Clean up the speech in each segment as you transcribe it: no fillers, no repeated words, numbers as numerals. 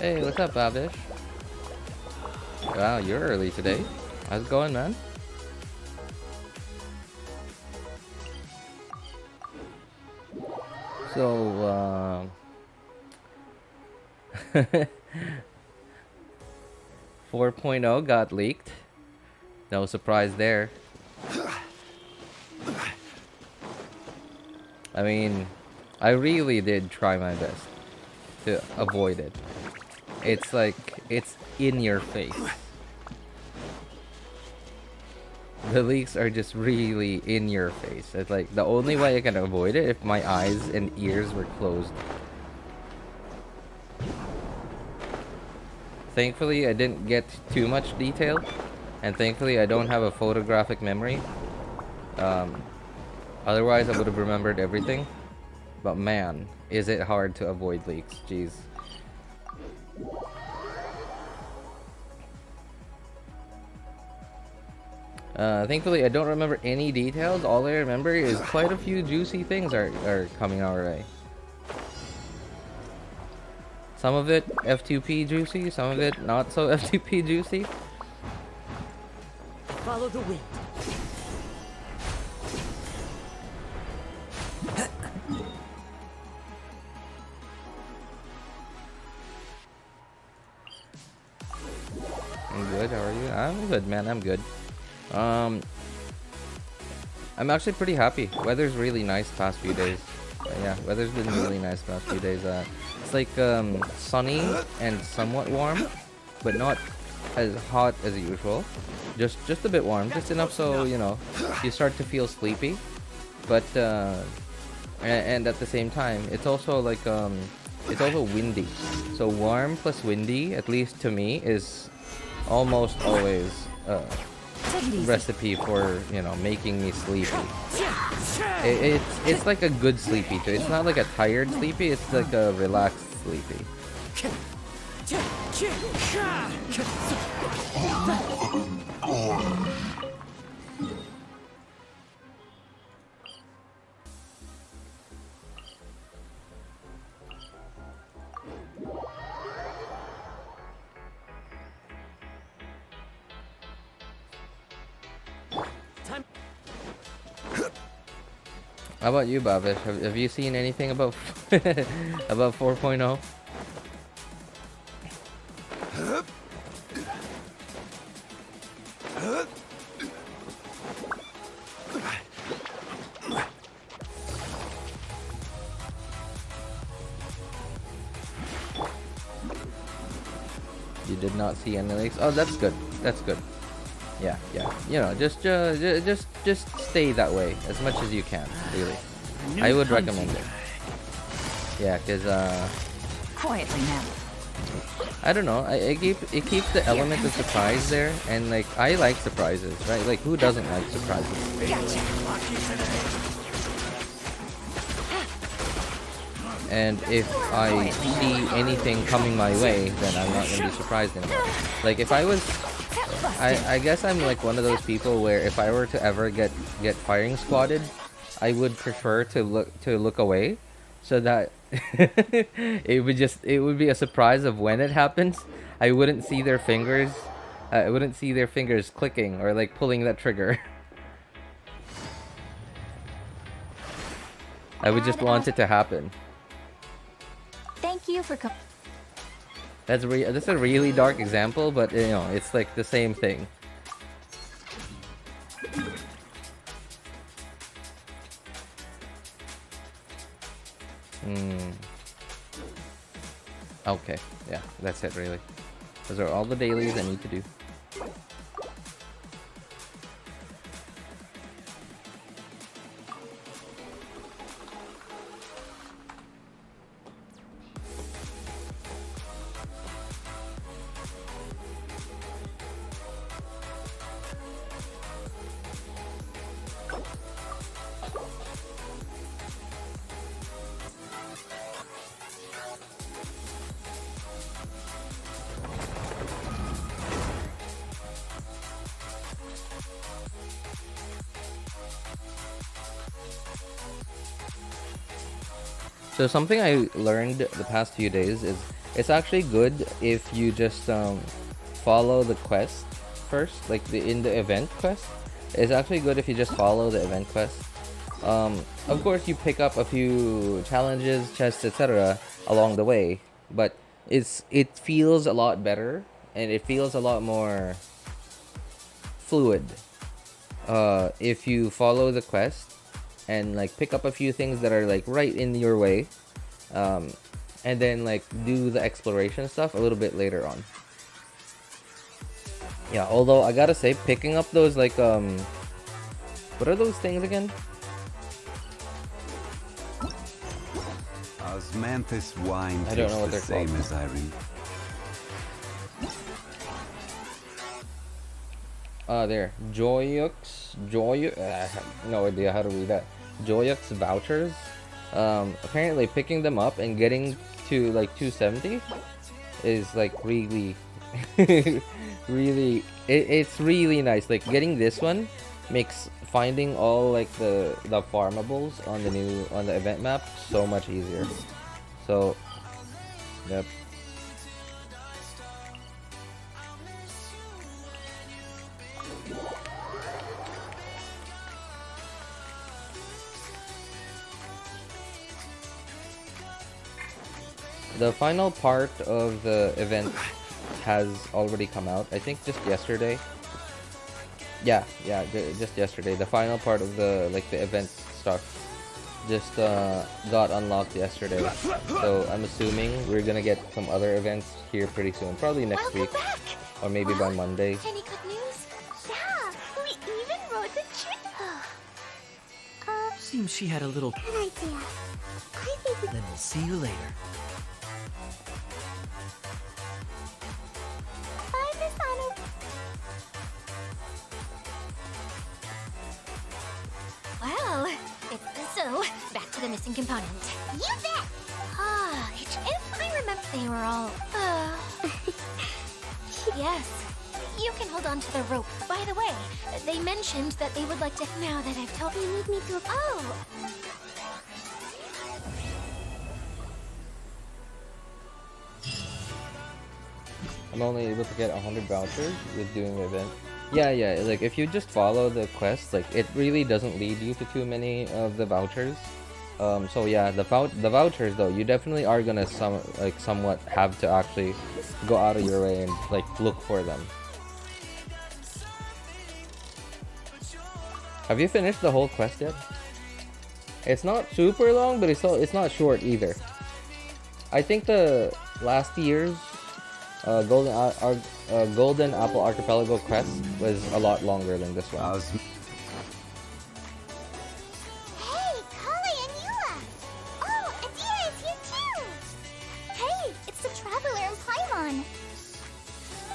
Hey, what's up, Babish? Wow, you're early today. How's it going, man? So, 4.0 got leaked. No surprise there. I mean, I really did try my best to avoid it. It's like, it's in your face. The leaks are just really in your face. It's like, the only way I can avoid it if my eyes and ears were closed. Thankfully, I didn't get too much detail. And thankfully, I don't have a photographic memory. Otherwise, I would have remembered everything. But man, is it hard to avoid leaks. Jeez. Thankfully, I don't remember any details. All I remember is quite a few juicy things are coming our way. Some of it F2P juicy, some of it not so F2P juicy. Follow the wind. I'm good, how are you? I'm good, man, I'm good. I'm actually pretty happy. Weather's really nice past few days. Yeah, weather's been really nice past few days. It's like sunny and somewhat warm, but not as hot as usual. Just a bit warm, just enough so you know you start to feel sleepy. But and at the same time, it's also like it's also windy. So warm plus windy, at least to me, is almost always recipe for, you know, making me sleepy. It's like a good sleepy too. It's not like a tired sleepy, it's like a relaxed sleepy. How about you, Babish? Have you seen anything about about 4.0? You did not see any leaks. Oh, that's good. That's good. Yeah, yeah. You know, just stay that way as much as you can. Really, I would recommend it. Yeah, cause Quietly now. I don't know. It keeps the element of surprise there, and like I like surprises, right? Like who doesn't like surprises? And if I see anything coming my way, then I'm not gonna be surprised anymore. Like if I was, I guess I'm like one of those people where if I were to ever get firing squatted, I would prefer to look away, so that it would be a surprise of when it happens. I wouldn't see their fingers. I wouldn't see their fingers clicking or like pulling that trigger. I would just want it to happen. Thank you for coming. That's a really dark example, but you know, it's like the same thing. Okay, yeah, that's it really. Those are all the dailies I need to do. So something I learned the past few days is It's actually good if you just follow the quest first, like in the event quest. It's actually good if you just follow the event quest. Of course, you pick up a few challenges, chests, etc. along the way, but it feels a lot better and it feels a lot more fluid if you follow the quest and like pick up a few things that are like right in your way, and then like do the exploration stuff a little bit later on. Yeah, although I gotta say, picking up those like what are those things again? Osmanthus wine I don't know what tastes they're the same called. as Irene. There. I have no idea how to read that. Joyux vouchers. Apparently picking them up and getting to like 270 is like really, really, it's really nice. Like getting this one makes finding all like the farmables on the event map so much easier. So, yep. The final part of the event has already come out. I think just yesterday. Yeah, just yesterday. The final part of the event stuff just got unlocked yesterday. So I'm assuming we're gonna get some other events here pretty soon, probably next week, or maybe by Monday. Any good news? Yeah, we even rode the trip. Seems she had a little. An idea. I think we. Then we'll see you later. Bye, Miss Anna. Well, so back to the missing component. You bet. If I remember, they were all. Yes. You can hold on to the rope. By the way, they mentioned that they would like to. Now that I've told you, need me to. Oh. I'm only able to get 100 vouchers with doing the event. Yeah, like if you just follow the quest, like it really doesn't lead you to too many of the vouchers. So yeah, the vouchers though, you definitely are gonna somewhat have to actually go out of your way and like look for them. Have you finished the whole quest yet? It's not super long, but it's not short either. I think the last year's Golden Apple Archipelago quest was a lot longer than this one. Hey, Klee and Eula! Oh, Adia is here too! Hey, it's the Traveler and Paimon.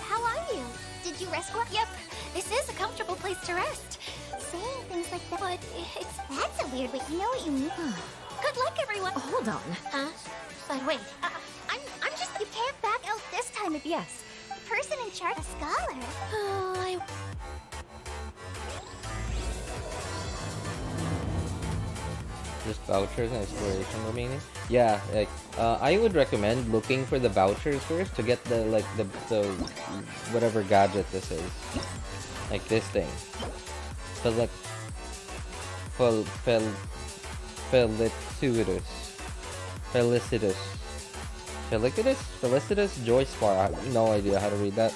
How are you? Did you rest well? Yep, this is a comfortable place to rest. Saying things like that, but that's a weird way. You know what you mean? Good luck, everyone. Hold on. Huh? But wait, I'm just. You can't back out this time. Yes. The person in charge, a scholar. Oh, Just vouchers and exploration remaining. Yeah, like I would recommend looking for the vouchers first to get the whatever gadget this is, like this thing. Felicitus Joy Spar. I have no idea how to read that.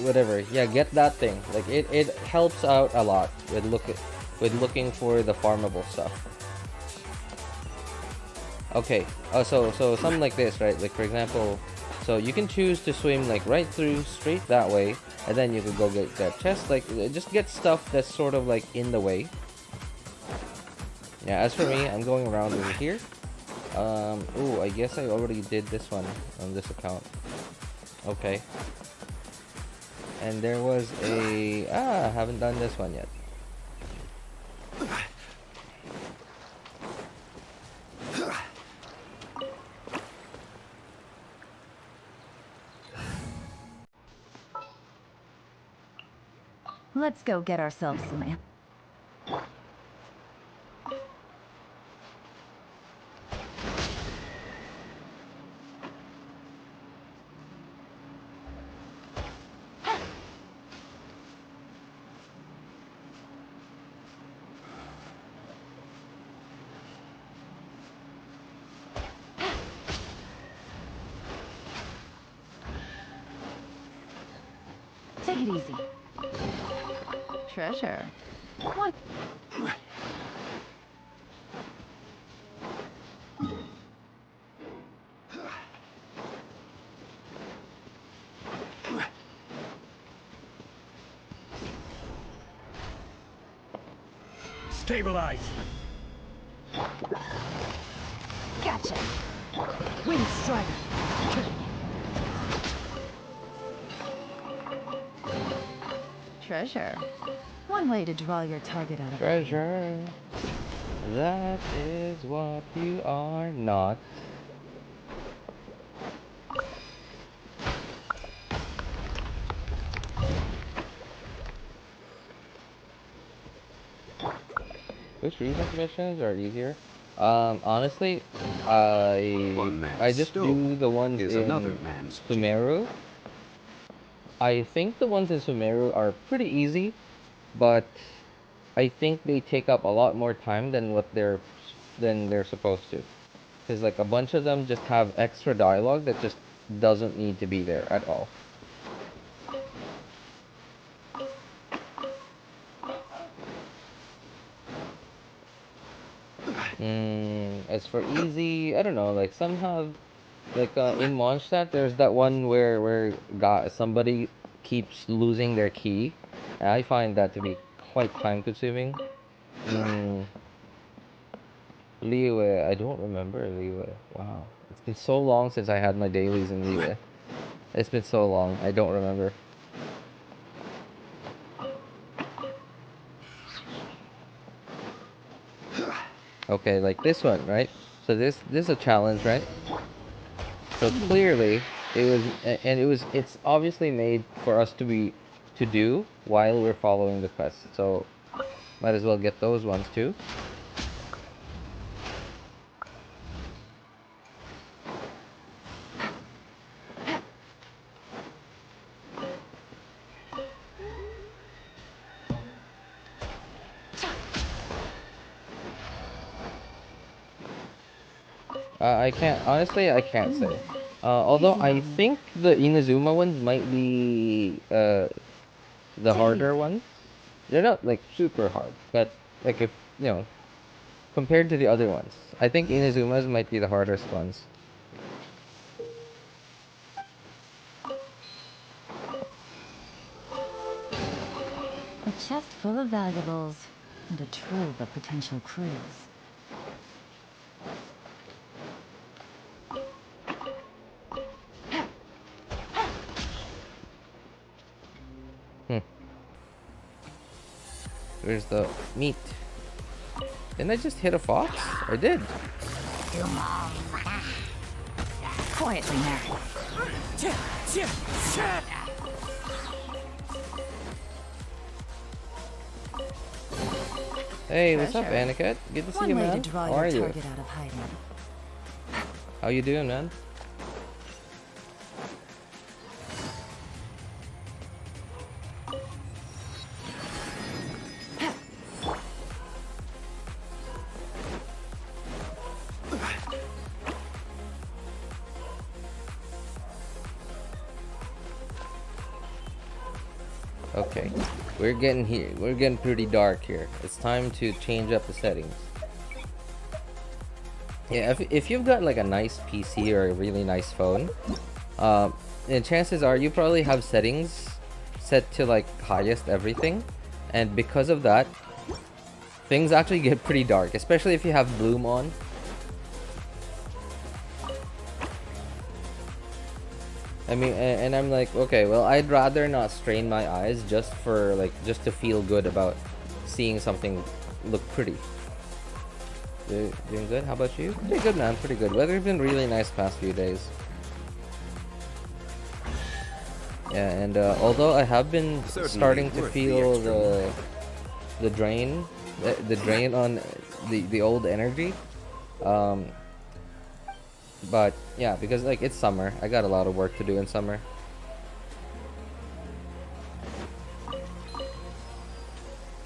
Whatever. Yeah, get that thing. Like it helps out a lot with looking for the farmable stuff. Okay. So something like this, right? Like for example, so you can choose to swim like right through straight that way, and then you could go get that chest. Like just get stuff that's sort of like in the way. Yeah. As for me, I'm going around over here. Oh, I guess I already did this one on this account. Okay. And there was a... I haven't done this one yet. let's go get ourselves some. Take it easy. Treasure. What? Stabilize. Gotcha. Wind strider. Treasure. One way to draw your target out of Treasure. That is what you are not. Which recent missions are easier? Honestly, I just do the ones in Sumeru. I think the ones in Sumeru are pretty easy, but I think they take up a lot more time than they're supposed to. Because like a bunch of them just have extra dialogue that just doesn't need to be there at all. As for easy, I don't know. Like somehow, like in Mondstadt, there's that one where somebody keeps losing their key. And I find that to be quite time consuming. Liyue, I don't remember Liyue. Wow, it's been so long since I had my dailies in Liyue. It's been so long, I don't remember. Okay, like this one, right? So this is a challenge, right? So clearly, it's obviously made for us to do while we're following the quest. So might as well get those ones too. I can't, honestly, I can't say. Although I think the Inazuma ones might be the harder ones. They're not like super hard, but like if you know, compared to the other ones, I think Inazuma's might be the hardest ones. A chest full of valuables and a trove of potential crews. Where's the meat? Didn't I just hit a fox? I did. Quietly now. Hey, what's up, Aniket? Good to see you, One way man. to draw How are your you? target out of hiding. How you doing, man? Okay, we're getting pretty dark here. It's time to change up the settings. Yeah, if you've got like a nice PC or a really nice phone, and chances are you probably have settings set to like highest everything, and because of that, things actually get pretty dark, especially if you have Bloom on. I mean, and I'm like, okay, well, I'd rather not strain my eyes just to feel good about seeing something look pretty. Doing good? How about you? Pretty good, man. Pretty good. Weather's been really nice past few days. Yeah, and although I have been starting to feel the drain on the old energy, but yeah, because like it's summer, I got a lot of work to do in summer.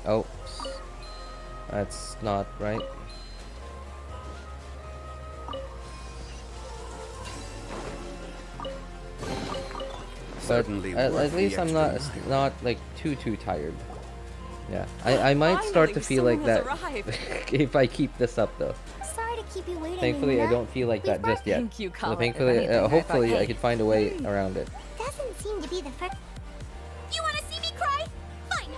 Oh, that's not right. certainly at worth least the I'm extra not mile. like too tired. Yeah, I might start to feel like that if I keep this up though. Sorry to keep you waiting. Thankfully, I Eula. don't feel like that just yet. Thank you, So Colin. thankfully, If anything, I hopefully, thought, I could find a way around it. Doesn't seem to be the first. You want to see me cry? Fine.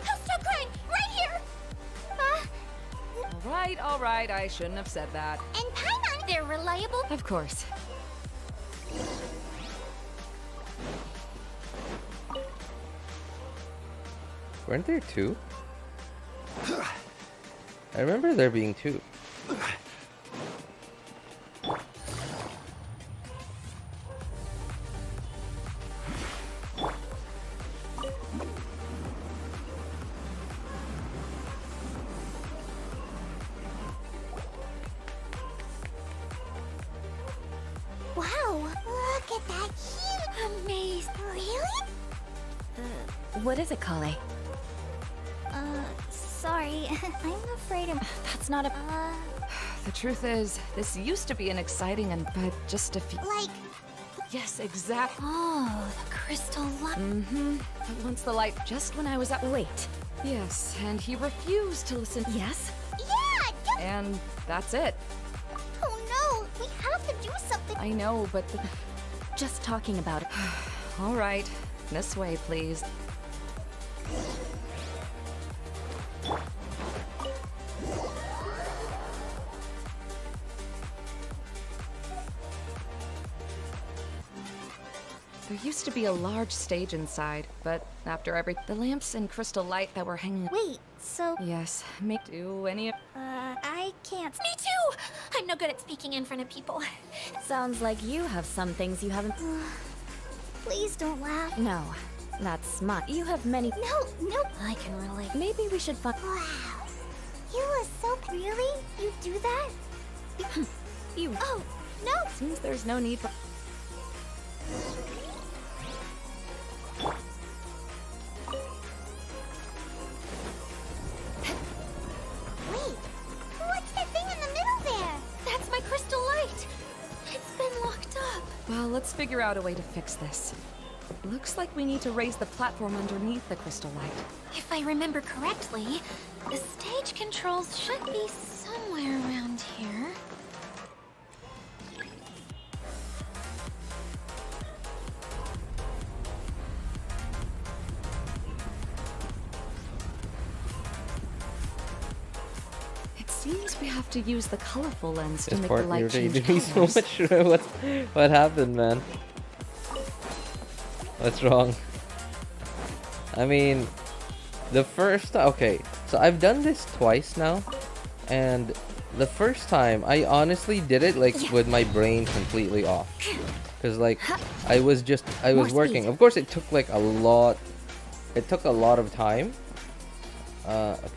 I'll stop crying right here. All right, I shouldn't have said that. And Paimon, they're reliable. Of course. Weren't there two? I remember there being two. Wow, look at that huge maze. Really? What is it, Kale? Sorry. I'm afraid I'm. That's not a... The truth is, this used to be an exciting and but just a few. Like. Yes, exactly. Oh, the crystal light. Mm-hmm. But once the light, just when I was at. Wait. Yes, and he refused to listen. Yes? Yeah, don't. And that's it. Oh no, we have to do something. I know, but Just talking about it. all right. This way, please. There used to be a large stage inside, but after the lamps and crystal light that were hanging. Wait, so. Yes, make do any of. I can't. Me too! I'm no good at speaking in front of people. Sounds like you have some things you haven't... Please don't laugh. No, that's smart. You have many... No, I can relate. Maybe we should find... Wow. You are so. Really? You do that? You... Oh, no! Seems there's no need for. Wait, what's that thing in the middle there? That's my crystal light. It's been locked up. Well, let's figure out a way to fix this. Looks like we need to raise the platform underneath the crystal light. If I remember correctly, the stage controls should be somewhere around here. It seems we have to use the colorful lens to This make the part light change irritated me so colors. much. What happened, man? What's wrong? I mean, the first... Okay, so I've done this twice now. And the first time, I honestly did it, like, with my brain completely off. Because, like, I was working. Of course, it took, like, a lot... It took a lot of time. Okay.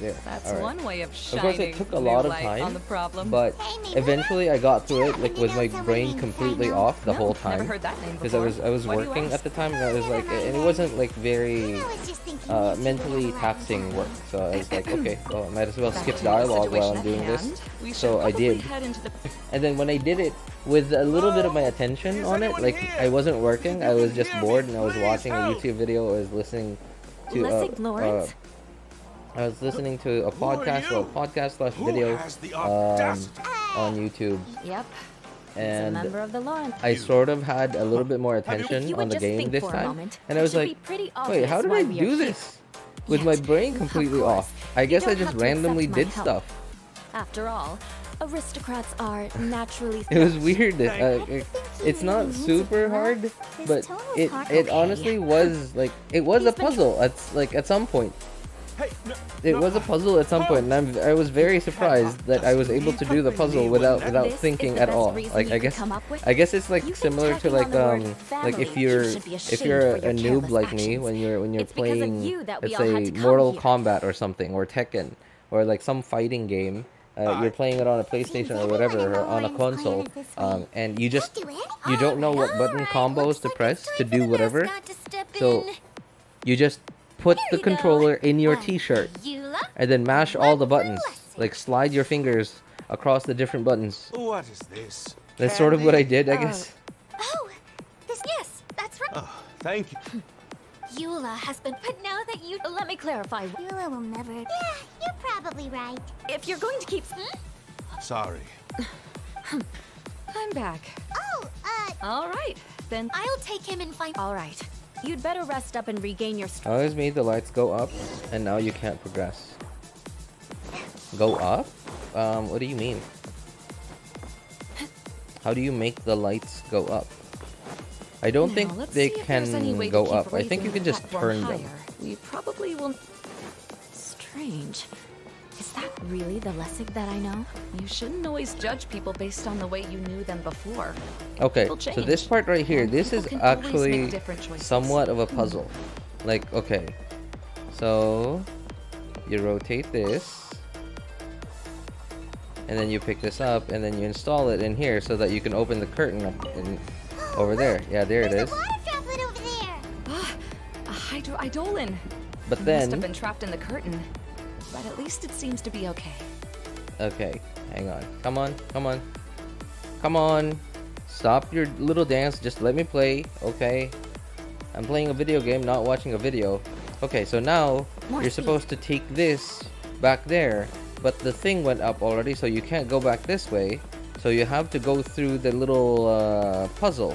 There. That's All right. one way of Of shining course, it took a new lot of light time, on the problem. but Hey, Mika. eventually I got through it, like with my brain completely off the No, whole never time, heard that name because before. I was Why do you working ask? at the time, and I was like, and it wasn't like very I was just thinking you need to mentally relax. taxing work. So I was like, okay, well, I might as well Back skip to the dialogue while situation I'm at doing this. hand. We should So I probably did, head into the... and then when I did it with a little bit of my attention on it, like I wasn't working, I was just bored, and I was watching a YouTube video, I was listening to Lessig Lawrence? I was listening to a podcast, well, podcast/video has the on YouTube, Yep. He's a and member of the Lawrence. I sort of had a little bit more If attention you on would the just game think this for a time, moment, and I it was should like, be pretty wait, obvious how did why I we are do here. this with my Yet, brain of completely course, off? I you guess I don't just have to randomly accept my did help. stuff. After all, aristocrats are naturally... It was weird. It's not super hard, but it honestly was like it was a puzzle. At some point. It was a puzzle at some point, and I was very surprised that I was able to do the puzzle without This is thinking the at best all. reason Like you I could guess come up with? I guess it's like You've been similar to tacking on like the word like family. if You you're should be if ashamed you're for a your noob careless like me actions. when you're It's because of playing, you that we let's all had say to come Mortal here. Kombat or something, or Tekken, or like some fighting game. You're playing it on a PlayStation or whatever, or on a console, and you don't know what button combos to press to do whatever. So you just put the controller in your t-shirt and then mash all the buttons. Like slide your fingers across the different buttons. What is this? That's sort of what I Candy? did, I guess. Oh, yes, that's right. Thank you. Eula has been. But now that you. Let me clarify. Eula will never. Yeah, you're probably right. If you're going to keep... Sorry. I'm back. Oh, All right, then. I'll take him and find. All right. You'd better rest up and regain your strength. I always made the lights go up, and now you can't progress. Go up? What do you mean? How do you make the lights go up? I don't Now, think let's they see if there's any way can to go keep up. I think raising you the can just platform turn them. higher. We probably will. Strange. Is that really the Lessig that I know? You shouldn't always judge people based on the way you knew them before. Okay, People so this change, part right here, and this people is can always make actually different choices. somewhat of a puzzle. Like, okay, so you rotate this, and then you pick this up, and then you install it in here so that you can open the curtain up in, over there. Yeah, there it There's is. a water droplet over there. Ah, a hydroidolin. But Must then, have been trapped in the curtain. But at least it seems to be okay. okay, hang on. Come on, come on. Come on. Stop your little dance. Just let me play, okay? I'm playing a video game, not watching a video. Okay, so now More you're speed. supposed to take this back there, but the thing went up already, so you can't go back this way. So you have to go through the little puzzle.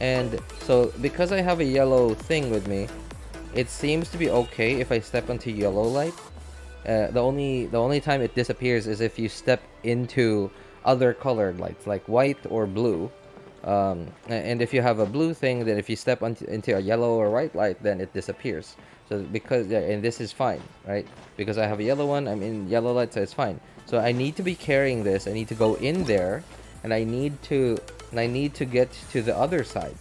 And so because I have a yellow thing with me, it seems to be okay if I step onto yellow light. The only time it disappears is if you step into other colored lights like white or blue. And if you have a blue thing, then if you step into a yellow or white light, then it disappears. So because and this is fine, right? Because I have a yellow one, I'm in yellow light, so it's fine. So I need to be carrying this. I need to go in there, and I need to get to the other side.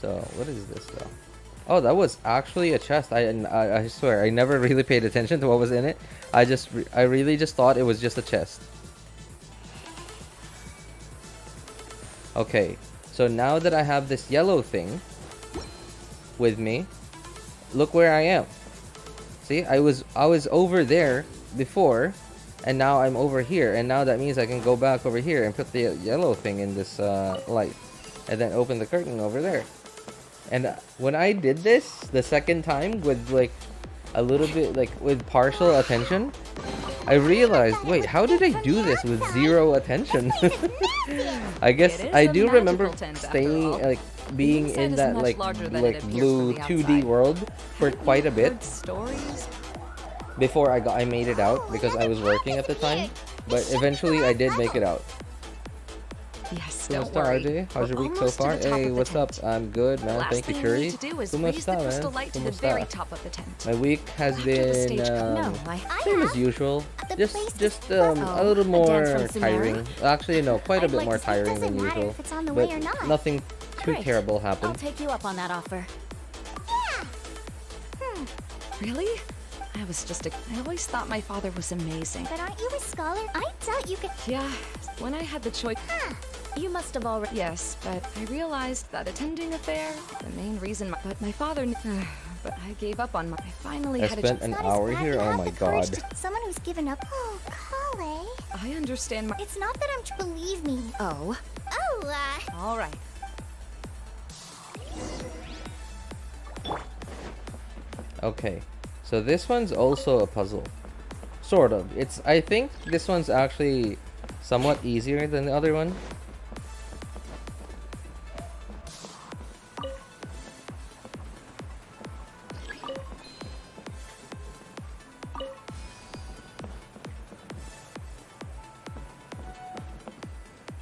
So what is this though? Oh, that was actually a chest. I swear I never really paid attention to what was in it. I really just thought it was just a chest. Okay, so now that I have this yellow thing with me, look where I am. See, I was over there before, and now I'm over here, and now that means I can go back over here and put the yellow thing in this light, and then open the curtain over there. And when I did this the second time with like a little bit like with partial attention, I realized, wait, how did I do this with zero attention? I guess It is I a do magical remember tent, after staying all. like being inside in is that much like larger than it appears blue from the 2D outside. world for quite a bit Heard stories? before I made it out because I was working at the time. But eventually I did make it out. Yes, Kumusta, don't worry. RJ? How's your We're week so almost to far? the top Hey, of the what's up? tent. I'm good, The man. last Thank you, thing we Shuri. need to do is raise the Kumusta, crystal man? light to the Kumusta? very top of the tent. My week has After the been stage- No, same as I... usual. The Just place is a little a dance more from Sumeru? tiring. Actually, no, quite a I'd bit like more to say it tiring than doesn't matter usual. if it's on the But way or not. nothing too Great. terrible I'll happened. take you up on that offer. Really? I always thought my father was amazing. But aren't you a scholar? I doubt you could. Yeah, when I had the choice. You must have already... Yes, but I realized that attending a fair, the main reason. But my father. But I gave up on my. I finally I had a spent chance. an Not as hour bad. here. You Oh have my the courage god. to- Someone who's given up. Oh, Kale. I understand my. It's not that believe me. Oh, Oh, all right. Okay, so this one's also a puzzle. Sort of. I think this one's actually somewhat easier than the other one.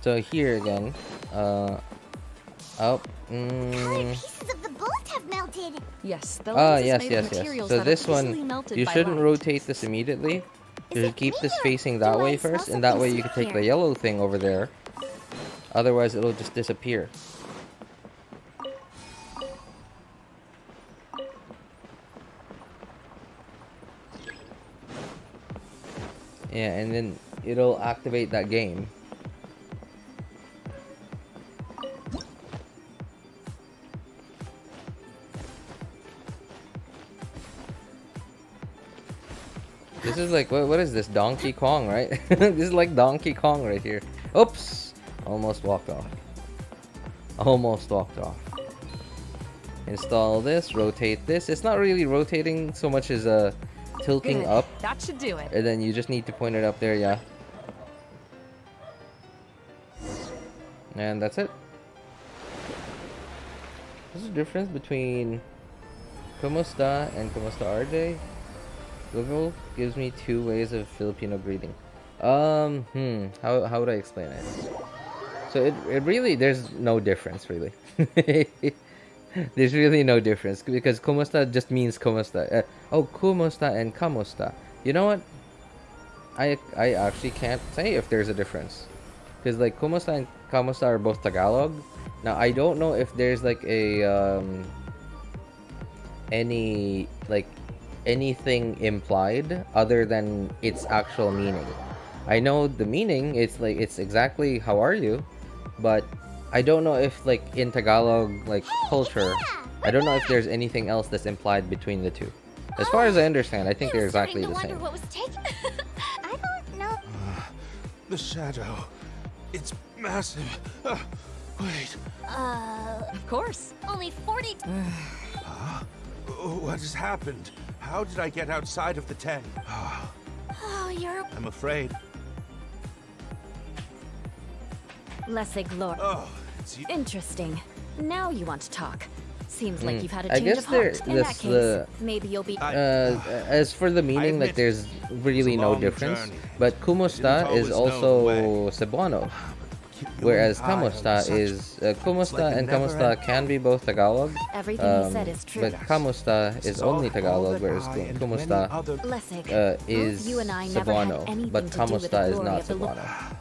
So here again, oh, colored pieces of the bolt have melted. Yes, the ah, lens is yes, made yes, of yes. materials So that this are easily one, melted you by shouldn't light. rotate this immediately. You Is should it keep me this or facing do that I way smell first, and that way something you can take here? the yellow thing over there. Otherwise, it'll just disappear. Yeah, and then it'll activate that game. This is like, what is this? Donkey Kong, right? This is like Donkey Kong right here. Oops! Almost walked off. Almost walked off. Install this, rotate this. It's not really rotating so much as tilting Good. up. That should do it. And then you just need to point it up there, yeah. And that's it. What's the difference between Kumusta and Kumusta RJ? Google gives me 2 ways of Filipino greeting. How would I explain it? So it really, there's no difference really. There's really no difference because kumusta just means kumusta. Kumusta and kamusta. You know what? I actually can't say if there's a difference because like kumusta and kamusta are both Tagalog. Now I don't know if there's like a anything implied other than its actual meaning. I know the meaning, it's like it's exactly how are you, but I don't know if like in Tagalog like culture, I don't know if there's anything else that's implied between the two. As far as I understand, I think they're exactly the same. What was taken? I don't know. The shadow. It's massive. Wait. Of course. Only 40. What has happened? How did I get outside of the tent? Oh, you're. I'm afraid. Lessig Lord. Oh, it's you. Interesting. Now you want to talk. Seems like you've had a I change guess of heart. In that case, maybe you'll be. As for the meaning, like admit, there's really it's a no long difference. journey. But kumusta Didn't is always know the also way. Cebuano, Keep going whereas high on kamusta such- is kumusta like it and never kamusta ends. can be both Tagalog. Everything he said is true. But kamusta This is all- only all Tagalog, that whereas I and kumusta many other- Lessig, is both you and I never had Cebuano, anything but to do with the kamusta is glory not of the Lord. Cebuano.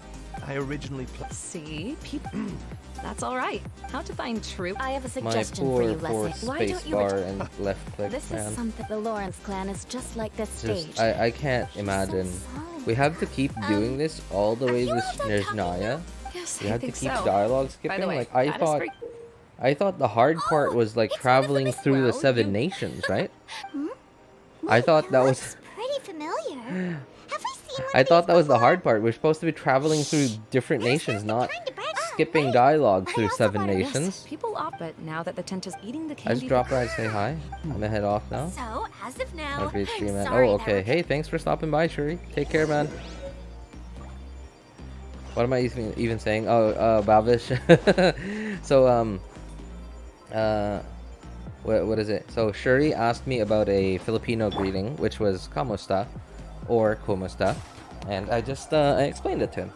I originally See? People. That's all right. How to find true. I have a My suggestion for you, poor Lessig. Why space don't you? bar and left click, This man. is something. The Lawrence clan is just like this stage. Just, I can't imagine. We have to keep doing this all the way to Snezhnaya. Yes, We I have to think keep so. dialogue By skipping. the way, Like I that is thought, great. I thought the hard part was like it's one of the traveling best- through the Well, 7 you- nations, right? I thought that was. Looks pretty familiar. Have we seen one I of thought these that was the before? hard part. We're supposed to be traveling through different nations, not skipping dialogue through 7 Yes, nations. people opt, but now that the tent is eating the I candy. just dropped by to say hi. I'm gonna head off now. So, as of now, Have a great stream, man. sorry Oh, that okay. we're- Hey, thanks for stopping by, Shuri. Take care, man. What am I even saying? Oh, Bavish. So, what is it? So, Shuri asked me about a Filipino greeting, which was kamusta or kumusta, and I just I explained it to him.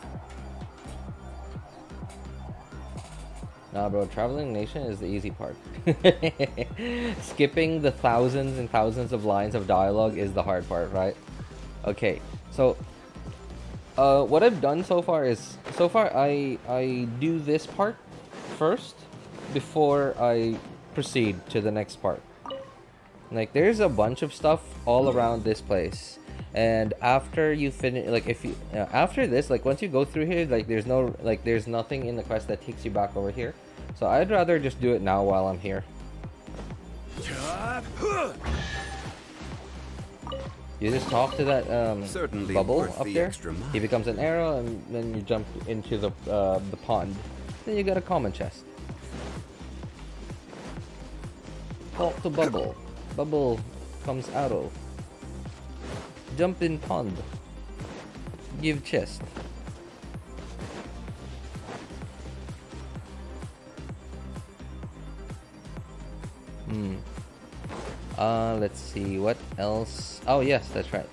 Nah, bro, traveling nation is the easy part. Skipping the thousands and thousands of lines of dialogue is the hard part, right? Okay, so what I've done so far is I do this part first before I proceed to the next part. Like there's a bunch of stuff all around this place, and after you finish, like if you after this, like once you go through here, like there's nothing in the quest that takes you back over here. So I'd rather just do it now while I'm here. You just talk to that Certainly bubble worth up the there. extra mile. He becomes an arrow, and then you jump into the pond. Then you get a common chest. Talk to bubble. Bubble comes arrow. Jump in pond. Give chest. Let's see what else. Oh yes, that's right.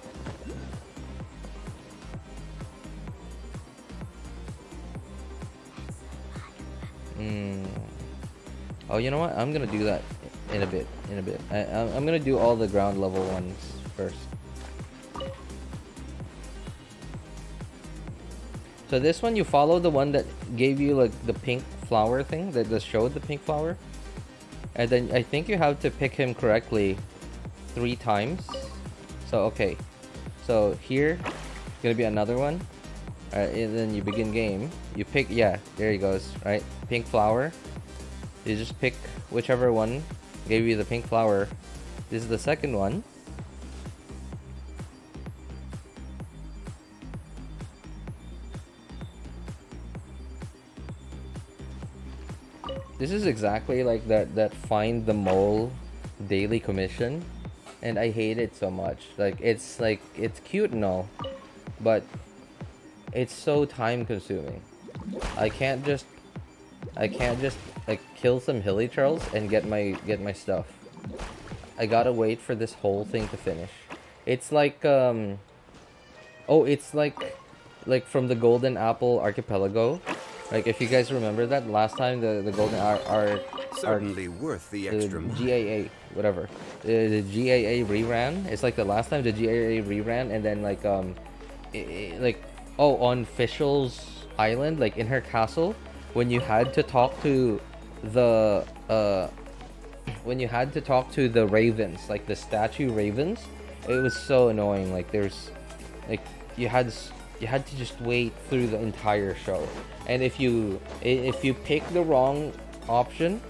Oh, you know what? I'm gonna do that in a bit. I'm gonna do all the ground level ones first. So this one, you follow the one that gave you like the pink flower thing that just showed the pink flower, and then I think you have to pick him correctly 3 times. So okay, so here gonna be another one. Alright, and then you begin game. You pick, yeah, there he goes. Right, pink flower. You just pick whichever one gave you the pink flower. This is the second one. This is exactly like that find the mole daily commission, and I hate it so much. Like it's cute and all, but it's so time consuming. I can't just like kill some hilly trolls and get my stuff. I gotta wait for this whole thing to finish. It's like oh, it's like from the Golden Apple Archipelago. Like if you guys remember that last time the Golden Certainly worth the extra mile. GAA whatever. The GAA reran. It's like the last time the GAA reran, and then like like oh, on Fischl's island, like in her castle, when you had to talk to the ravens, like the statue ravens, it was so annoying. Like there's like you had to just wait through the entire show, and if you pick the wrong option,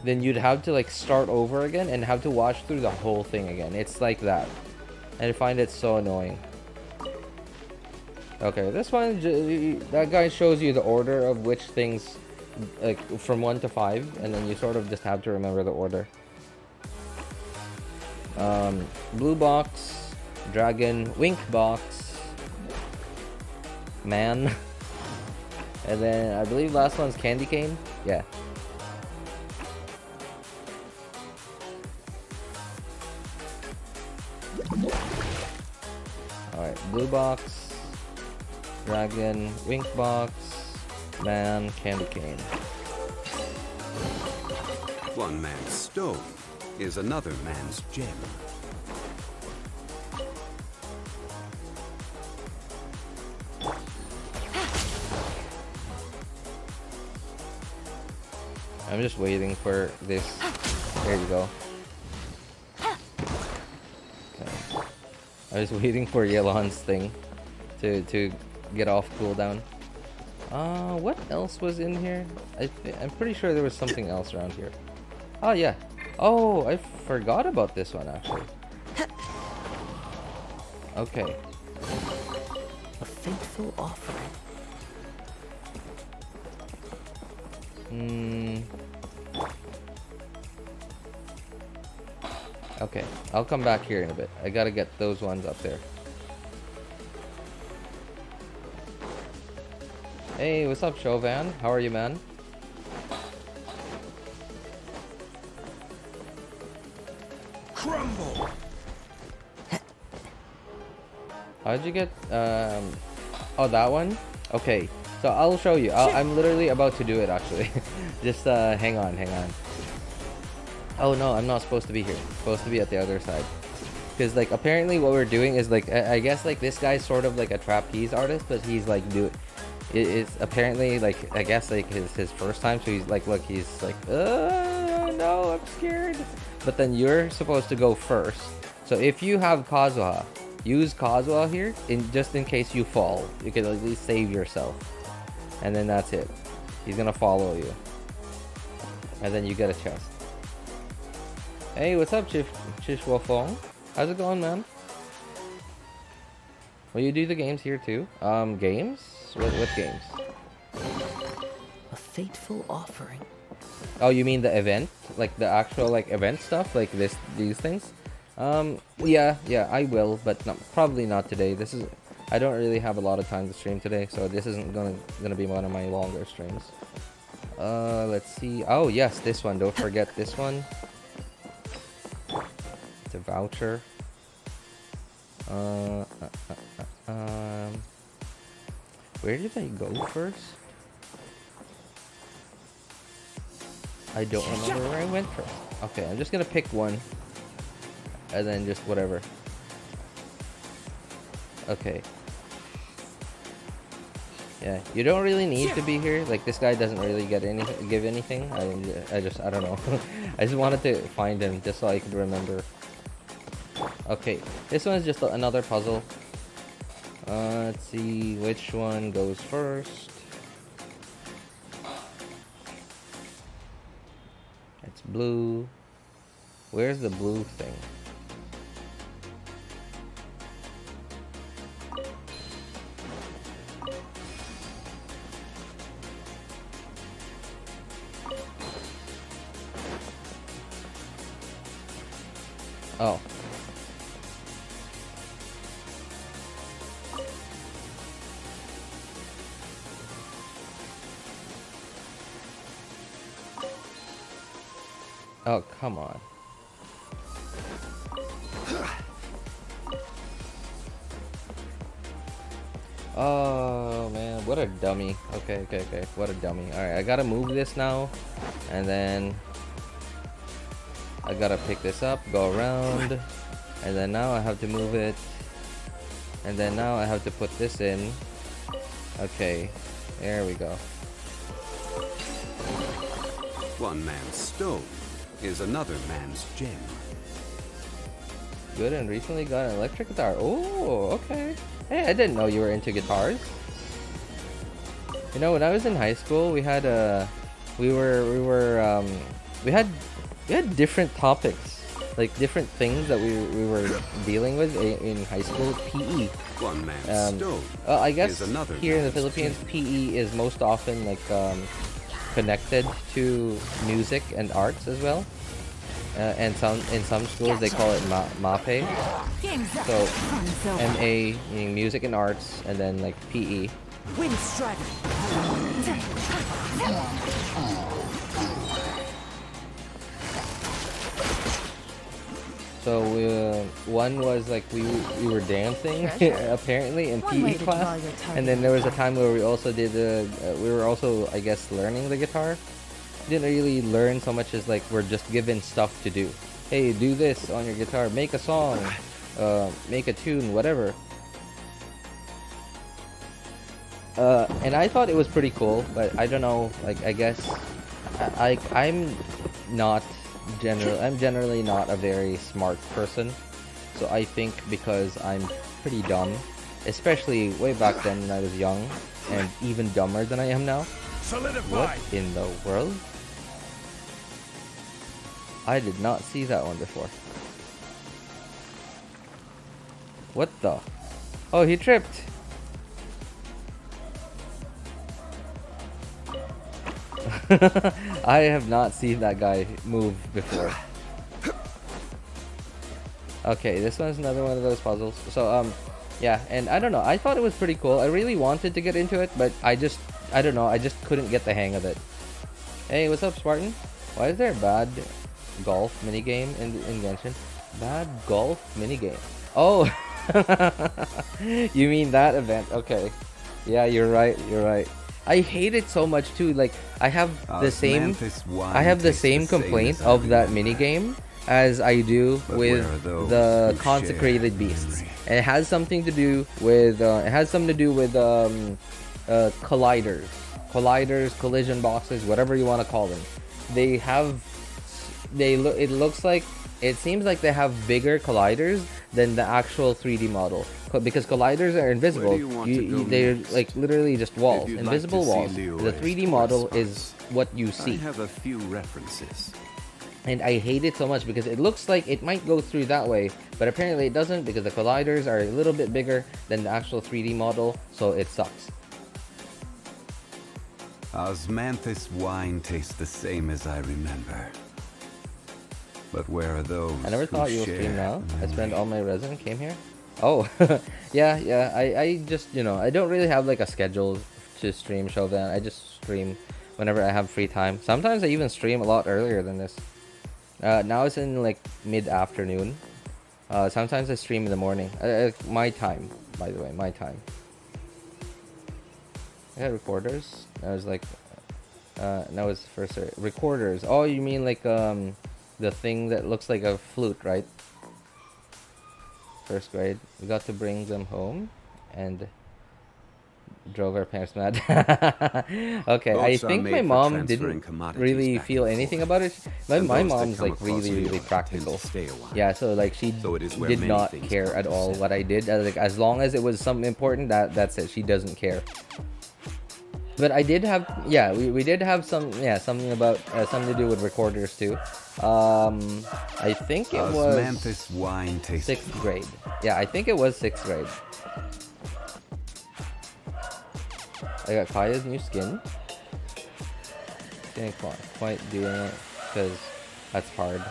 then you'd have to like start over again and have to watch through the whole thing again. It's like that, and I find it so annoying. Okay, this one, that guy shows you the order of which things, like from 1 to 5, and then you sort of just have to remember the order. Blue box, dragon, wink box, man, and then I believe last one's candy cane. Yeah. Alright, blue box, dragon, wink box, man, candy cane. One man's stone is another man's gem. I'm just waiting for this. There you go. Okay. I was waiting for Yelan's thing to get off cooldown. What else was in here? I'm pretty sure there was something else around here. Oh yeah. Oh, I forgot about this one actually. Okay. A fateful offering. Okay, I'll come back here in a bit. I gotta get those ones up there. Hey, what's up, Chauvin? How are you, man? Crumble. How'd you get, oh, that one? Okay, so I'll show you. I'm literally about to do it, actually. Just, hang on. Oh, no, I'm not supposed to be here. I'm supposed to be at the other side. Because, like, apparently what we're doing is, like, I guess, like, this guy's sort of, like, a trapeze artist, but he's, like, it's apparently, like, I guess, like, his first time, so he's, like, look, he's, like, no, I'm scared. But then you're supposed to go first. So if you have Kazuha, use Kazuha here, just in case you fall. You can at least save yourself. And then that's it. He's gonna follow you. And then you get a chest. Hey, what's up, Chishwafong? How's it going, man? Will you do the games here too? Games? What games? A fateful offering. Oh, you mean the event? Like the actual like event stuff? Like these things? Yeah, I will, but probably not today. I don't really have a lot of time to stream today, so this isn't gonna be one of my longer streams. Let's see. Oh yes, this one. Don't forget this one. It's a voucher. Where did I go first? I don't remember where I went first. Okay, I'm just gonna pick one. And then just whatever. Okay. Yeah, you don't really need to be here. Like, this guy doesn't really give anything. I don't know. I just wanted to find him just so I could remember. Okay, this one is just another puzzle. Let's see which one goes first. It's blue. Where's the blue thing? Oh. Oh, come on. Oh man, what a dummy. Okay. What a dummy. Alright, I gotta move this now. And then I gotta pick this up, go around. And then now I have to move it. And then now I have to put this in. Okay, there we go. One man's stone is another man's gem. Good, and recently got an electric guitar. Oh, okay. Hey, I didn't know you were into guitars. You know, when I was in high school, we had we had different topics, like different things that we were dealing with in high school. PE. One man's stone I guess is another here in the man's Philippines, gem. PE is most often like connected to music and arts as well. And in some schools they call it MAPE. So MA meaning music and arts, and then like PE. Wind strider. So one was like we were dancing apparently in One way PE to draw class, your target. and then there was a time where we also did we were also, I guess, learning the guitar. Didn't really learn so much as like we're just given stuff to do. Hey, do this on your guitar, make a song, make a tune, whatever. And I thought it was pretty cool, but I don't know, like I guess I'm generally not a very smart person. So I think because I'm pretty dumb, especially way back then when I was young, and even dumber than I am now. Solidify. What in the world? I did not see that one before. What the? Oh, he tripped. I have not seen that guy move before. Okay, this one's another one of those puzzles. So, yeah, and I don't know. I thought it was pretty cool. I really wanted to get into it, but I don't know. I just couldn't get the hang of it. Hey, what's up, Spartan? Why is there a bad golf minigame in Genshin? Bad golf minigame. Oh, you mean that event? Okay. Yeah, you're right. You're right. I hate it so much too. Like I have the same complaint of that minigame as I do with the consecrated beasts. And it has something to do with colliders, collision boxes, whatever you want to call them. It seems like they have bigger colliders than the actual 3D model, because colliders are invisible. They're like literally just walls, invisible walls. The 3D model is what you see. I have a few references. And I hate it so much because it looks like it might go through that way, but apparently it doesn't, because the colliders are a little bit bigger than the actual 3D model, so it sucks. Osmanthus wine tastes the same as I remember. But where are those? I never thought who you'll share stream now. I memory? spent all my resin came here. Oh, yeah. I just, I don't really have like a schedule to stream Shodan. I just stream whenever I have free time. Sometimes I even stream a lot earlier than this. Now it's in like mid-afternoon. Sometimes I stream in the morning. My time, by the way, my time. I got recorders. I was like, that was first recorders. Oh, you mean like the thing that looks like a flute, right? First grade, we got to bring them home and drove our parents mad. Okay, I Boats are think made my for mom transferring didn't commodities really back feel and anything forth. about it. My And those that mom's come like across really Eula tend to practical. stay a while. Yeah, so like she So it is where did many not things care come at to all set. what I did. Like, as long as it was something important, that's it. She doesn't care. But I did have, we did have something about something to do with recorders too. I think it was Osmanthus wine tastes 6th grade. Yeah, I think it was 6th grade. I got Kaya's new skin. Didn't quite doing it because that's hard.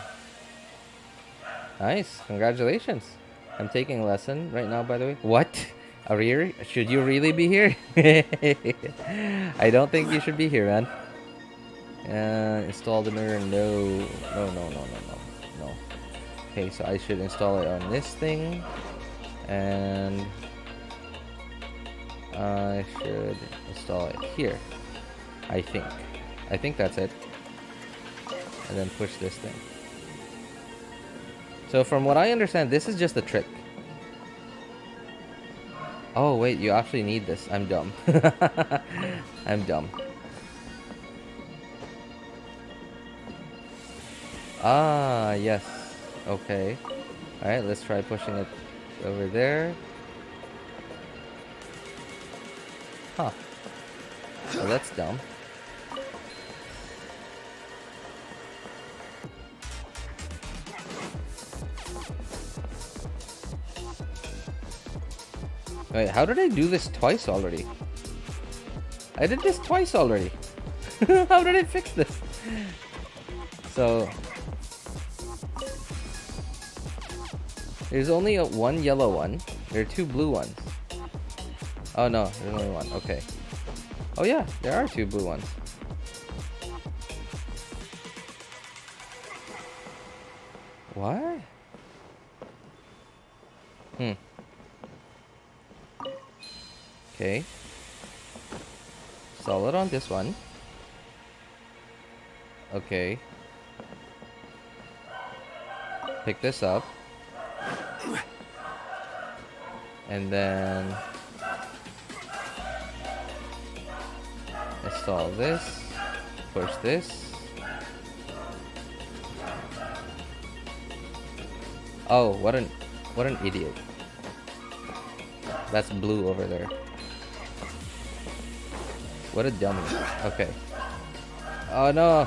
Nice. Congratulations. I'm taking a lesson right now, by the way. What? Arir? Should you really be here? I don't think you should be here, man. Install the mirror. No. No. Okay, so I should install it on this thing. And I should install it here. I think that's it. And then push this thing. So from what I understand, this is just a trick. Oh wait, you actually need this. I'm dumb. I'm dumb. Ah, yes. Okay. Alright, let's try pushing it over there. Huh. Well, that's dumb. Wait, how did I do this twice already? I did this twice already. How did I fix this? So there's only one yellow one. There are two blue ones. Oh no, there's only one. Okay. Oh yeah, there are two blue ones. What? Okay. Solid on this one. Okay. Pick this up. And then install this. Push this. Oh, what an idiot. That's blue over there. What a dummy. Okay. Oh no.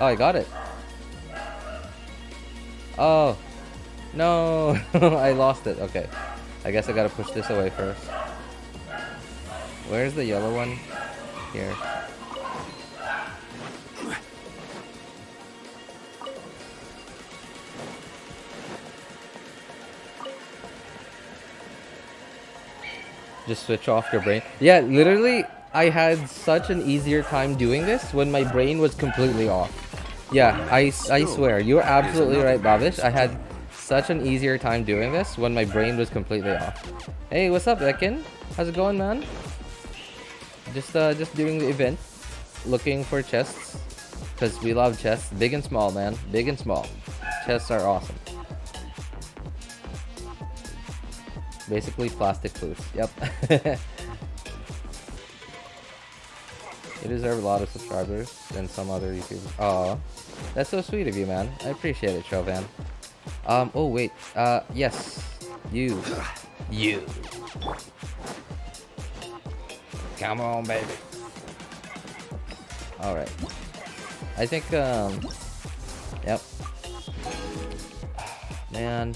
Oh, I got it. Oh. No. I lost it. Okay. I guess I gotta push this away first. Where's the yellow one? Here. Just switch off your brain. Yeah, literally, I had such an easier time doing this when my brain was completely off. Yeah, I swear, you're absolutely right, Babish. I had such an easier time doing this when my brain was completely off. Hey, what's up, Ekin? How's it going, man? Just doing the event, looking for chests, because we love chests, big and small, man, big and small. Chests are awesome. Basically plastic foods. Yep. You deserve a lot of subscribers than some other YouTubers. Aw, that's so sweet of you, man. I appreciate it, Chauvan. Oh wait. Yes. You. Come on, baby. All right. I think. Yep. Man.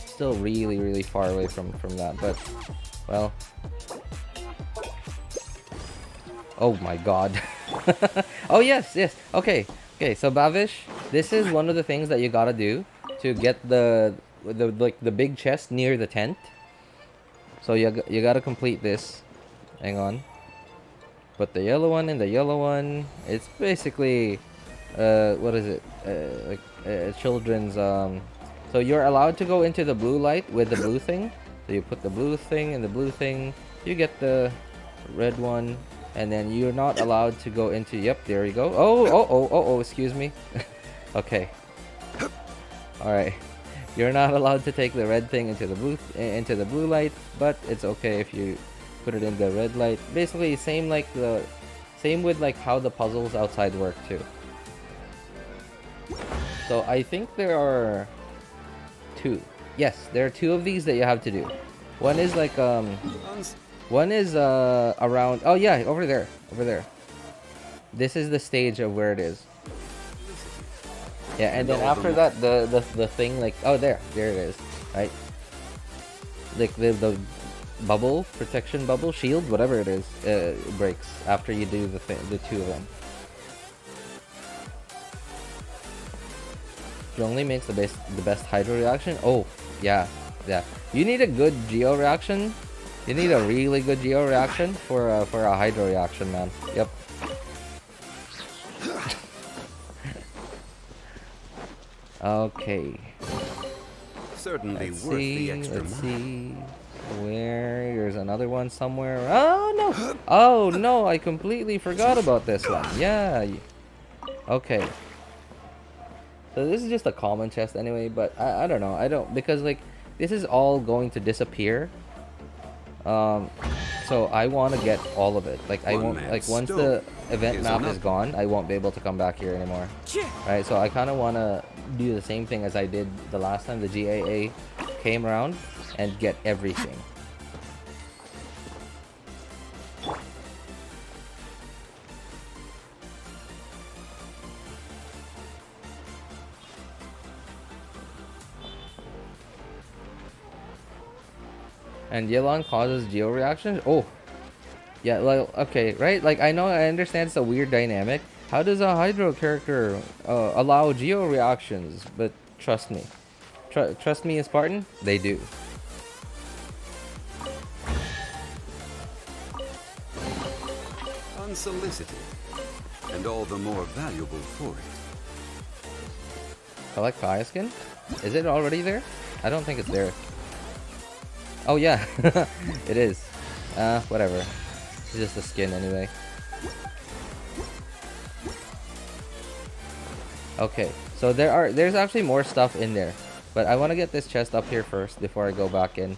Still really far away from that, but well. Oh my god. Oh yes. Okay, so Bavish, this is one of the things that you gotta do to get the big chest near the tent. So you gotta complete this. Hang on. Put the yellow one in the yellow one. It's basically what is it? Like children's so you're allowed to go into the blue light with the blue thing. So you put the blue thing in the blue thing. You get the red one. And then you're not allowed to go into... Yep, there you go. Oh, excuse me. Okay. Alright. You're not allowed to take the red thing into the blue light. But it's okay if you put it in the red light. Basically, same with like how the puzzles outside work too. So I think there are two. Yes, there are two of these that you have to do. One is like one is around. Oh yeah, over there. This is the stage of where it is. Yeah, and then after that, the thing like there it is, right? Like the bubble, protection bubble, shield, whatever it is, breaks after you do the two of them. strongly makes the best hydro reaction. Oh, yeah. You need a good geo reaction. You need a really good geo reaction for a hydro reaction, man. Yep. Okay. Certainly Let's worth the see. extra Let's mile. see. Where? There's another one somewhere. Oh no! Oh no! I completely forgot about this one. Yeah. Okay. So this is just a common chest anyway, but I don't know. I don't, because like this is all going to disappear. So I want to get all of it. Like I One won't, man's like once stove the event is map is another. gone, I won't be able to come back here anymore. Right? So I kind of want to do the same thing as I did the last time the GAA came around and get everything. And Yelan causes geo reactions? Oh. Yeah, like, okay, right? Like, I know, I understand it's a weird dynamic. How does a Hydro character allow geo reactions? But trust me. Trust me, Spartan? They do. Unsolicited, and all the more valuable for it. Collect Kaya skin? Is it already there? I don't think it's there. Oh yeah, it is. Whatever. It's just a skin anyway. Okay, so there's actually more stuff in there, but I want to get this chest up here first before I go back in.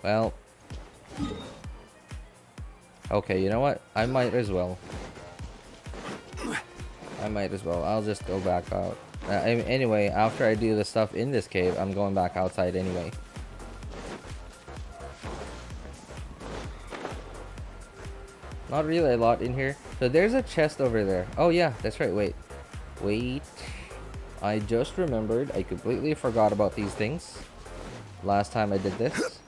Well. Okay, you know what? I might as well. I'll just go back out. Anyway, after I do the stuff in this cave, I'm going back outside anyway. Not really a lot in here. So there's a chest over there. Oh yeah, that's right. Wait. I just remembered. I completely forgot about these things. Last time I did this.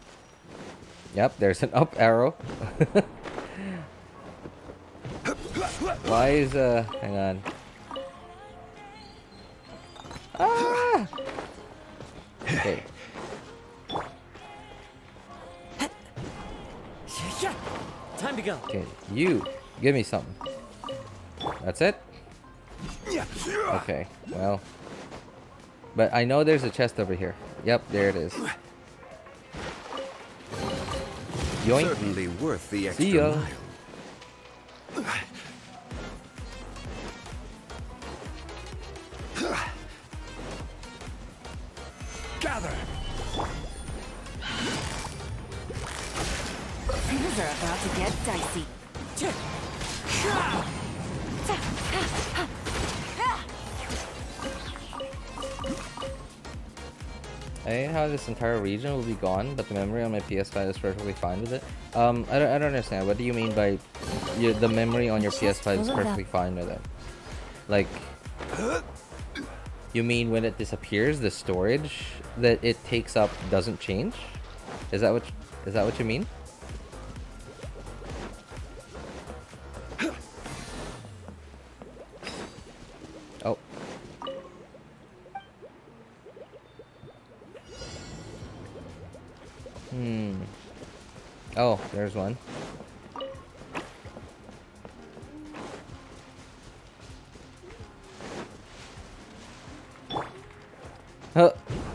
Yep, there's an up arrow. Why is hang on. Ah! Okay. Time to go. Okay, you give me something. That's it? Okay, well. But I know there's a chest over here. Yep, there it is. Yoink. Certainly worth the extra See ya. mile. Gather! Things are about to get dicey. I hate how this entire region will be gone, but the memory on my PS5 is perfectly fine with it. I don't understand. What do you mean by the memory on your PS5 is perfectly fine with it? Like, you mean when it disappears, the storage that it takes up doesn't change? Is that what you mean? Oh. Oh, there's one.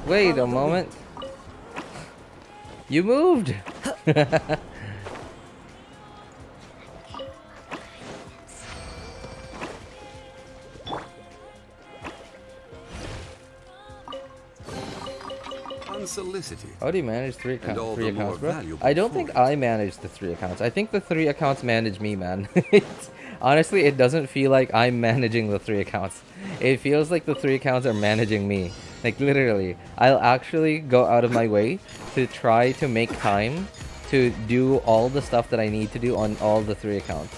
Wait a moment. You moved. Unsolicited. How do you manage three And all accounts, the more bro? valuable I don't for think it. I manage the 3 accounts. I think the 3 accounts manage me, man. Honestly, it doesn't feel like I'm managing the 3 accounts. It feels like the 3 accounts are managing me. Like, literally. I'll actually go out of my way to try to make time to do all the stuff that I need to do on all the 3 accounts.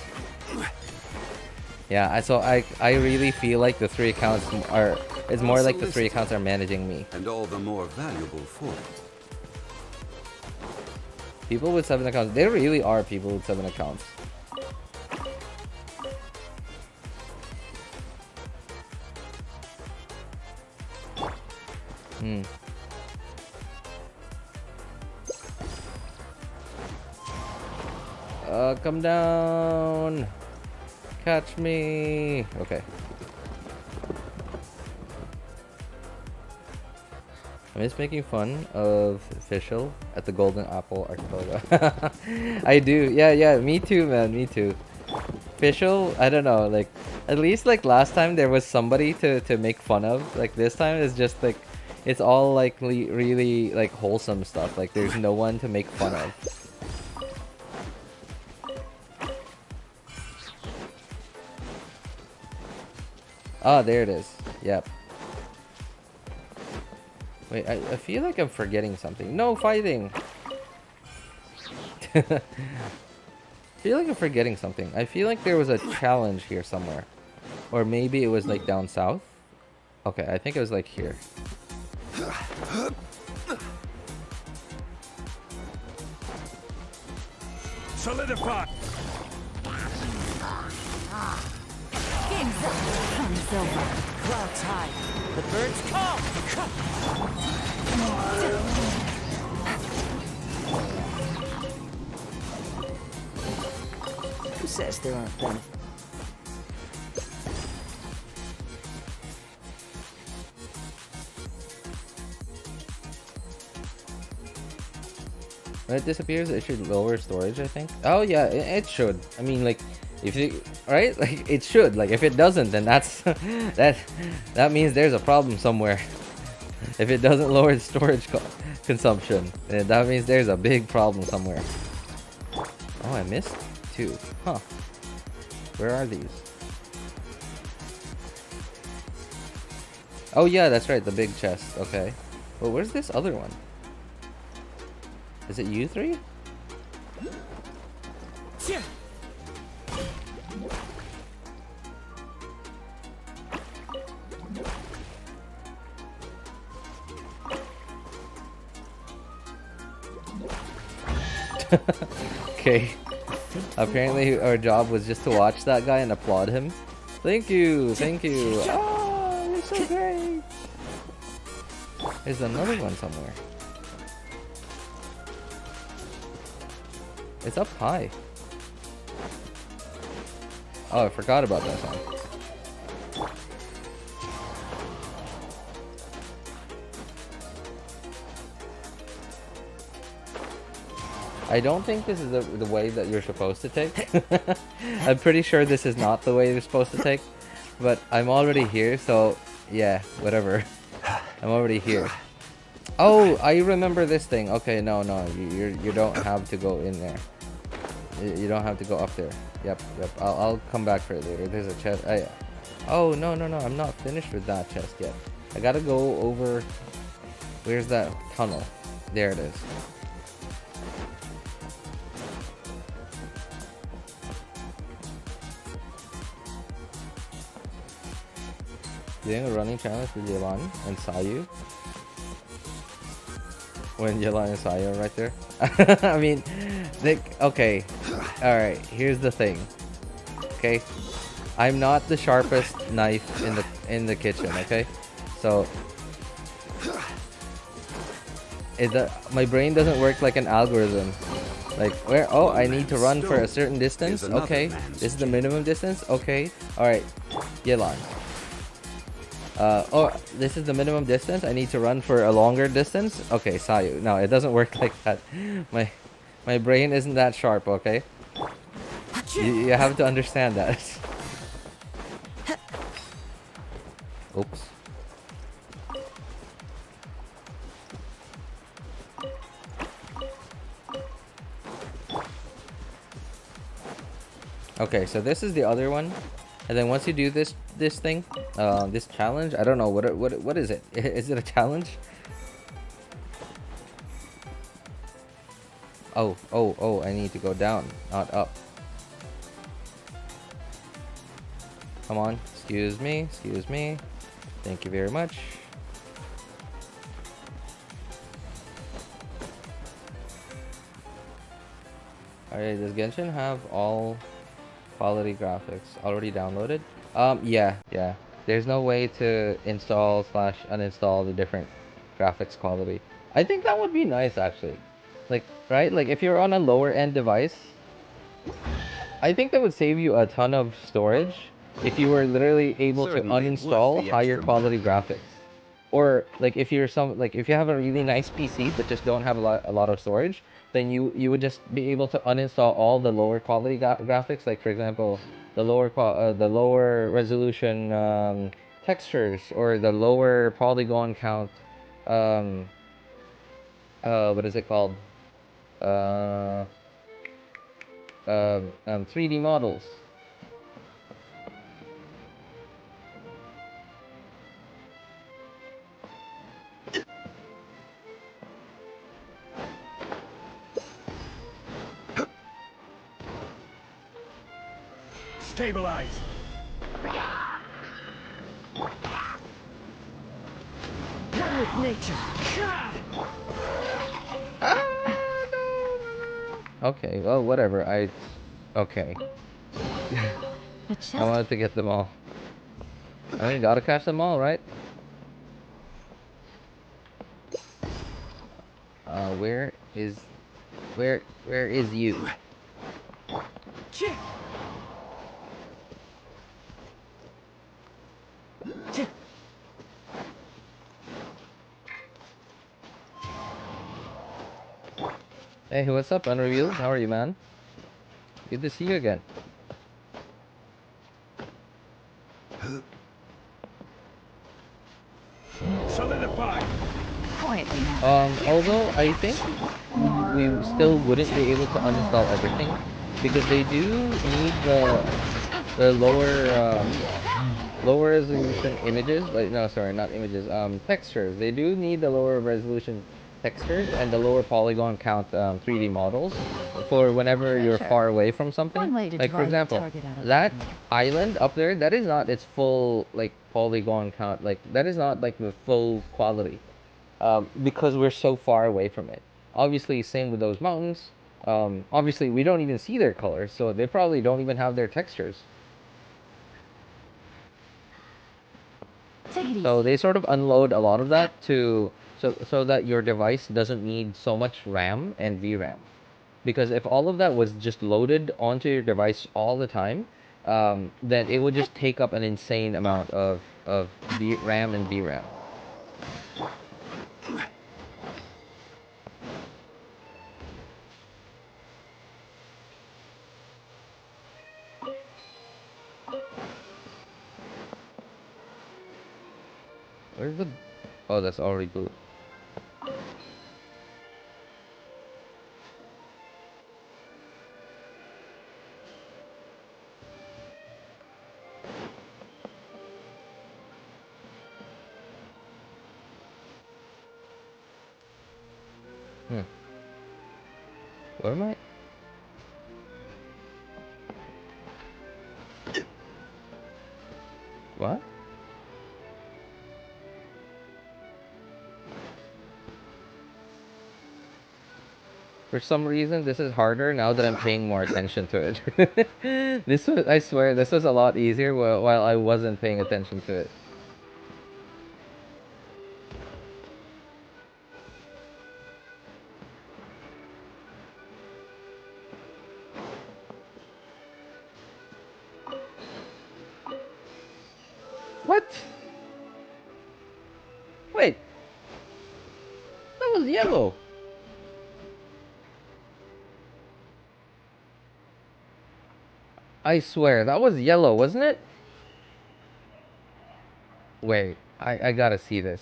Yeah, so I really feel like the 3 accounts are... It's more like the 3 accounts are managing me. And all the more valuable for it. People with 7 accounts, there really are people with 7 accounts. Hmm. Come down. Catch me. Okay. I'm just making fun of Fischl at the Golden Apple Archipelago. I do. Yeah, me too, man. Me too. Fischl, I don't know, like, at least like last time there was somebody to make fun of. Like this time it's just like, it's all like really like wholesome stuff. Like there's no one to make fun of. Ah, there it is. Yep. Wait, I feel like I'm forgetting something. No fighting! I feel like I'm forgetting something. I feel like there was a challenge here somewhere. Or maybe it was like down south. Okay, I think it was like here. Solidify! Game's up. Sun's over. Clouds high. The birds call! Who says there aren't benefits? When it disappears, it should lower storage, I think. Oh yeah, it should. I mean, like, if you, right? Like, it should. Like, if it doesn't, then that's that means there's a problem somewhere. If it doesn't lower the storage consumption, then that means there's a big problem somewhere. Oh, I missed two. Huh? Where are these? Oh yeah, that's right. The big chest. Okay. Well, where's this other one? Is it you three? Okay. Apparently our job was just to watch that guy and applaud him. Thank you, thank you. Oh, you're so great. There's another one somewhere. It's up high. Oh, I forgot about that song. I don't think this is the way that you're supposed to take. I'm pretty sure this is not the way you're supposed to take. But I'm already here, so yeah, whatever. I'm already here. Oh, I remember this thing. Okay, no, you don't have to go in there. You don't have to go up there. Yep. I'll come back for it later. There's a chest. Oh, no. I'm not finished with that chest yet. I gotta go over. Where's that tunnel? There it is. Doing a running challenge with Yelan and Sayu. When Yelan and Sayu are right there. I mean, okay. Alright, here's the thing. Okay? I'm not the sharpest knife in the kitchen, okay? So my brain doesn't work like an algorithm. Like, where? Oh, I need to run for a certain distance. Okay, this is the minimum distance. Okay, alright, Yelan. Oh, this is the minimum distance. I need to run for a longer distance. Okay, Sayu. No, it doesn't work like that. My brain isn't that sharp. Okay, you have to understand that. Oops. Okay, so this is the other one, and then once you do this thing, this challenge, I don't know what is it? Is it a challenge? Oh, I need to go down, not up. Come on, excuse me. Thank you very much. Alright, does Genshin have all quality graphics already downloaded? Yeah. There's no way to install / uninstall the different graphics quality. I think that would be nice actually. Like, right? Like if you're on a lower end device, I think that would save you a ton of storage if you were literally able to Certainly worth uninstall the higher extra quality graphics. Or like if you're if you have a really nice PC but just don't have a lot of storage, then you would just be able to uninstall all the lower quality graphics. Like for example, the lower resolution textures, or the lower polygon count. Um, what is it called? Uh, 3D models. Stabilize. One with nature. Okay, well, whatever. Okay. The chest. I wanted to get them all. I mean, gotta catch them all, right? Where is you? Hey, what's up, Unrevealed? How are you, man? Good to see you again. Solidify. Quietly now. Although I think we still wouldn't be able to uninstall everything because they do need the lower resolution images. Like no, sorry, not images. Textures. They do need the lower resolution textures and the lower polygon count 3D models for whenever you're Sure. far away from something. One way to Like for drive the example, target out of that the field. island up there, that is not its full like polygon count. Like that is not like the full quality. Because we're so far away from it. Obviously, same with those mountains. Obviously, we don't even see their colors, so they probably don't even have their textures. Take it easy. So they sort of unload a lot of that so that your device doesn't need so much RAM and VRAM. Because if all of that was just loaded onto your device all the time, then it would just take up an insane amount of RAM and VRAM. Where's the... Oh, that's already blue. Where am I? What? For some reason, this is harder now that I'm paying more attention to it. This was, I swear, this was a lot easier while I wasn't paying attention to it. What? Wait. That was yellow. I swear, that was yellow, wasn't it? Wait, I gotta see this.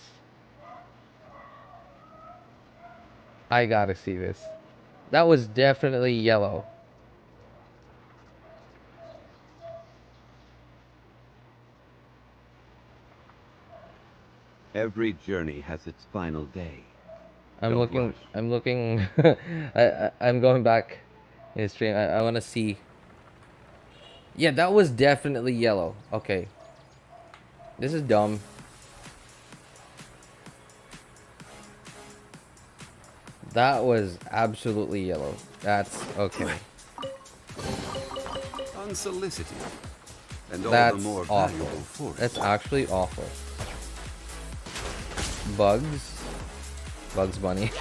I gotta see this. That was definitely yellow. Every journey has its final day. I'm Don't looking. rush. I'm looking. I'm going back in stream. I want to see. Yeah, that was definitely yellow. Okay. This is dumb. That was absolutely yellow. That's okay. Unsolicited. And all That's the more awful. valuable for it. That's actually awful. Bugs. Bugs Bunny.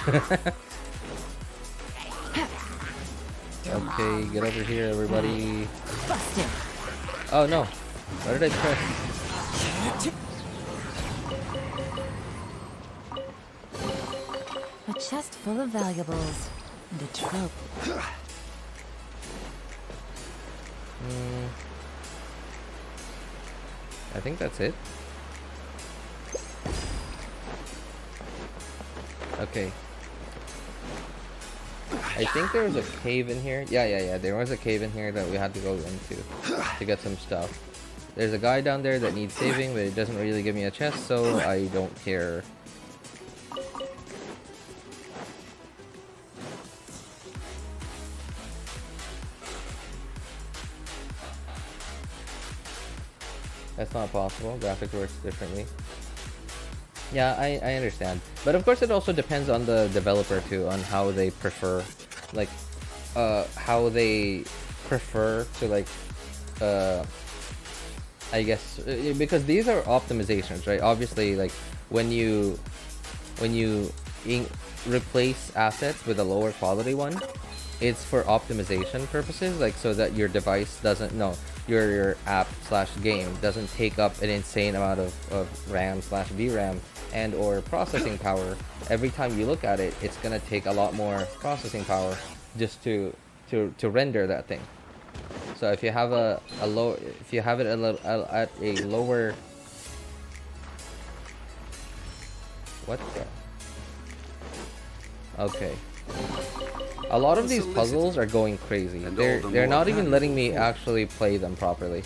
Okay, get over here, everybody. Busted. Oh no! What did I press? A chest full of valuables and a trope. I think that's it. Okay. I think there was a cave in here. Yeah. There was a cave in here that we had to go into to get some stuff. There's a guy down there that needs saving, but it doesn't really give me a chest, so I don't care. That's not possible. Graphics works differently. Yeah, I understand. But of course it also depends on the developer too, on how they prefer, like, how they prefer to, like, I guess, because these are optimizations, right? Obviously, like, when you replace assets with a lower quality one, it's for optimization purposes, like, so that your device doesn't, no, your app slash game doesn't take up an insane amount of RAM slash VRAM and or processing power. Every time you look at it, it's gonna take a lot more processing power just to render that thing. So if you have a low, if you have it at a lower, what the? Okay. A lot of these puzzles are going crazy. They're not even letting me actually play them properly.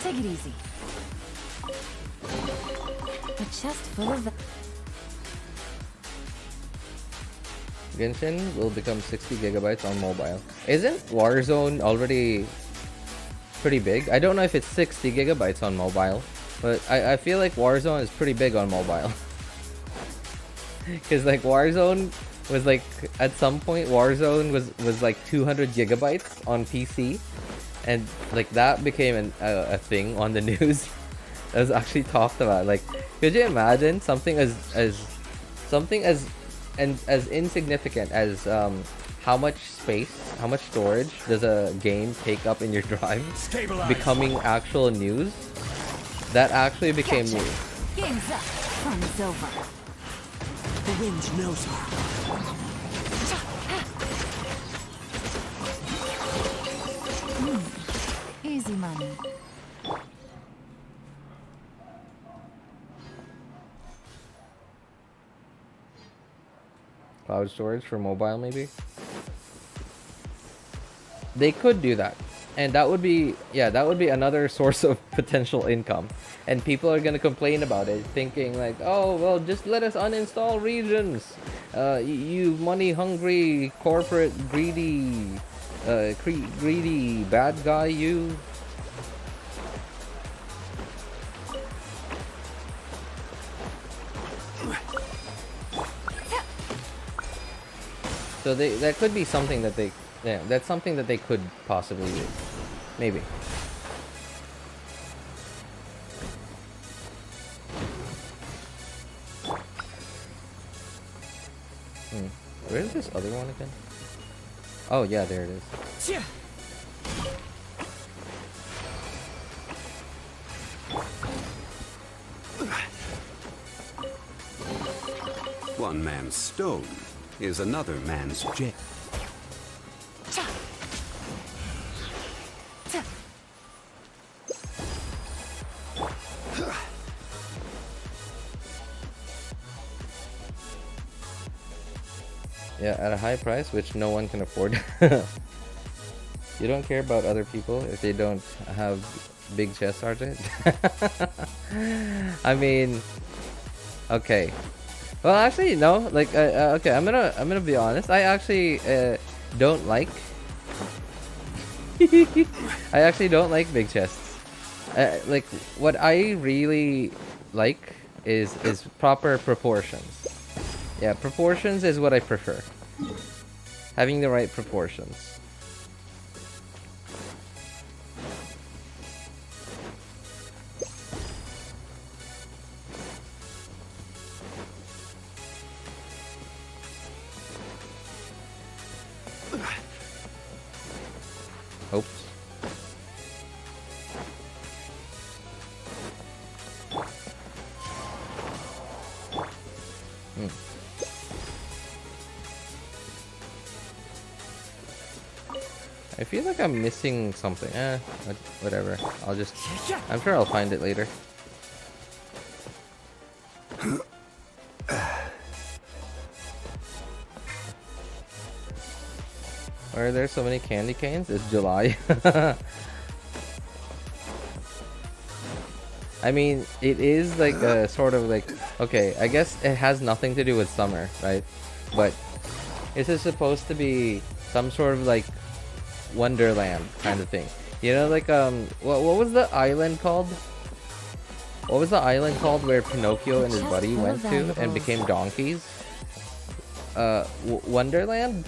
Take it easy. A chest full of... Genshin will become 60 gigabytes on mobile. Isn't Warzone already pretty big? I don't know if it's 60 gigabytes on mobile, but I feel like Warzone is pretty big on mobile. Because like Warzone was like, at some point Warzone was like 200 gigabytes on PC. And like that became a thing on the news. That was actually talked about. Like, could you imagine something as insignificant as how much space, how much storage does a game take up in your drive becoming actual news? That actually became news. Game's up. Fun is over. The wind knows her. Easy money. Cloud storage for mobile, maybe? They could do that. And that would be, yeah, that would be another source of potential income. And people are gonna complain about it, thinking like, oh, well, just let us uninstall regions. You money-hungry, corporate, greedy bad guy, you. So that could be something that they, yeah, that's something that they could possibly do, maybe. Where's this other one again? Oh yeah, there it is. One man's stone is another man's jet. Yeah, at a high price, which no one can afford. You don't care about other people if they don't have big chest, RJ? I mean, okay. Well, actually, no. Like, okay, I'm gonna be honest. I actually don't like. I actually don't like big chests. Like, what I really like is proper proportions. Yeah, proportions is what I prefer. Having the right proportions. Oops. I feel like I'm missing something. Whatever. I'm sure I'll find it later. Why are there so many candy canes? It's July. I mean, it is like a sort of like, okay, I guess it has nothing to do with summer, right? But this is supposed to be some sort of like Wonderland kind of thing. You know, like what was the island called? What was the island called where Pinocchio and his buddy went to and became donkeys? Wonderland?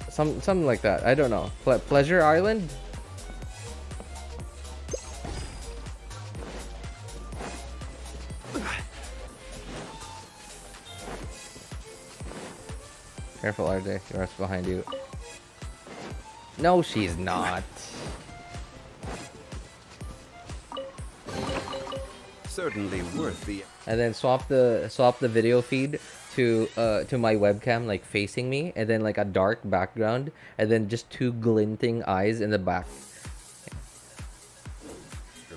Something like that. I don't know. Pleasure Island? Careful, RJ. Yours behind you. No, she's not. Certainly worth the. And then swap the video feed to my webcam, like facing me, and then like a dark background, and then just two glinting eyes in the back.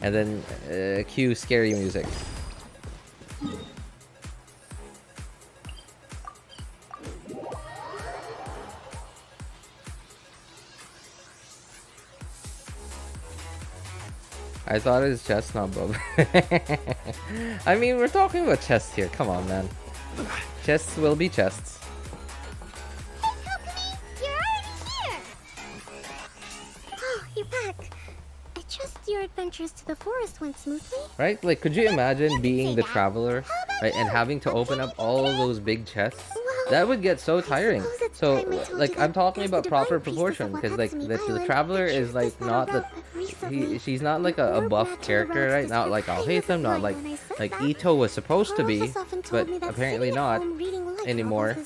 And then cue scary music. I thought it was chest, not bub. I mean, we're talking about chests here. Come on, man. Chests will be chests. Hey, Kokomi! You're already here! Oh, you're back. I trust your adventures to the forest went smoothly. Right? Like, could you imagine being the traveler, right, and having to open up all of those big chests? That would get so tiring. So, like, I'm talking about proper proportion, because, like, the traveler is, like, not the... she's not, like, a buff character, right? Not like Alhaitham, not like Ito was supposed to be, but apparently not anymore.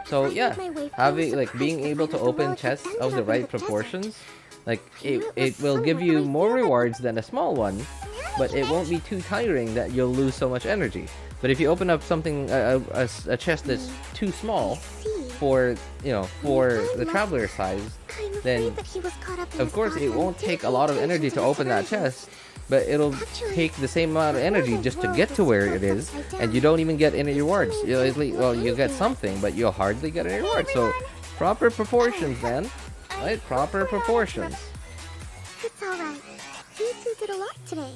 So, yeah, having, like, being able to open chests of the right proportions, like, it will give you more rewards than a small one, but it won't be too tiring that you'll lose so much energy. But if you open up something, a chest that's too small for, you know, for the traveler size, then of course it won't take a lot of energy to open that chest, but it'll take the same amount of energy just to get to where it is, and you don't even get any rewards. You'll at least, well, you'll get something, but you'll hardly get any rewards. So proper proportions, man. Right? Proper proportions. It's alright. You two did a lot today.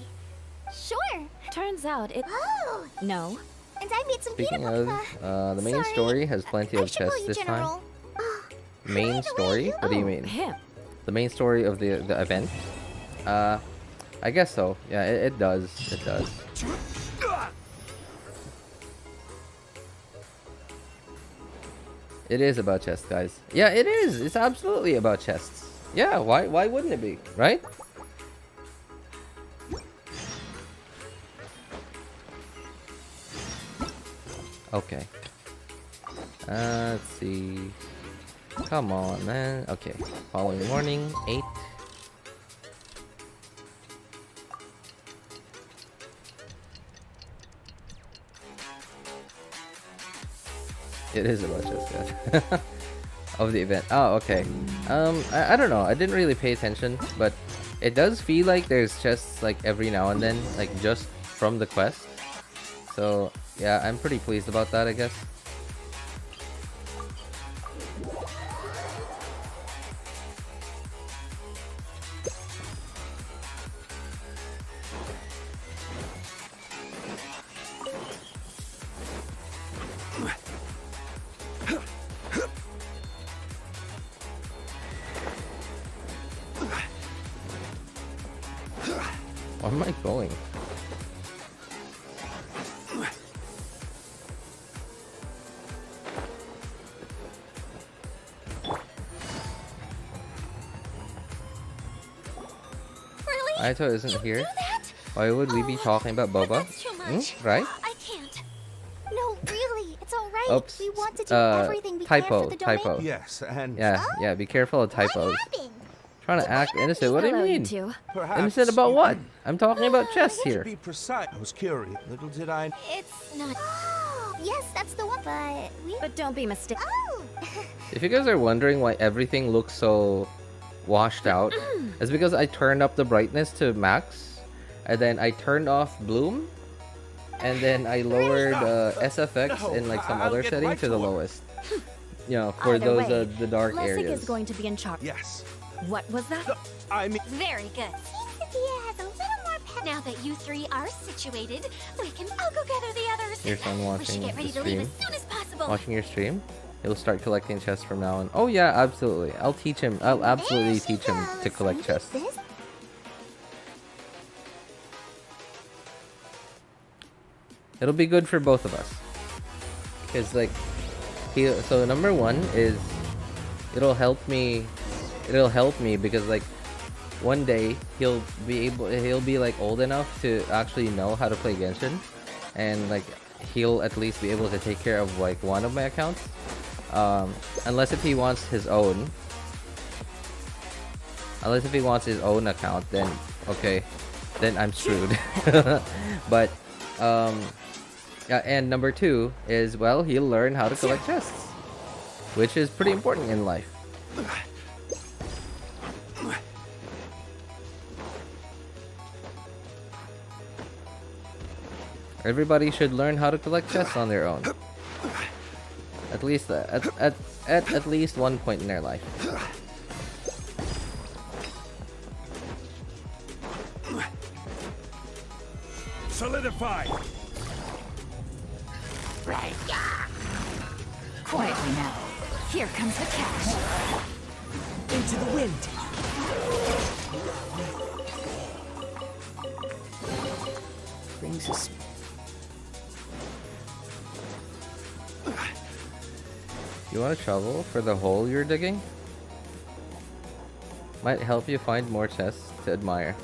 Sure. Turns out it... Oh! No. And I made some Speaking peanut of, butter. the main Sorry. story has plenty I of should call chests you this time. General. Main story? What do you mean? Him. The main story of the event? I guess so. Yeah, it does. It does. It is about chests, guys. Yeah, it is. It's absolutely about chests. Yeah, why wouldn't it be, right? Okay. Let's see. Come on, man. Okay. Following morning, 8. It is about chest, guys. Of the event. Oh, okay. I don't know. I didn't really pay attention, but it does feel like there's chests like every now and then, like just from the quest. So yeah, I'm pretty pleased about that, I guess. going? Really? Aito isn't You here. do that? Why would we be Oh, talking about but Boba? that's too much. Right? I can't. No, really, it's all right. Oops. We want to do everything we can typo, for the domain. typo. Yes, and Yeah, be careful of typos. What happened? Trying to act innocent. What do you Hello, mean? two. perhaps Innocent about you what? I'm talking about chess To here. be precise, I was curious. Little did I. It's not. Oh, yes, that's the one. But we. But don't be mistaken. Oh. If you guys are wondering why everything looks so washed out, it's because I turned up the brightness to max, and then I turned off bloom, and then I lowered SFX and like some I'll other get setting right to to the work. lowest. You know, for Either those way, the dark Lessig areas. is going to be in charge. Yes. What was that? I mean, Very good. Cynthia has a little more pep. Now that you three are situated, we can. I'll go gather the others. Your son We watching should get ready the to leave stream. as soon as possible. Watching your stream, he'll start collecting chests from now on. Oh yeah, absolutely. I'll teach him. I'll absolutely There she teach him to goes. collect And chests. this- It'll be good for both of us. Cause like, so number one is, it'll help me because like, one day he'll be like old enough to actually know how to play Genshin, and like he'll at least be able to take care of like one of my accounts, unless if he wants his own. Unless if he wants his own account, then okay, then I'm screwed. But yeah, and number two is, well, he'll learn how to collect chests, which is pretty important in life. Everybody should learn how to collect chests on their own. At least at least one point in their life. solidify. Quietly now. Here comes the cash. Into the wind. Brings us. You want to shovel for the hole you're digging? Might help you find more chests to admire.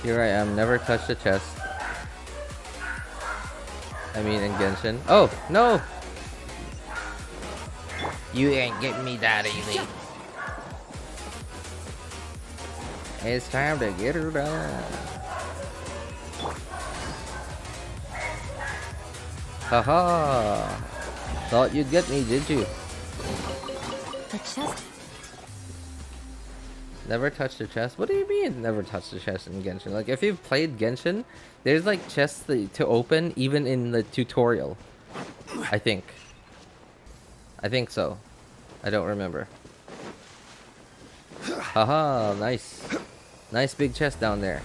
Here I am, never touched a chest. I mean, in Genshin. Oh, no! You ain't getting me that easy. It's time to get her done. Haha! Thought you'd get me, did you? The chest. Never touched a chest? What do you mean never touched a chest in Genshin? Like, if you've played Genshin, there's like chests to open even in the tutorial. I think so. I don't remember. Haha, nice. Nice big chest down there.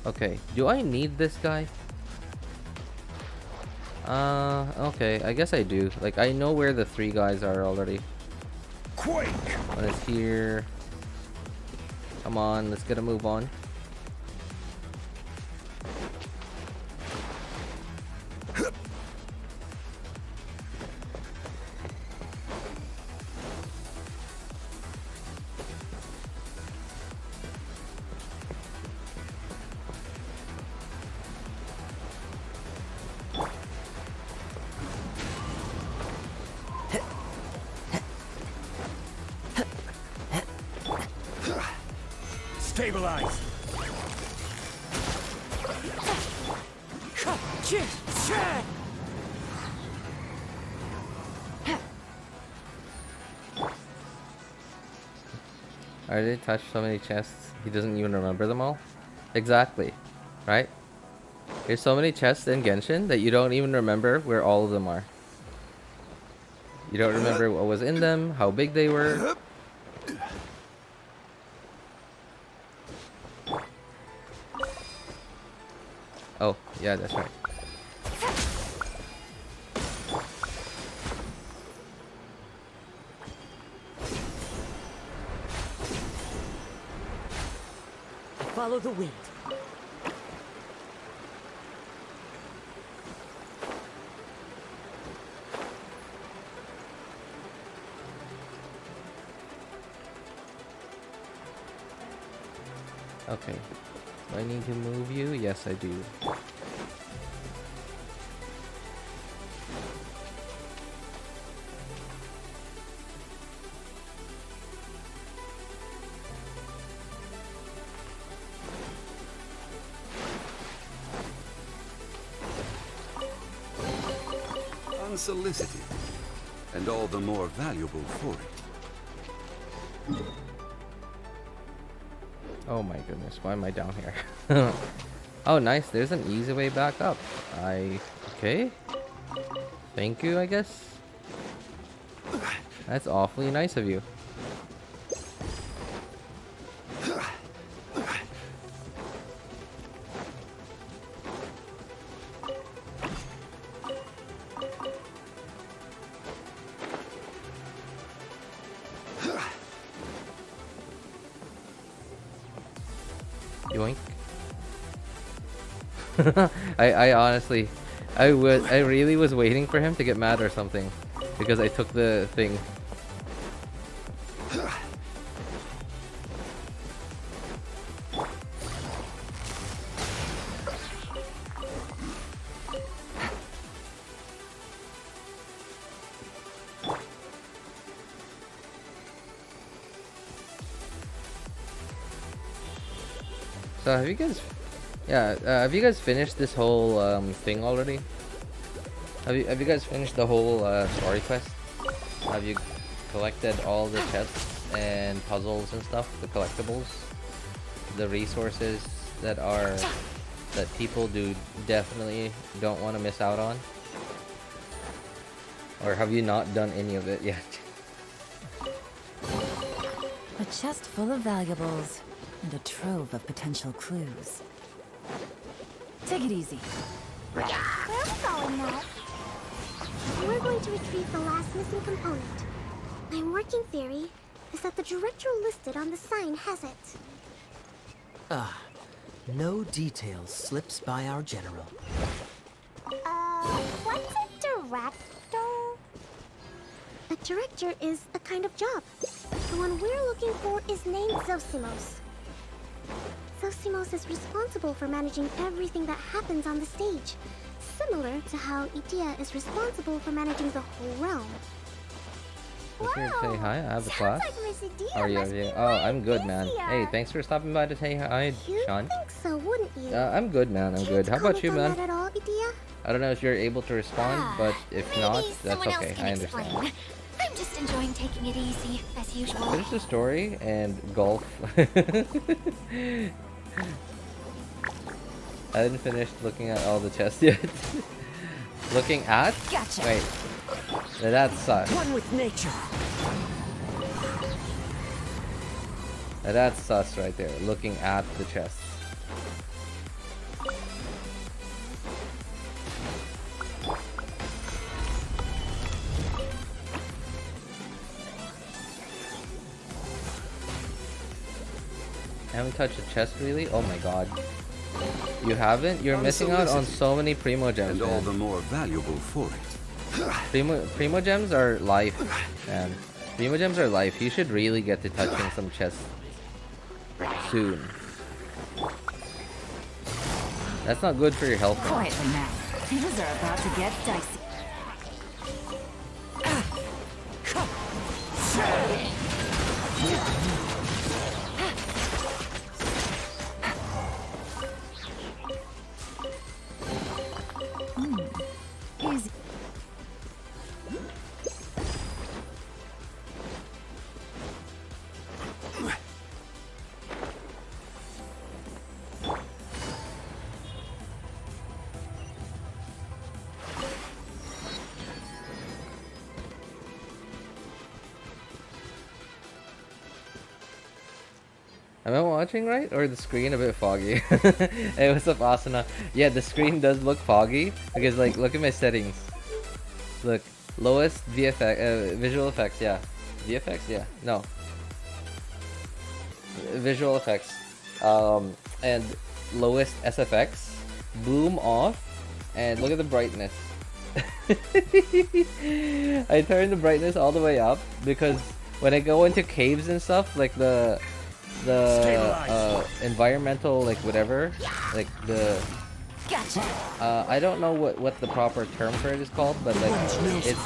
Okay, do I need this guy? Okay, I guess I do. Like, I know where the 3 guys are already. Quake. One is here. Come on, let's get a move on. Stabilize. I already touched so many chests, he doesn't even remember them all? Exactly. Right? There's so many chests in Genshin that you don't even remember where all of them are. You don't remember what was in them, how big they were. Oh, yeah, that's right. Follow the wind. Okay. Do I need to move you? Yes, I do. Unsolicited, and all the more valuable for it. Oh my goodness, why am I down here? Oh, nice. There's an easy way back up. Okay. Thank you, I guess. That's awfully nice of you. Yoink. I honestly, I really was waiting for him to get mad or something, because I took the thing. So have you guys, have you guys finished this whole thing already? Have you guys finished the whole story quest? Have you collected all the chests and puzzles and stuff, the collectibles, the resources that people definitely don't want to miss out on? Or have you not done any of it yet? A chest full of valuables and a trove of potential clues. Take it easy. Where are we going now? We're going to retrieve the last missing component. My working theory is that the director listed on the sign has it. No detail slips by our general. What's a director? A director is a kind of job. The one we're looking for is named Zosimos. Zosimos is responsible for managing everything that happens on the stage, similar to how Idea is responsible for managing the whole realm. Just here to say hi. I have a Sounds class. like Miss Idea How are you? must be Oh, way I'm good, man. busier. Hey, thanks for stopping by to say hi, You'd Sean. think so, wouldn't you? I'm good, man. I'm good. How about you, Can't man? comment on that at all, Idea? I don't know if you're able to respond, but if not, Maybe that's someone else okay. can I understand. explain. I'm just enjoying taking it easy, as usual. Finish the story and golf. I didn't finish looking at all the chests yet. Looking at? Gotcha. Wait. That's sus. One with nature. That's sus right there. Looking at the chests. I haven't touched a chest really? Oh my god. You haven't? You're missing out on so many Primo Gems, And all man. the more valuable for it. Primo Gems are life, man. Primo Gems are life. You should really get to touching some chests soon. That's not good for your health, man. Quietly now. Things are about to get dicey. Easy. Am I watching right? Or the screen a bit foggy? Hey, what's up, Asuna? Yeah, the screen does look foggy because, like, look at my settings. Look, lowest VFX, visual effects, yeah. VFX, yeah. No. Visual effects. And lowest SFX. Bloom off. And look at the brightness. I turn the brightness all the way up because when I go into caves and stuff, like the environmental, like whatever, like the Gotcha. I don't know what the proper term for it is called, but like it's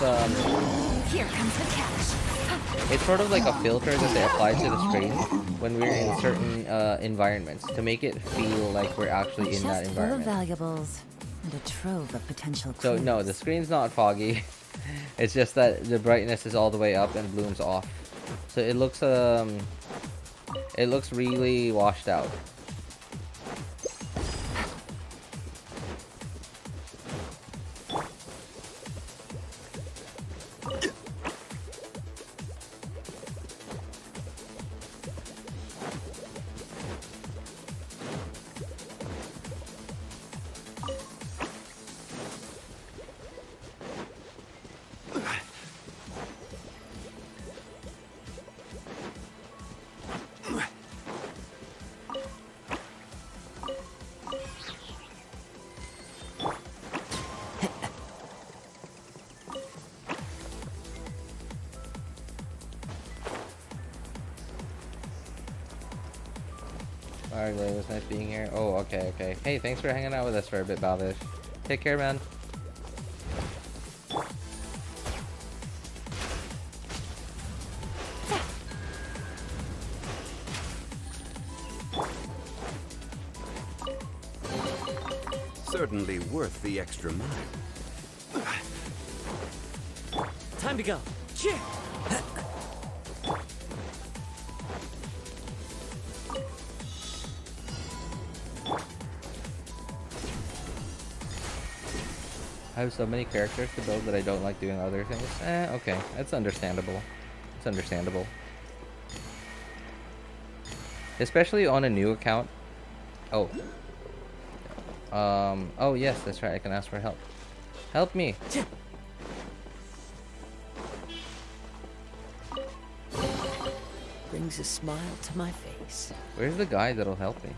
Here comes the catch. it's sort of like a filter that they apply to the screen when we're in certain environments to make it feel like we're actually in that Chest full of environment. valuables and a trove of potential So clues. no, the screen's not foggy. It's just that the brightness is all the way up and blooms off. So it looks really washed out. Alright, it was nice being here. Oh, okay, okay. Hey, thanks for hanging out with us for a bit, Babish. Take care, man. Certainly worth the extra mile. Time to go. Cheer. I have so many characters to build that I don't like doing other things. Okay. That's understandable. It's understandable. Especially on a new account. Oh. Oh yes, that's right. I can ask for help. Help me. Brings a smile to my face. Where's the guy that'll help me?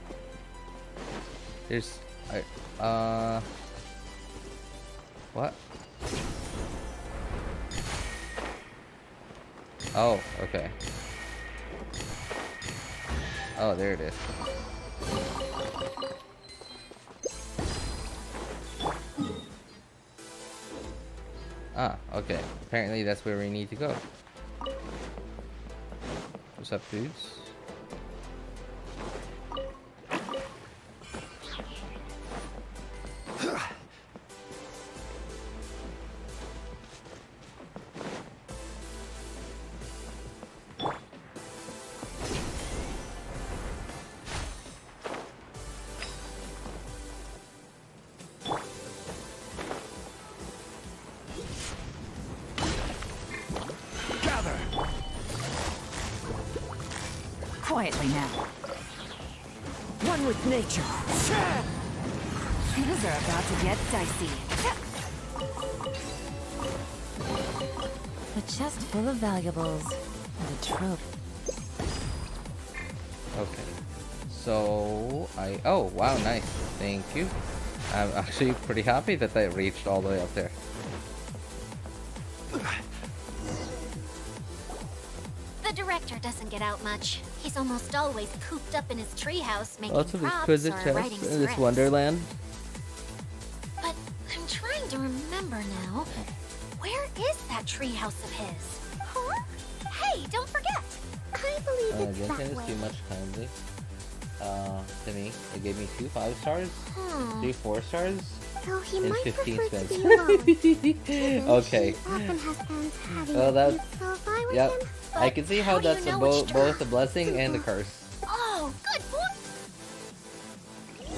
There's... What? Oh, okay. Oh, there it is. Ah, okay. Apparently that's where we need to go. What's up, dudes? Gather. Quietly now. One with nature. Things are about to get dicey. A chest full of valuables and a trope. Okay. So oh wow, nice. Thank you. I'm actually pretty happy that I reached all the way up there. The director doesn't get out much. He's almost always cooped up in his treehouse making Lots of props exquisite or writing chests in this scripts. wonderland. But I'm trying to remember now. Where is that treehouse of his? Huh? Hey, don't forget! I believe it's Genshin that is way. too much kindly. To me, it gave me 2 5 stars, 3 4 stars, So he and might 15 prefer to spins. be alone. Okay. He often has fans having Well, a that- beautiful vibe with Yep. him. I But can see how do you that's know both which a term? blessing and a curse. Oh, good boy!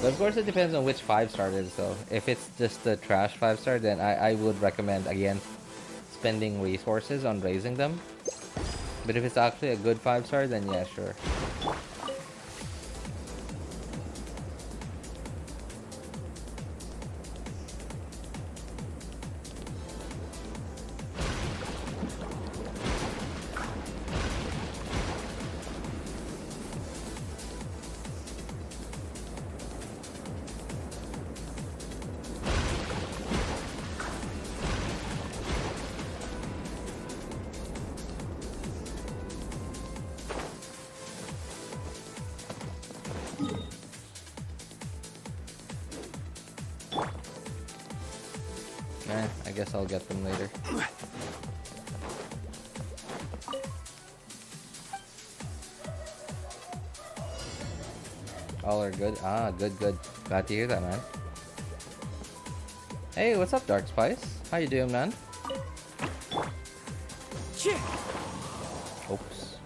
But of course, it depends on which 5-star it is, though. If it's just a trash 5-star, then I would recommend against spending resources on raising them. But if it's actually a good 5-star, then yeah, sure. guess I'll get them later. All are good. Ah, good, good. Glad to hear that, man. Hey, what's up, Dark Spice? How you doing, man? Oops.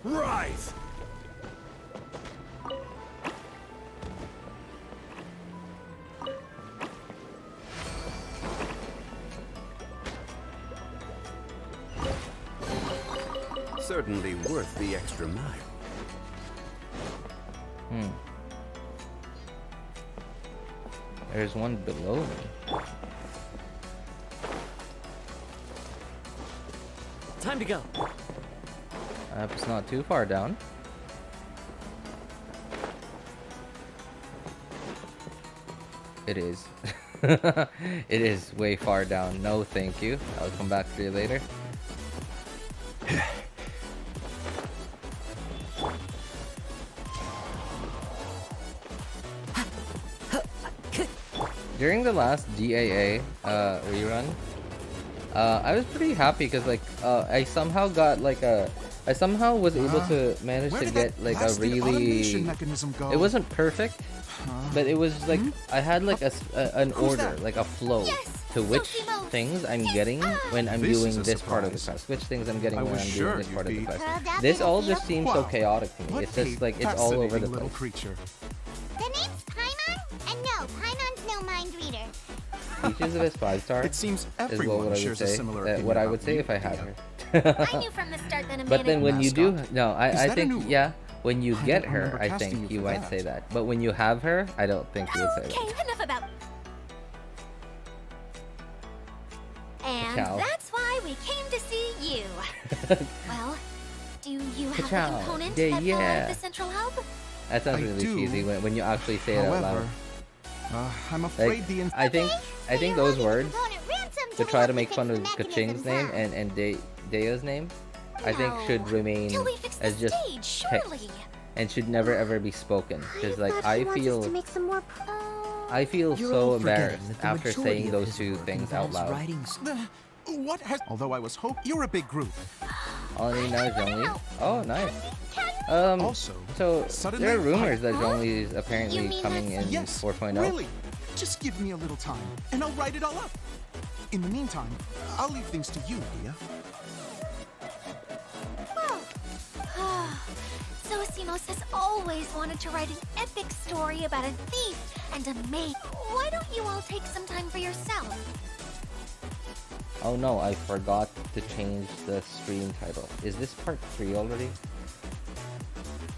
Rise! Certainly worth the extra mile. There's one below me. Time to go. It's not too far down. It is. It is way far down. No, thank you. I'll come back for you later. During the last DAA rerun, I was pretty happy because like I somehow got like I somehow was able to manage to get like a really. It wasn't perfect, but it was like I had like an order, like a flow to which things I'm getting when I'm doing this part of the quest, which things I'm getting when I'm doing this part of the quest. This all just seems so chaotic to me. It's just like it's all over the place. The name's Paimon, and no, Paimon's no mind reader. Peaches of his 5-star. It seems is what everyone I would shares a say. similar What opinion I about would say you, if I had Mia. her. I knew from the start that But then when you do, no, Is I that a think new- yeah, when you I get don't her, remember I casting think you you for might that. say that. But when you have her, I don't think you would say Okay, that. enough about. And Ka-chow. that's why we came to see you. Well, do you have Ka-chow. the component Yeah, that yeah. powers the central hub? That sounds I really do. cheesy when you actually say it out loud. However, I'm afraid Like, the I think those words to to try to make fun of Kaching's name and Dea's name, I think should remain Till we fix the as just stage, text surely. and should never ever be spoken. Because like I feel You're so all forgetting embarrassed that the after majority saying of those his two work things out involves loud. writing what has? Although I was hoping you're a big group. All I need now is Zhongli. Oh, nice. Also, So suddenly there are rumors that Huh? Zhongli is You apparently mean coming in yes, 4.0. really. Just give me a little time, and I'll write it all up. In the meantime, I'll leave things to you, Dia. Zosimos has always wanted to write an epic story about a thief and a maid. Why don't you all take some time for yourself? Oh no, I forgot to change the stream title. Is this part 3 already?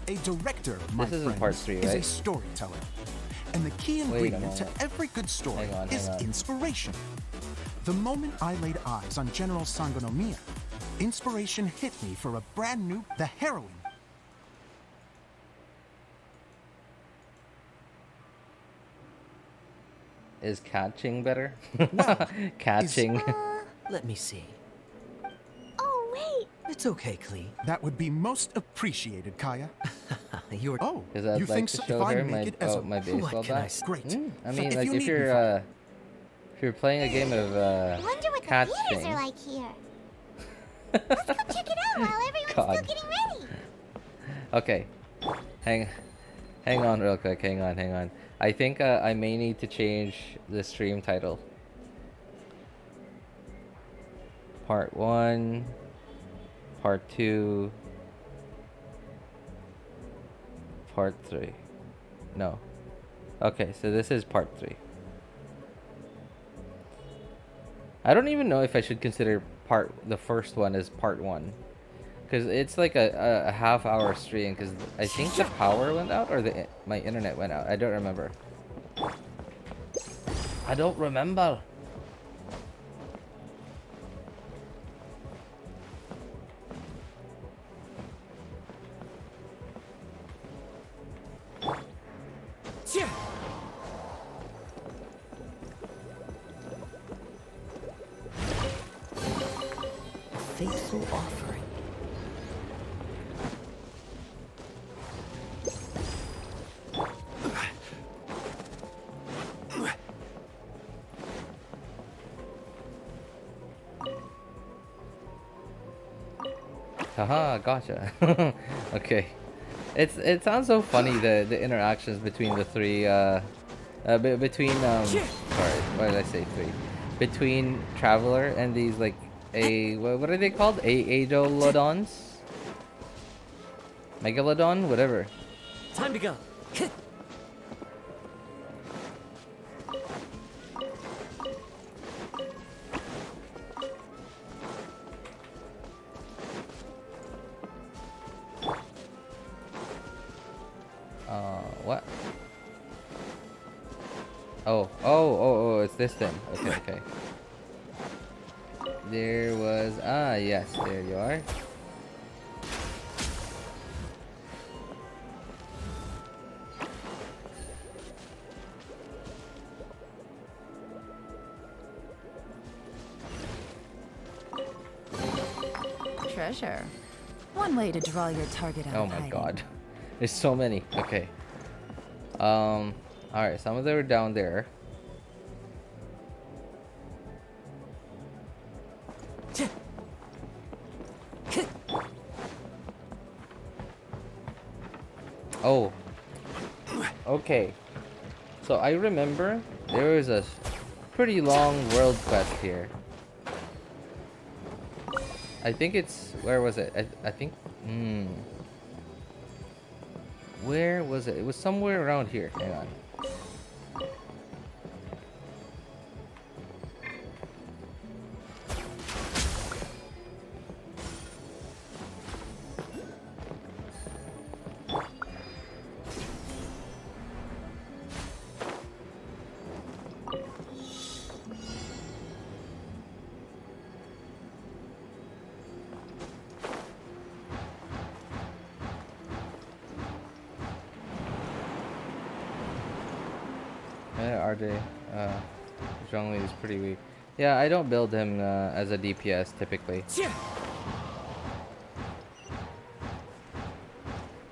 A director, my This isn't friends, part 3, is a right? storyteller. And the key Wait a ingredient to moment. every good story Hang on, is hang on. inspiration. The moment I laid eyes on General Sangonomiya, inspiration hit me for a brand new, the heroine. Is catching better? Well, Catching. Let me see. Oh, wait. It's okay, Klee. That would be most appreciated, Kaya. You're Oh, Because I'd you like think to so? show If I her make my it as a my baseball can I bat. say? great. I So mean, if like you if need you're me if you're playing a game of Wonder what catch the theaters thing. are like here. Let's go check it out while everyone's God. still getting ready. Okay, hang on real quick. Hang on. I think I may need to change the stream title. Part 1, Part 2, Part 3. No. Okay, so this is Part 3. I don't even know if I should consider the first one as Part 1. Because it's like a half-hour stream, because I think the power went out, or my internet went out. I don't remember. I don't remember. a faithful offering. Haha, gotcha. Okay. It sounds so funny, the interactions between the three between sorry, why did I say three? Between Traveler and these like what are they called? Aeolodons? Megalodon? Whatever. Time to go. What? Oh, it's this thing. Okay. There was, yes, there you are. Treasure. One way to draw your target out Oh of my hiding. god. There's so many. Okay. Alright, some of them are down there. Oh. Okay. So I remember there was a pretty long world quest here. I think it's, where was it? I think, where was it? It was somewhere around here. Hang on. RJ, Zhongli is pretty weak. Yeah, I don't build him as a DPS typically.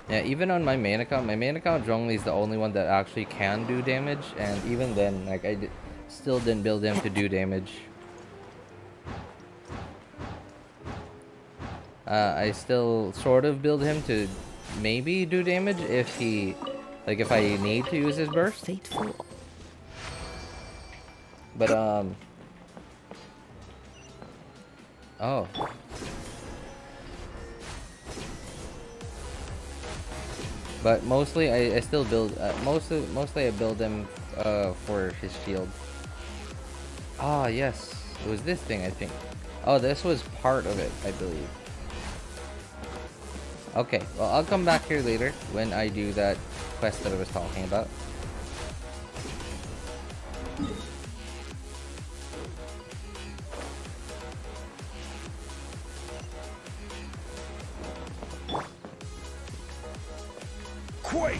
Yeah, even on my main account, Zhongli is the only one that actually can do damage, and even then, like still didn't build him to do damage. I still sort of build him to maybe do damage if he, like if I need to use his burst. Fateful. But oh. But mostly I still build mostly I build him for his shield. Ah, yes. It was this thing, I think. Oh, this was part of it, I believe. Okay, well, I'll come back here later when I do that quest that I was talking about. Quake!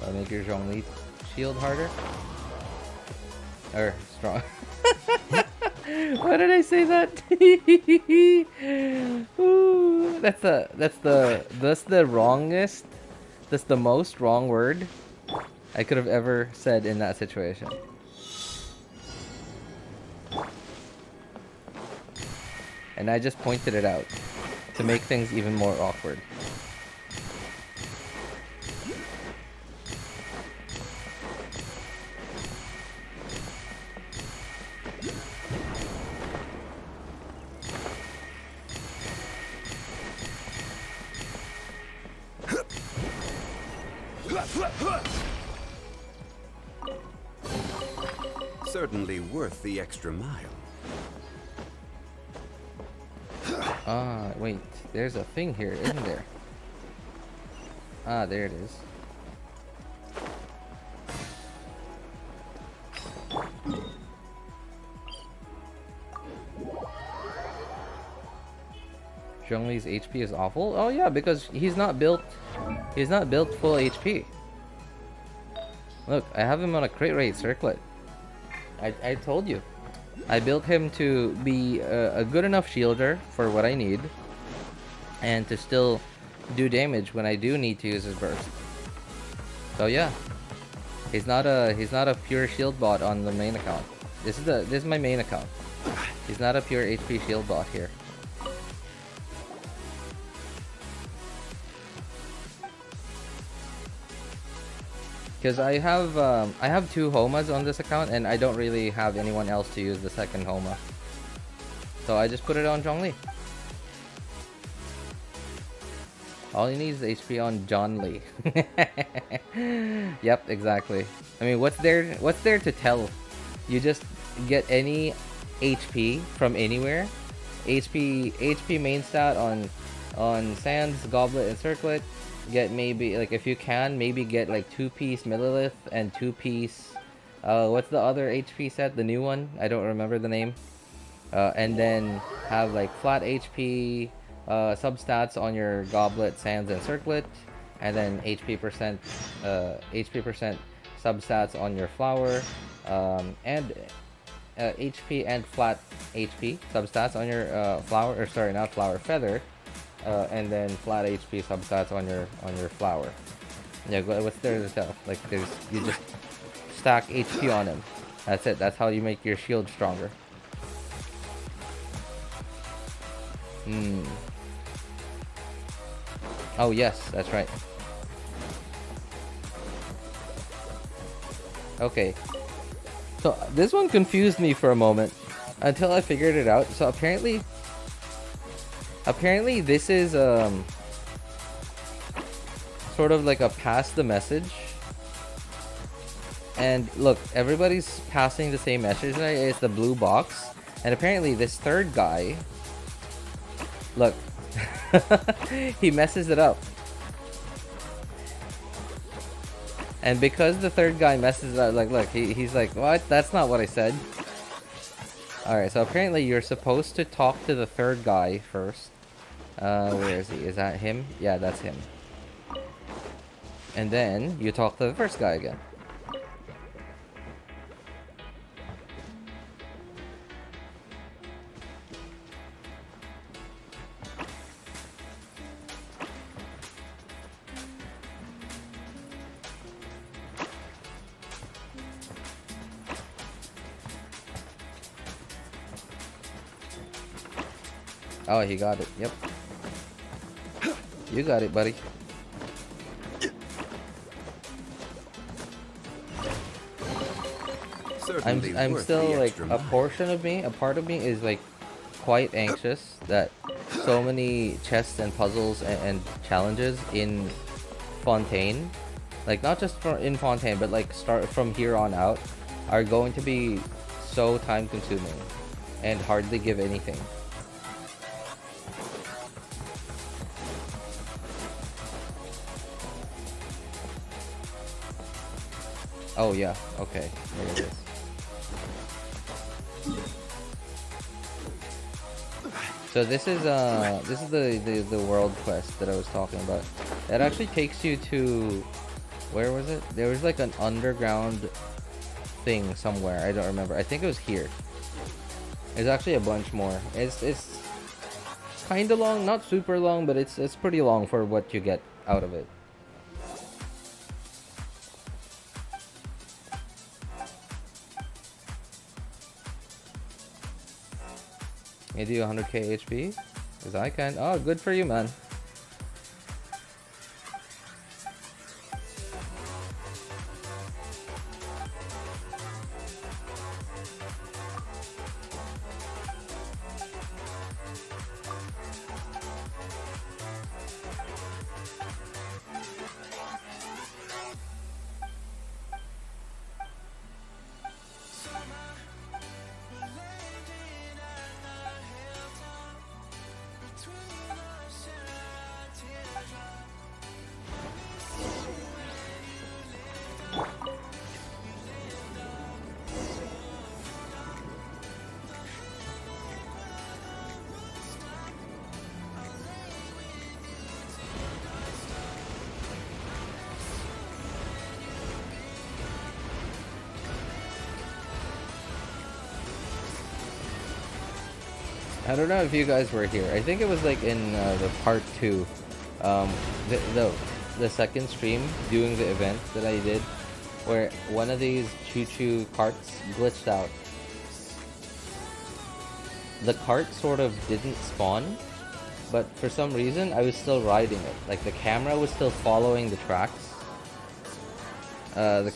I'll make your Zhongli shield harder. Or strong. Why did I say that? Ooh, that's the wrongest. That's the most wrong word I could have ever said in that situation. And I just pointed it out to make things even more awkward. Certainly worth the extra mile. Ah, wait. There's a thing here, isn't there? Ah, there it is. Zhongli's HP is awful? Oh yeah, because he's not built full HP. Look, I have him on a crit rate circlet. I told you. I built him to be a good enough shielder for what I need, and to still do damage when I do need to use his burst. So yeah, he's not a pure shield bot on the main account. This is my main account. He's not a pure HP shield bot here. Because I have 2 Homas on this account, and I don't really have anyone else to use the second Homa. So I just put it on Zhongli. All he needs is HP on John Lee. Yep, exactly. I mean, what's there to tell? You just get any HP from anywhere. HP main stat on Sands, Goblet, and Circlet. Get maybe, like, if you can, maybe get like 2-piece Millilith and 2-piece what's the other HP set, the new one? I don't remember the name. And then have like flat HP substats on your Goblet, Sands, and Circlet, and then HP percent substats on your Flower, and HP and flat HP substats on your Flower, or sorry, not Flower, Feather. And then flat HP substats on your Flower. Yeah, what's there to tell? Like, you just stack HP on him. That's it. That's how you make your shield stronger. Oh yes, that's right. Okay. So this one confused me for a moment until I figured it out. So apparently this is sort of like a pass the message. And look, everybody's passing the same message, right? It's the blue box. And apparently this third guy, look, he messes it up. And because the third guy messes it up, like, look, he's like, what? That's not what I said. Alright, so apparently you're supposed to talk to the third guy first. Where is he? Is that him? Yeah, that's him. And then you talk to the first guy again. Oh, he got it. Yep. You got it, buddy. I'm still like, a part of me is like quite anxious that so many chests and puzzles and challenges in Fontaine, like not just in Fontaine, but like start from here on out, are going to be so time consuming and hardly give anything. Oh yeah, okay, there it is. So this is the world quest that I was talking about. It actually takes you to, where was it? There was like an underground thing somewhere. I don't remember. I think it was here. There's actually a bunch more. It's kind of long, not super long, but it's pretty long for what you get out of it. You do 100k HP? Because I can. Oh, good for you, man. I don't know if you guys were here. I think it was like in the part 2, the second stream doing the event that I did, where one of these choo-choo carts glitched out, the cart sort of didn't spawn, but for some reason I was still riding it. Like the camera was still following the tracks. And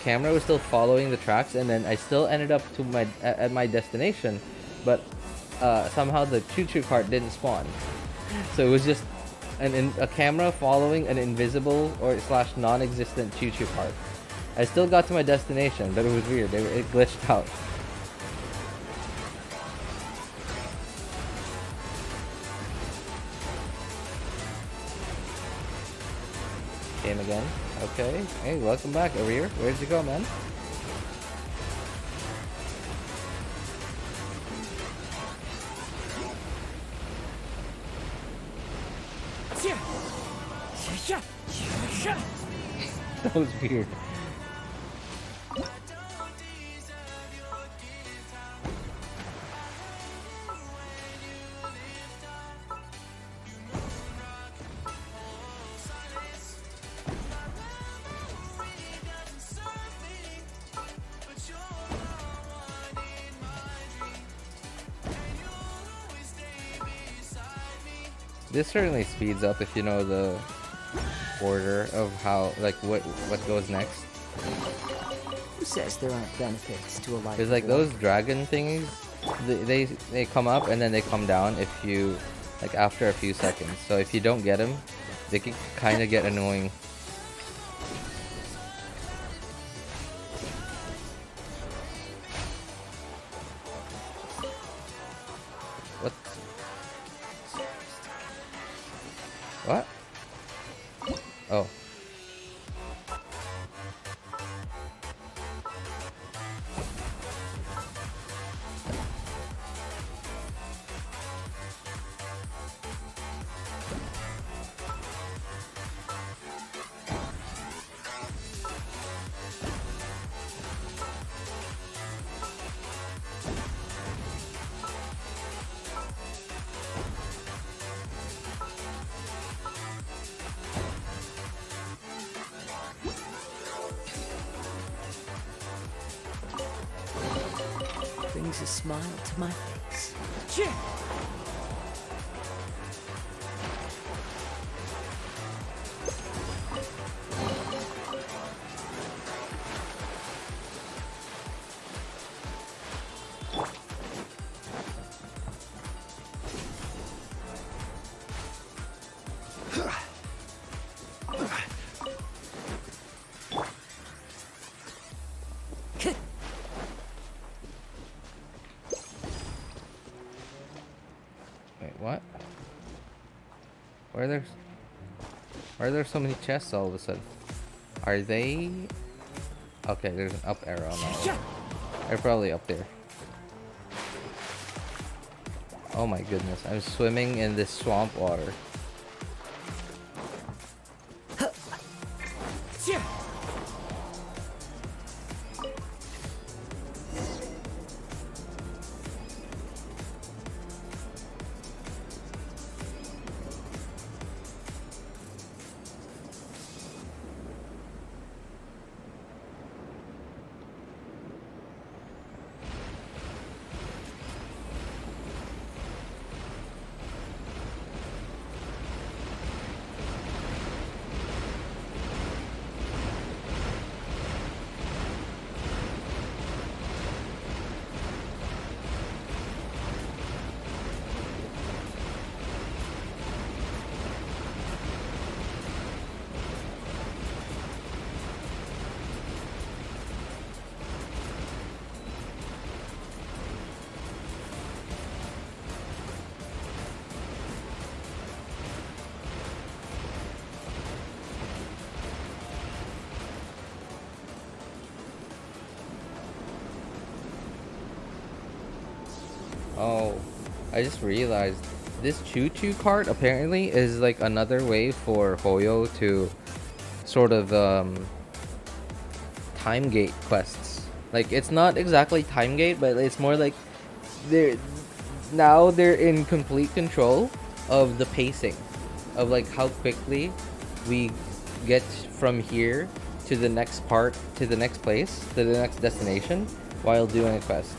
then I still ended up to at my destination, but somehow the choo-choo cart didn't spawn. So it was just a camera following an invisible or / non-existent choo-choo cart. I still got to my destination, but it was weird. It glitched out. Game again. Okay. Hey, welcome back, Arir. Where'd you go, man? That was weird. This certainly speeds up if you know the order of how, like, what goes next. Who says there aren't benefits to a life? Because like those dragon thingies, they come up and then they come down if you, like, after a few seconds. So if you don't get them, they can kind of get annoying. What? What? Oh. Brings a smile to my face. What? Why are there so many chests all of a sudden? Are they? Okay, there's an up arrow now. They're probably up there. Oh my goodness, I'm swimming in this swamp water. Oh, I just realized this choo-choo cart apparently is like another way for Hoyo to sort of time gate quests. Like, it's not exactly time gate, but it's more like they're in complete control of the pacing of like how quickly we get from here to the next part, to the next place, to the next destination while doing a quest.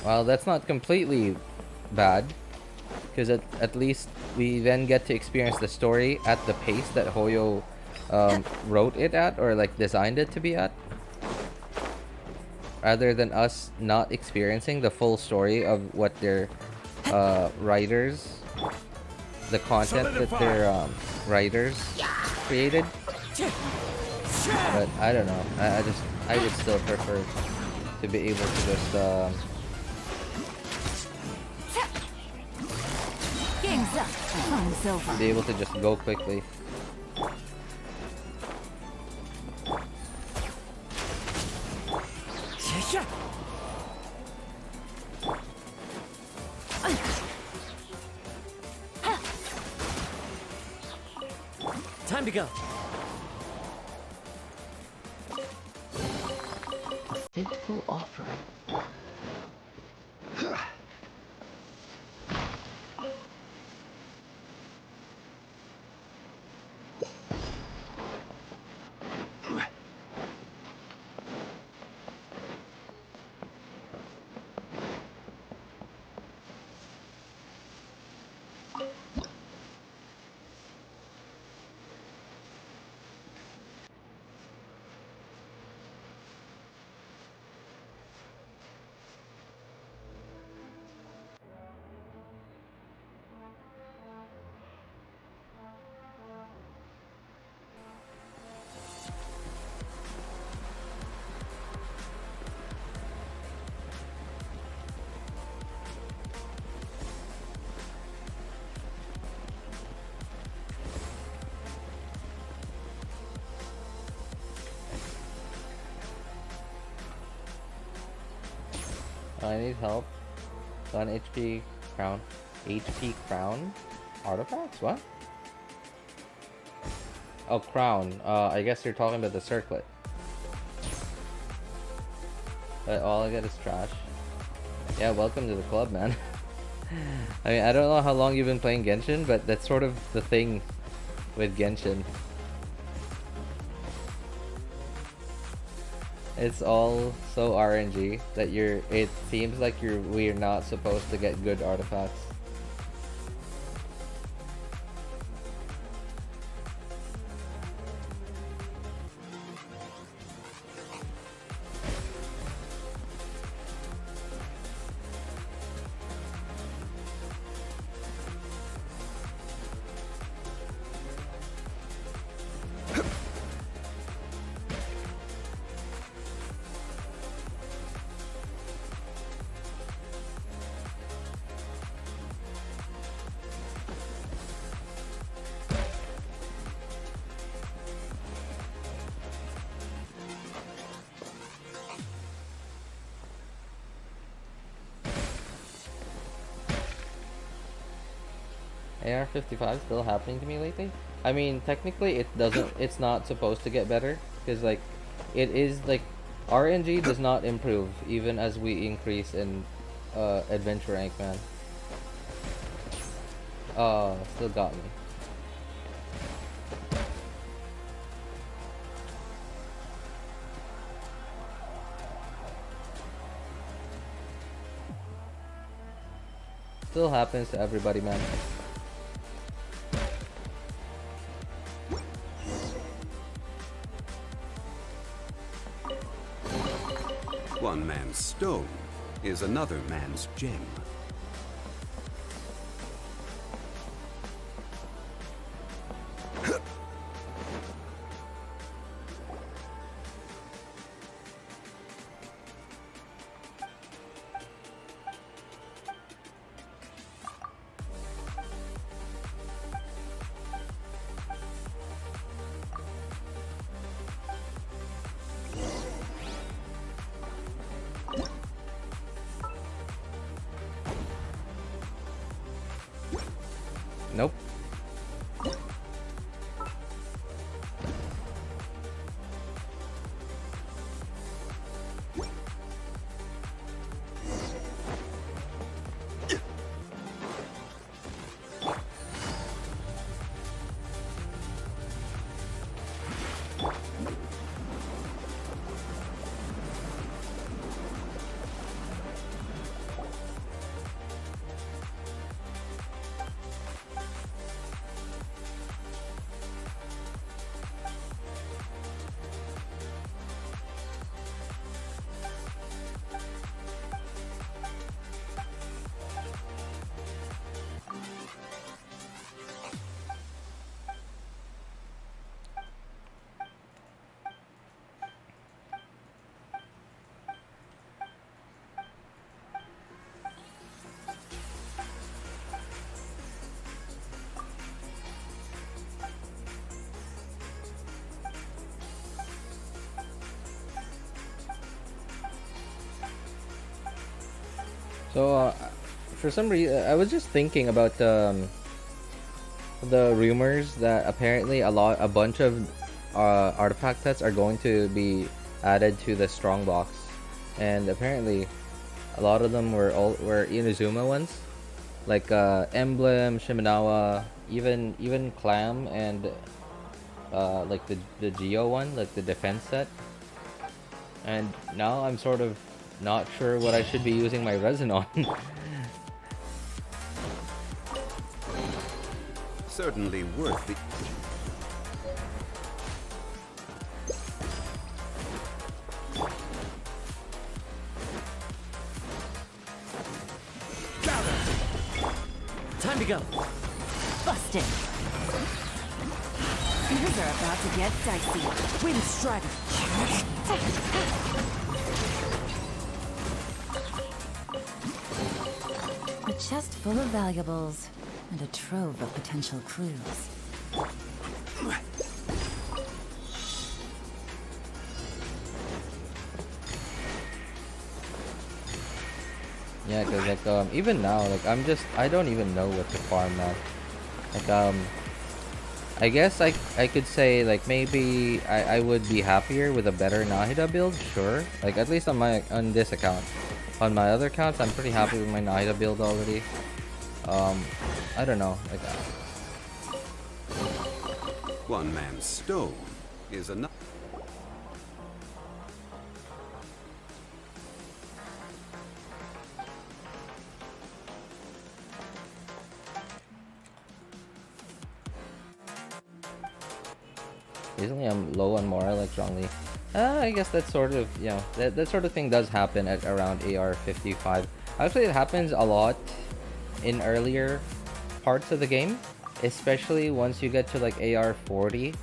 Well, that's not completely bad, because at least we then get to experience the story at the pace that Hoyo wrote it at, or like designed it to be at, rather than us not experiencing the full story of what their writers, the content that their writers created. But I don't know. I would still prefer to be able to just Game's up. Time's over. be able to just go quickly. Time to go. A fitful offering. I need help. 1 HP crown. HP crown? Artifacts? What? Oh, crown. I guess you're talking about the circlet. But all I get is trash. Yeah, welcome to the club, man. I mean, I don't know how long you've been playing Genshin, but that's sort of the thing with Genshin. It's all so RNG that it seems like we're not supposed to get good artifacts. AR-55 still happening to me lately? I mean, technically it's not supposed to get better, because like it is like RNG does not improve even as we increase in adventure rank, man. Still got me. Still happens to everybody, man. One man's stone is another man's gem. So, for some reason, I was just thinking about the rumors that apparently a bunch of artifact sets are going to be added to the strong box, and apparently a lot of them were Inazuma ones, like Emblem, Shimenawa, even Clam, and like the Geo one, like the defense set. And now I'm sort of not sure what I should be using my resin on. Certainly worth the... Time to go. Busted. Things are about to get dicey. Wind Strider. A chest full of valuables and a trove of potential clues. Yeah, cause like even now, like I don't even know what to farm now. Like I guess I could say like maybe I would be happier with a better Nahida build, sure. Like at least on this account. On my other accounts, I'm pretty happy with my Nahida build already. I don't know, like One man's stone is enough. recently I'm low on Mora like Zhongli. I guess that sort of, you know, that sort of thing does happen at around AR 55. Actually, it happens a lot in earlier parts of the game, especially once you get to like AR 40.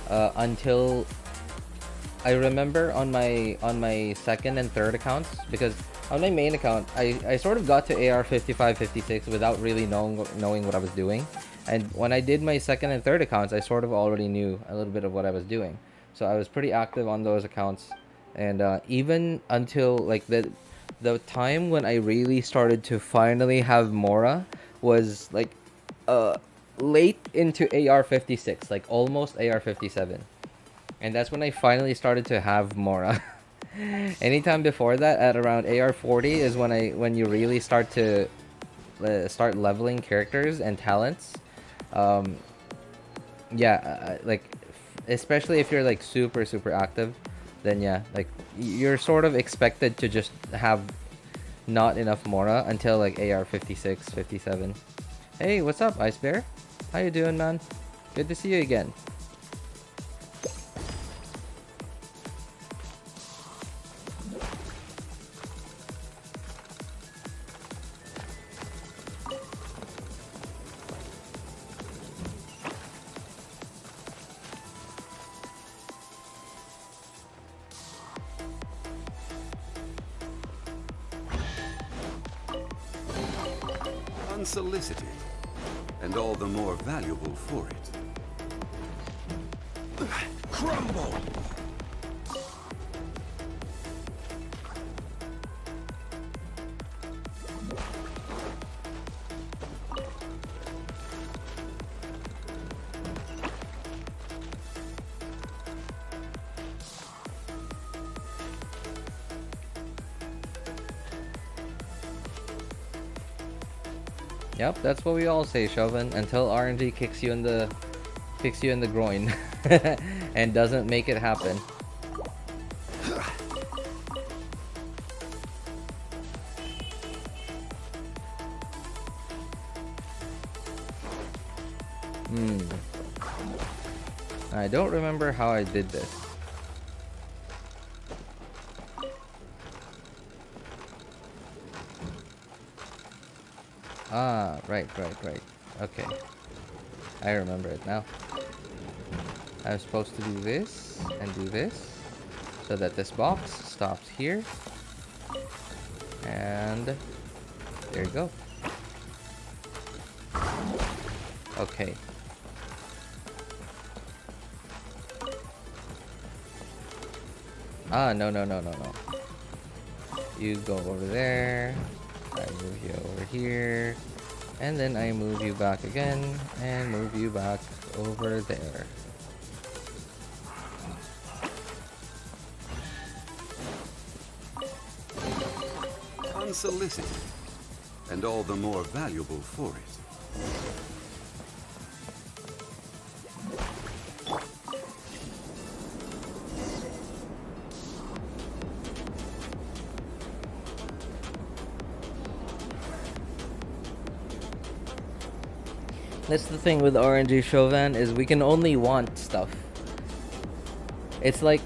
Until I remember on my second and third accounts, because on my main account I sort of got to AR 55, 56 without really knowing what I was doing. And when I did my second and third accounts, I sort of already knew a little bit of what I was doing. So I was pretty active on those accounts. And even until like the time when I really started to finally have Mora was like late into AR 56, like almost AR 57. And that's when I finally started to have Mora. Anytime before that, at around AR 40 is when you really start to start leveling characters and talents. Like especially if you're like super active, then yeah, like you're sort of expected to just have not enough Mora until like AR 56, 57. Hey, what's up, Ice Bear? How you doing, man? Good to see you again. Unsolicited, and all the more valuable for it. Crumble! Yep, that's what we all say, Chauvin, until RNG kicks you in the groin and doesn't make it happen. I don't remember how I did this. Ah, right. Okay. I remember it now. I'm supposed to do this and do this so that this box stops here. And there you go. Okay. Ah, no. You go over there. I move you over here. And then I move you back again. And move you back over there. Unsolicited, and all the more valuable for it. That's the thing with RNG Chauvin is we can only want stuff. It's like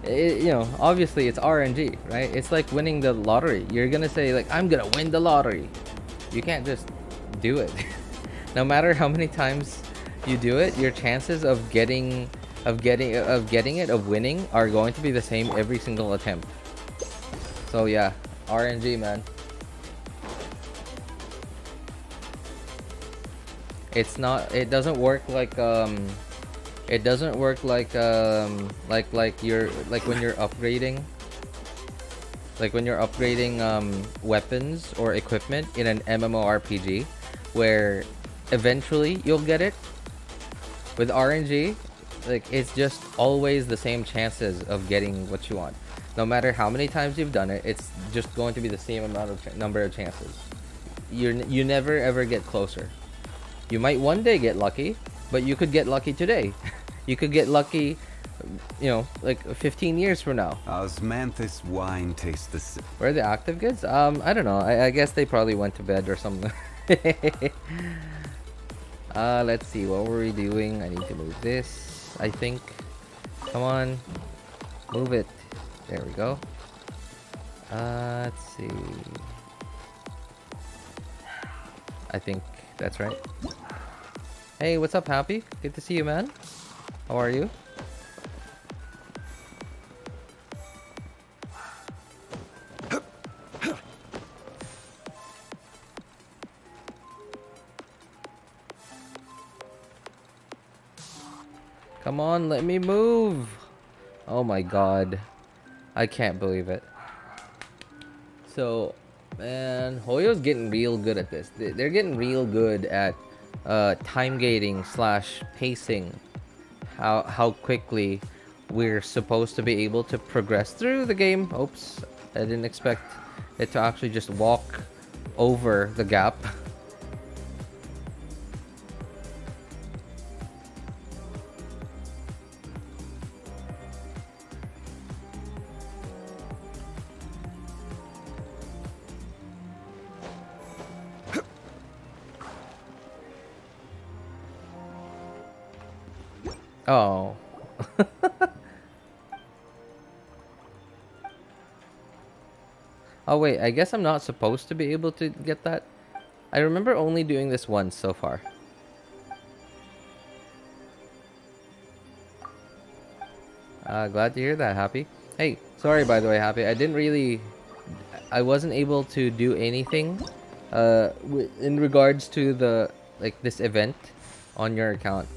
you know, obviously it's RNG, right? It's like winning the lottery. You're gonna say like, I'm gonna win the lottery. You can't just do it. No matter how many times you do it, your chances of winning are going to be the same every single attempt. So yeah, RNG, man. It's not. It doesn't work like It doesn't work like you're like when you're upgrading. Like when you're upgrading weapons or equipment in an MMORPG, where eventually you'll get it. With RNG, like it's just always the same chances of getting what you want. No matter how many times you've done it, it's just going to be the same amount of number of chances. You never ever get closer. You might one day get lucky, but you could get lucky today. You could get lucky, you know, like 15 years from now. Osmanthus wine tastes the same. Where are the active kids? I don't know. I guess they probably went to bed or something. Let's see. What were we doing? I need to move this, I think. Come on. Move it. There we go. Let's see. I think that's right. Hey, what's up, Happy? Good to see you, man. How are you? Come on, let me move. Oh my god. I can't believe it. So, man, Hoyo's getting real good at this. They're getting real good at time gating / pacing. How quickly we're supposed to be able to progress through the game. Oops, I didn't expect it to actually just walk over the gap. Oh. Oh wait, I guess I'm not supposed to be able to get that. I remember only doing this once so far. Glad to hear that, Happy. Hey, sorry by the way, Happy. I wasn't able to do anything in regards to this event on your account.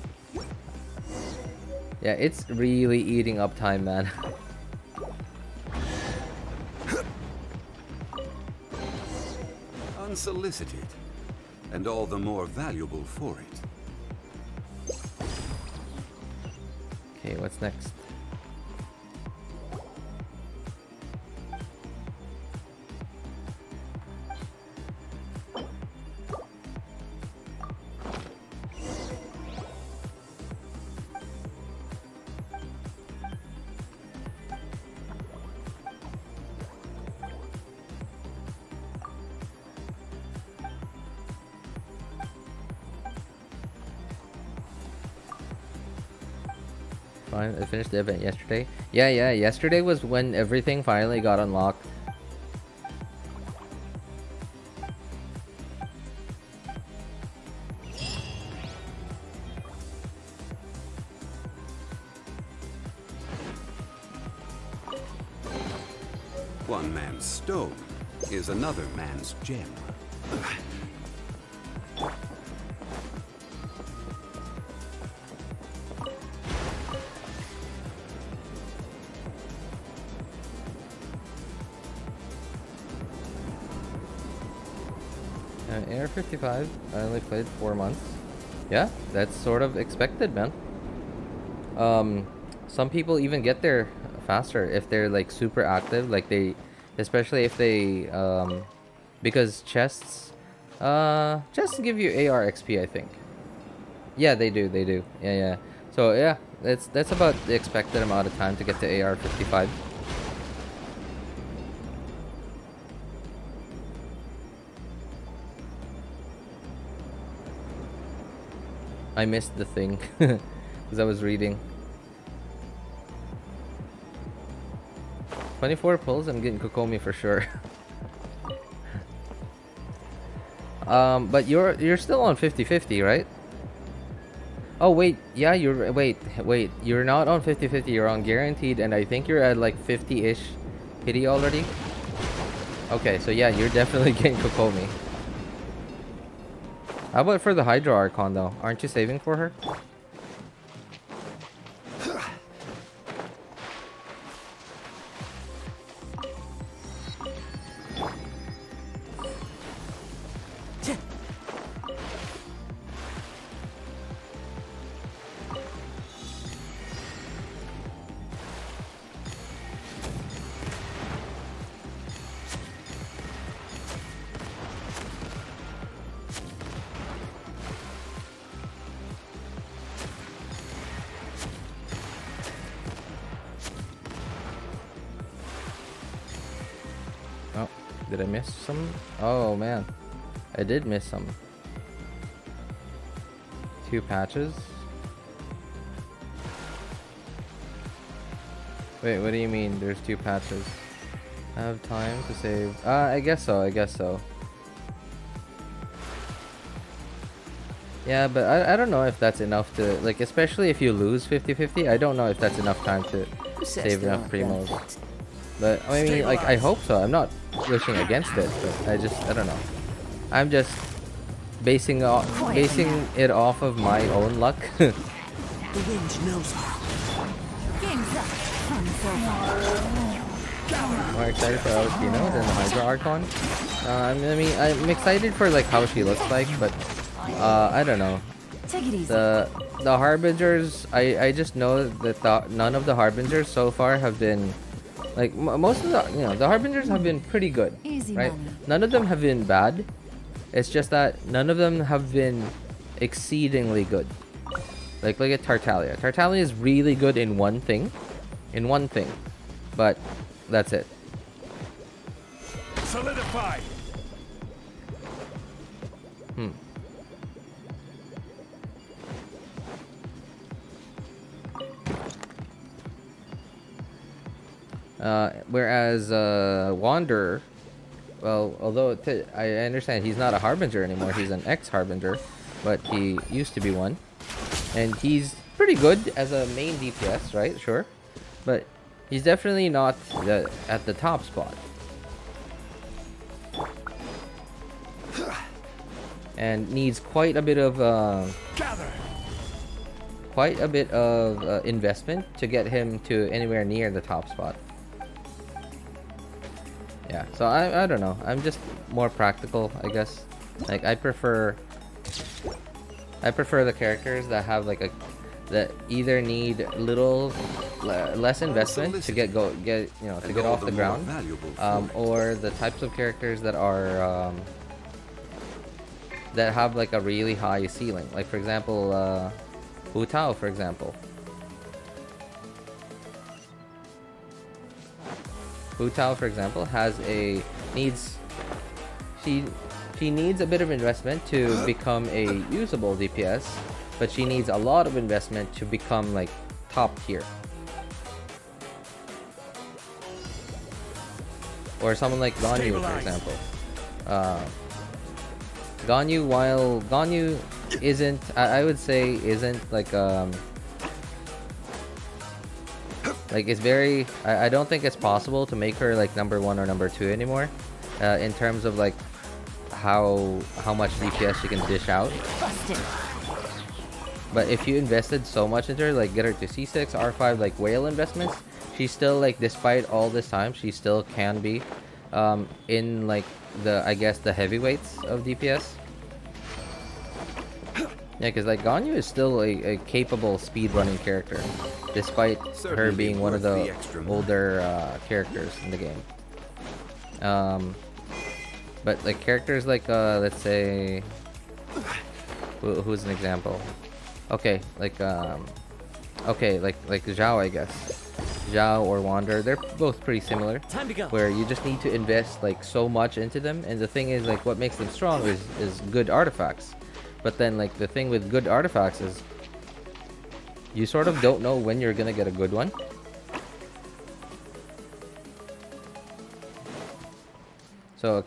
Yeah, it's really eating up time, man. Unsolicited, and all the more valuable for it. Okay, what's next? I finished the event yesterday. Yeah, yesterday was when everything finally got unlocked. One man's stone is another man's gem. AR 55. I only played 4 months. Yeah, that's sort of expected, man. Some people even get there faster if they're like super active, like they, especially if they, because chests give you AR XP, I think. Yeah, they do. Yeah. So yeah, that's about the expected amount of time to get to AR 55. I missed the thing because I was reading. 24 pulls, I'm getting Kokomi for sure. But you're still on 50-50, right? Oh wait, yeah, wait, you're not on 50-50, you're on guaranteed, and I think you're at like 50-ish pity already. Okay, so yeah, you're definitely getting Kokomi. How about for the Hydra Archon though? Aren't you saving for her? Oh, did I miss some? Oh man, I did miss some. 2 patches. Wait, what do you mean there's 2 patches? I have time to save. I guess so. Yeah, but I don't know if that's enough to, like, especially if you lose 50-50, I don't know if that's enough time to save enough primos. But I mean, like, I hope so. I'm not wishing against it, but I don't know. I'm just basing it off of my own luck. The wind knows her. More excited for Alestino than the Hydra Archon. I mean, I'm excited for like how she looks like, but I don't know. The Harbingers, I just know that none of the Harbingers so far have been, like, most of the, the Harbingers have been pretty good, right? None of them have been bad. It's just that none of them have been exceedingly good. Like, look at Tartaglia. Tartaglia is really good in one thing. But that's it. Solidify. Whereas Wanderer, well, although I understand he's not a Harbinger anymore, he's an ex-Harbinger, but he used to be one. And he's pretty good as a main DPS, right? Sure. But he's definitely not at the top spot. And needs quite a bit of investment to get him to anywhere near the top spot. Yeah, so I don't know. I'm just more practical, I guess. Like, I prefer the characters that have like that either need less investment to get off the ground, or the types of characters that are that have like a really high ceiling. Like, for example, Hu Tao, for example. Hu Tao, for example, needs a bit of investment to become a usable DPS, but she needs a lot of investment to become like top tier. Or someone like Ganyu, for example. Ganyu, while Ganyu isn't, I would say, isn't like it's very, I don't think it's possible to make her like number 1 or number 2 anymore, in terms of like how much DPS she can dish out. But if you invested so much into her, like get her to C6, R5, like whale investments, she still, like, despite all this time, she still can be in like I guess the heavyweights of DPS. Yeah, because like Ganyu is still a capable speedrunning character, despite her Certainly being one of worth the the extra mile. older characters in the game. But like characters like let's say, who's an example? Okay, like Zhao, I guess. Zhao or Wander, they're both pretty similar. Time to go. Where you just need to invest like so much into them, and the thing is like what makes them strong is good artifacts. But then like the thing with good artifacts is you sort of don't know when you're gonna get a good one. So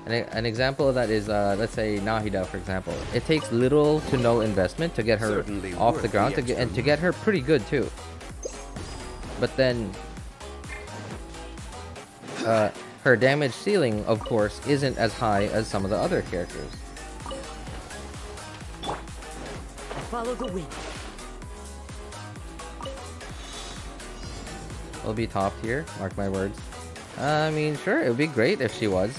an example of that is let's say Nahida, for example. It takes little to no investment to get her Certainly off worth the ground the and to extra get her pretty good too. But then her damage ceiling, of course, isn't as high as some of the other characters. Follow the wind. Will be top tier, mark my words. I mean, sure, it would be great if she was.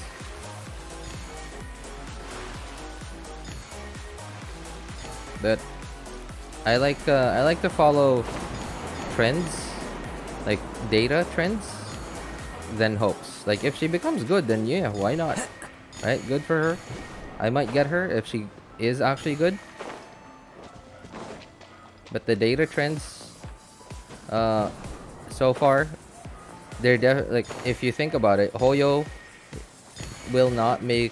But I like to follow trends, like data trends, than hopes. Like if she becomes good, then yeah, why not? Right? Good for her. I might get her if she is actually good. But the data trends, so far, they're like if you think about it, Hoyo will not make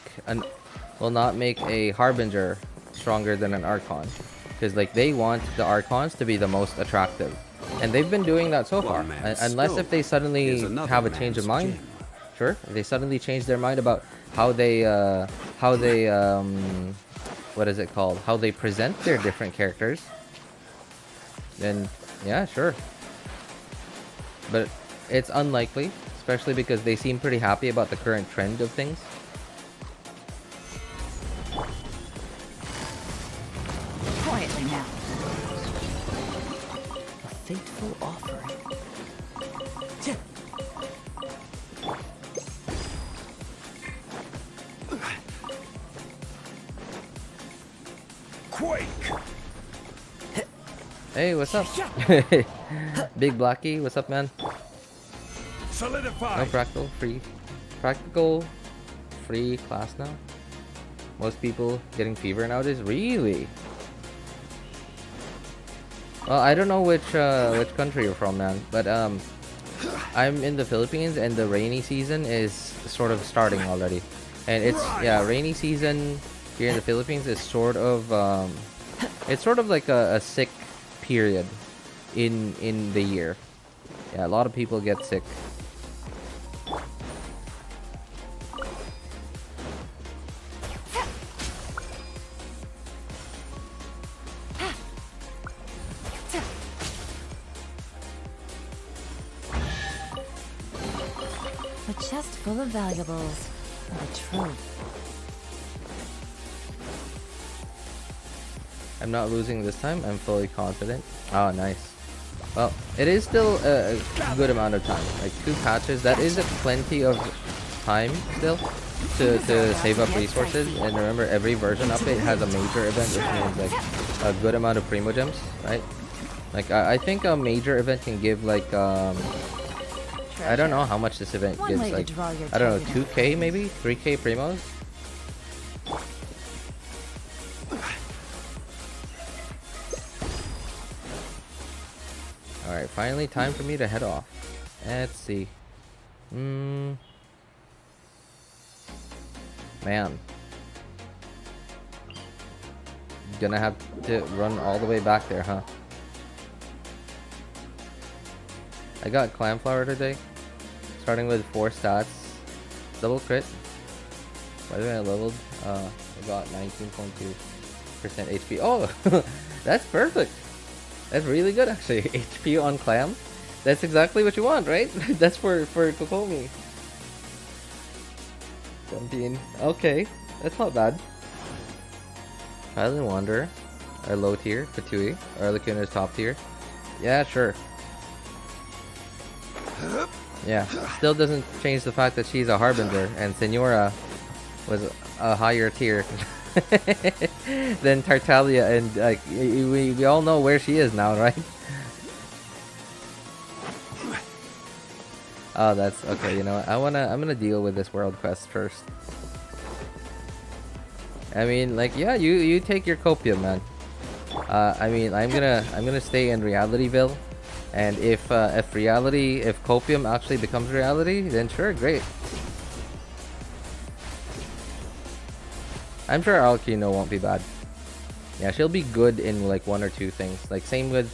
a Harbinger stronger than an Archon, because like they want the Archons to be the most attractive, and they've been doing that so far. Unless if they suddenly have a change of mind, sure, if they suddenly change their mind about how they what is it called? How they present their different characters, then yeah, sure. But it's unlikely, especially because they seem pretty happy about the current trend of things. Quietly now. A fateful offering. Quake! Hey, what's up? Big Blackie, what's up, man? Solidify! No practical free class now. Most people getting fever nowadays. Really? Well, I don't know which country you're from, man, but I'm in the Philippines, and the rainy season is sort of starting already. And it's rainy season here in the Philippines is sort of it's sort of like a sick period in the year. Yeah, a lot of people get sick. A chest full of valuables and a trove. I'm not losing this time. I'm fully confident. Oh, nice. Well, it is still a good amount of time. Like 2 patches. That is plenty of time still to save up resources. And remember, every version update has a major event, which means like a good amount of primo gems, right? Like I think a major event can give like I don't know how much this event One gives. way to Like draw your I don't know, target 2k maybe, 3k primos. Alright, finally time for me to head off. Let's see. Man. Gonna have to run all the way back there, huh? I got Clamflower today. Starting with 4 stats. Double crit. By the way, I leveled. I got 19.2% HP. Oh! That's perfect! That's really good, actually. HP on Clam. That's exactly what you want, right? That's for Kokomi. 17. Okay. That's not bad. Child and Wanderer are low tier. Fatui. Arlecchino is top tier. Yeah, sure. Yeah, still doesn't change the fact that she's a Harbinger, and Senora was a higher tier than Tartaglia, and like we all know where she is now, right? Oh, that's okay. You know what? I'm gonna deal with this world quest first. I mean, like, yeah, you take your copium, man. I mean, I'm gonna stay in Realityville, and if copium actually becomes reality, then sure, great. I'm sure Alkino won't be bad. Yeah, she'll be good in like one or two things. Like same with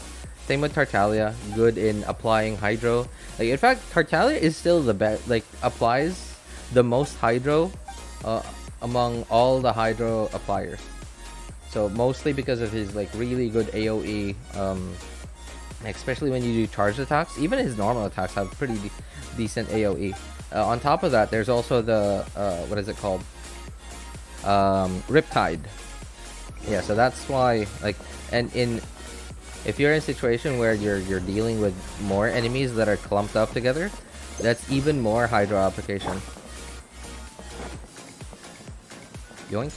Tartaglia, good in applying hydro. Like in fact, Tartaglia is still the best. Like applies the most hydro among all the hydro appliers. So mostly because of his like really good AOE, especially when you do charged attacks. Even his normal attacks have pretty decent AOE. On top of that, there's also the what is it called? Riptide. Yeah, so that's why, like, and if you're in a situation where you're dealing with more enemies that are clumped up together, that's even more hydro application. Yoink.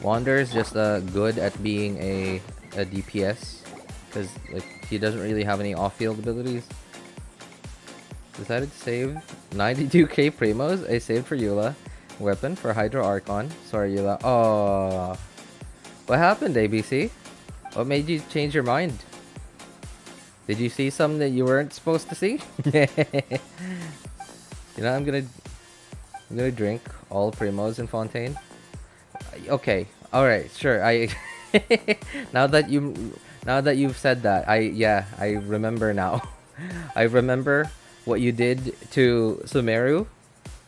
Wander is just good at being a DPS because like he doesn't really have any off-field abilities. Decided to save 92k primos. I saved for Eula. Weapon for Hydro Archon. Sorry, Eula. Oh, what happened, ABC? What made you change your mind? Did you see something that you weren't supposed to see? You know, I'm gonna drink all primos in Fontaine. Okay, all right, sure. Now that you've said that, I remember now. I remember what you did to Sumeru.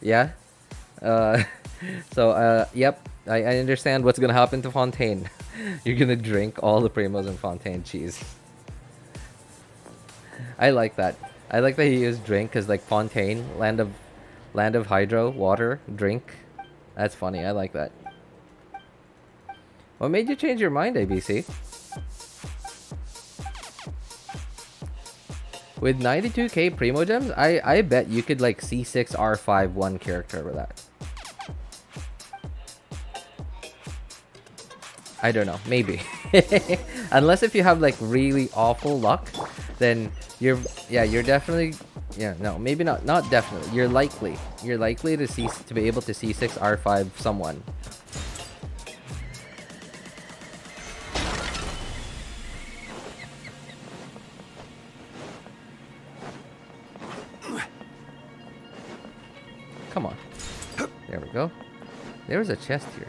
Yeah. Yep. I understand what's gonna happen to Fontaine. You're gonna drink all the primos in Fontaine. Cheese. I like that. I like that he used drink because like Fontaine, land of hydro, water, drink. That's funny. I like that. What made you change your mind, ABC? With 92k Primo Gems, I bet you could like C6 R5 one character with that. I don't know, maybe. Unless if you have like really awful luck, then you're definitely, no, maybe not definitely. You're likely to be able to C6 R5 someone. Come on. There we go. There's a chest here.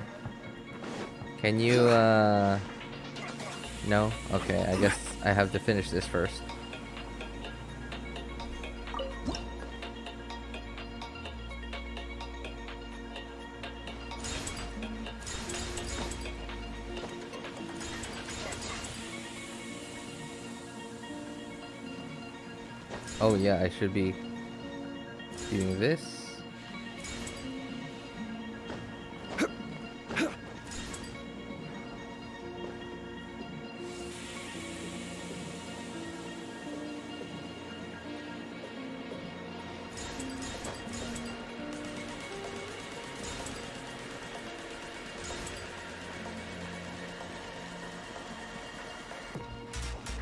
Can you, no? Okay, I guess I have to finish this first. Oh yeah, I should be doing this.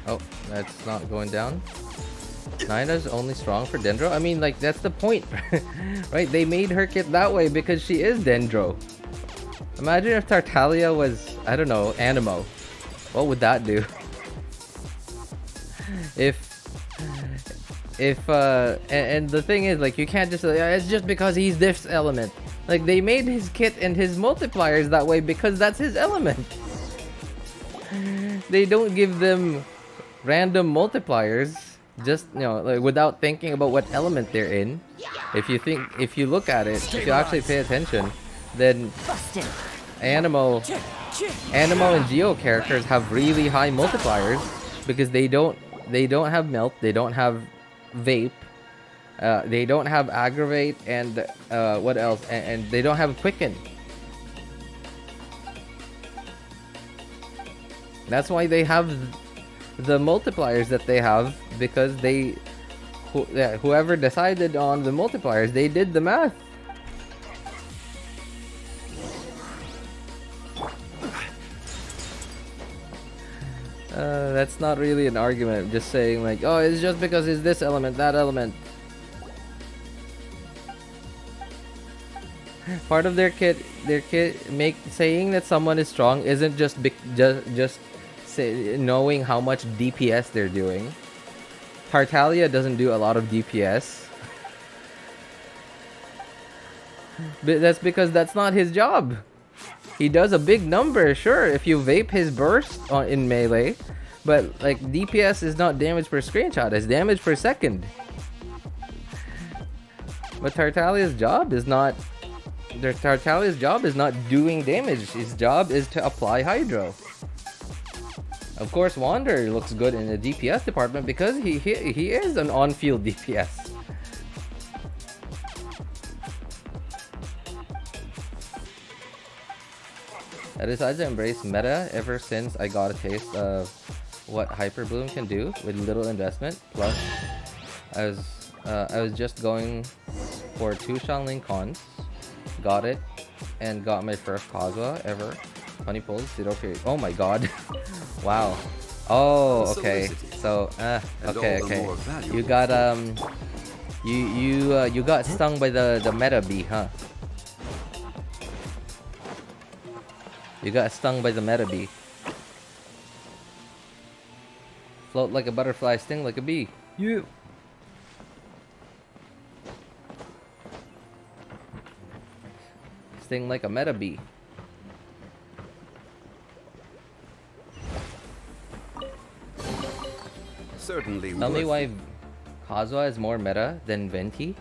Oh, that's not going down. Nina's only strong for Dendro? I mean, like, that's the point, right? They made her kit that way because she is Dendro. Imagine if Tartaglia was, I don't know, Animo. What would that do? And the thing is, like, you can't just say, it's just because he's this element. Like, they made his kit and his multipliers that way because that's his element. They don't give them random multipliers just, you know, like, without thinking about what element they're in. If you look at it, if you actually pay attention, then Animo and Geo characters have really high multipliers because they don't have melt, they don't have vape, they don't have aggravate, and what else? And they don't have quicken. That's why they have the multipliers that they have, because whoever decided on the multipliers, they did the math. That's not really an argument. Just saying like, oh, it's just because it's this element, that element. Part of their kit saying that someone is strong isn't just knowing how much DPS they're doing. Tartaglia doesn't do a lot of DPS. But that's because that's not his job. He does a big number, sure, if you vape his burst in melee, but like DPS is not damage per screenshot, it's damage per second. But Tartaglia's job is not doing damage. His job is to apply hydro. Of course, Wander looks good in the DPS department because he is an on-field DPS. I decided to embrace meta ever since I got a taste of what Hyper Bloom can do with little investment. Plus, I was just going for 2 Shanling cons, got it, and got my first Kazuha ever. Funny pulls, 0 period. Oh my god. Wow. Oh, okay. So, okay. You got you got stung by the meta bee, huh? You got stung by the meta bee. Float like a butterfly, sting like a bee. You. Sting like a meta bee. Certainly. Tell me why Kazuha is more meta than Venti.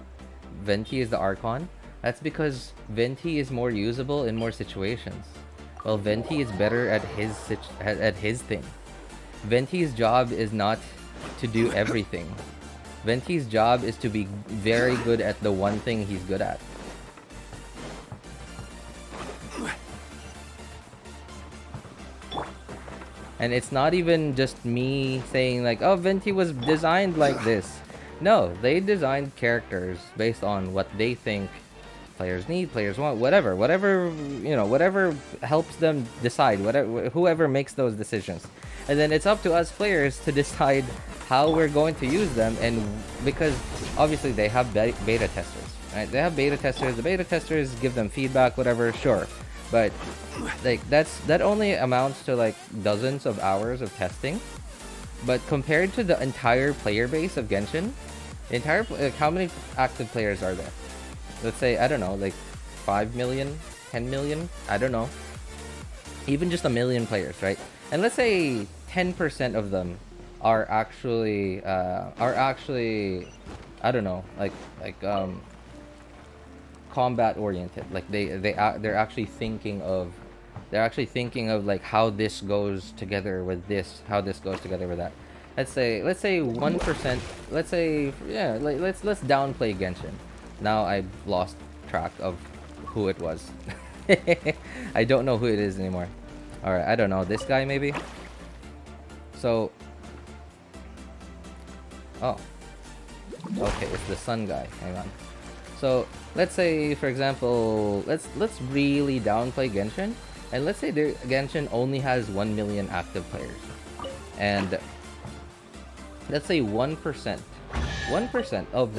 Venti is the Archon. That's because Venti is more usable in more situations. Well, Venti is better at his thing. Venti's job is not to do everything. Venti's job is to be very good at the one thing he's good at. And it's not even just me saying like, oh, Venti was designed like this. No, they designed characters based on what they think players need, players want, whatever, you know, whatever helps them decide, whoever makes those decisions. And then it's up to us players to decide how we're going to use them, and because obviously they have beta testers, right? They have beta testers, the beta testers give them feedback, whatever, sure. But like that only amounts to like dozens of hours of testing. But compared to the entire player base of Genshin, how many active players are there? Let's say, I don't know, like 5 million, 10 million, I don't know. Even just 1 million players, right? And let's say 10% of them are actually I don't know, like combat oriented. Like they're actually thinking of like how this goes together with this, how this goes together with that. Let's say 1%, let's say, yeah, like let's downplay Genshin. Now I've lost track of who it was. I don't know who it is anymore. Alright, I don't know. This guy maybe? So... Oh. Okay, it's the sun guy. Hang on. So, let's say, for example, let's really downplay Genshin. And let's say Genshin only has 1 million active players. And... let's say 1% of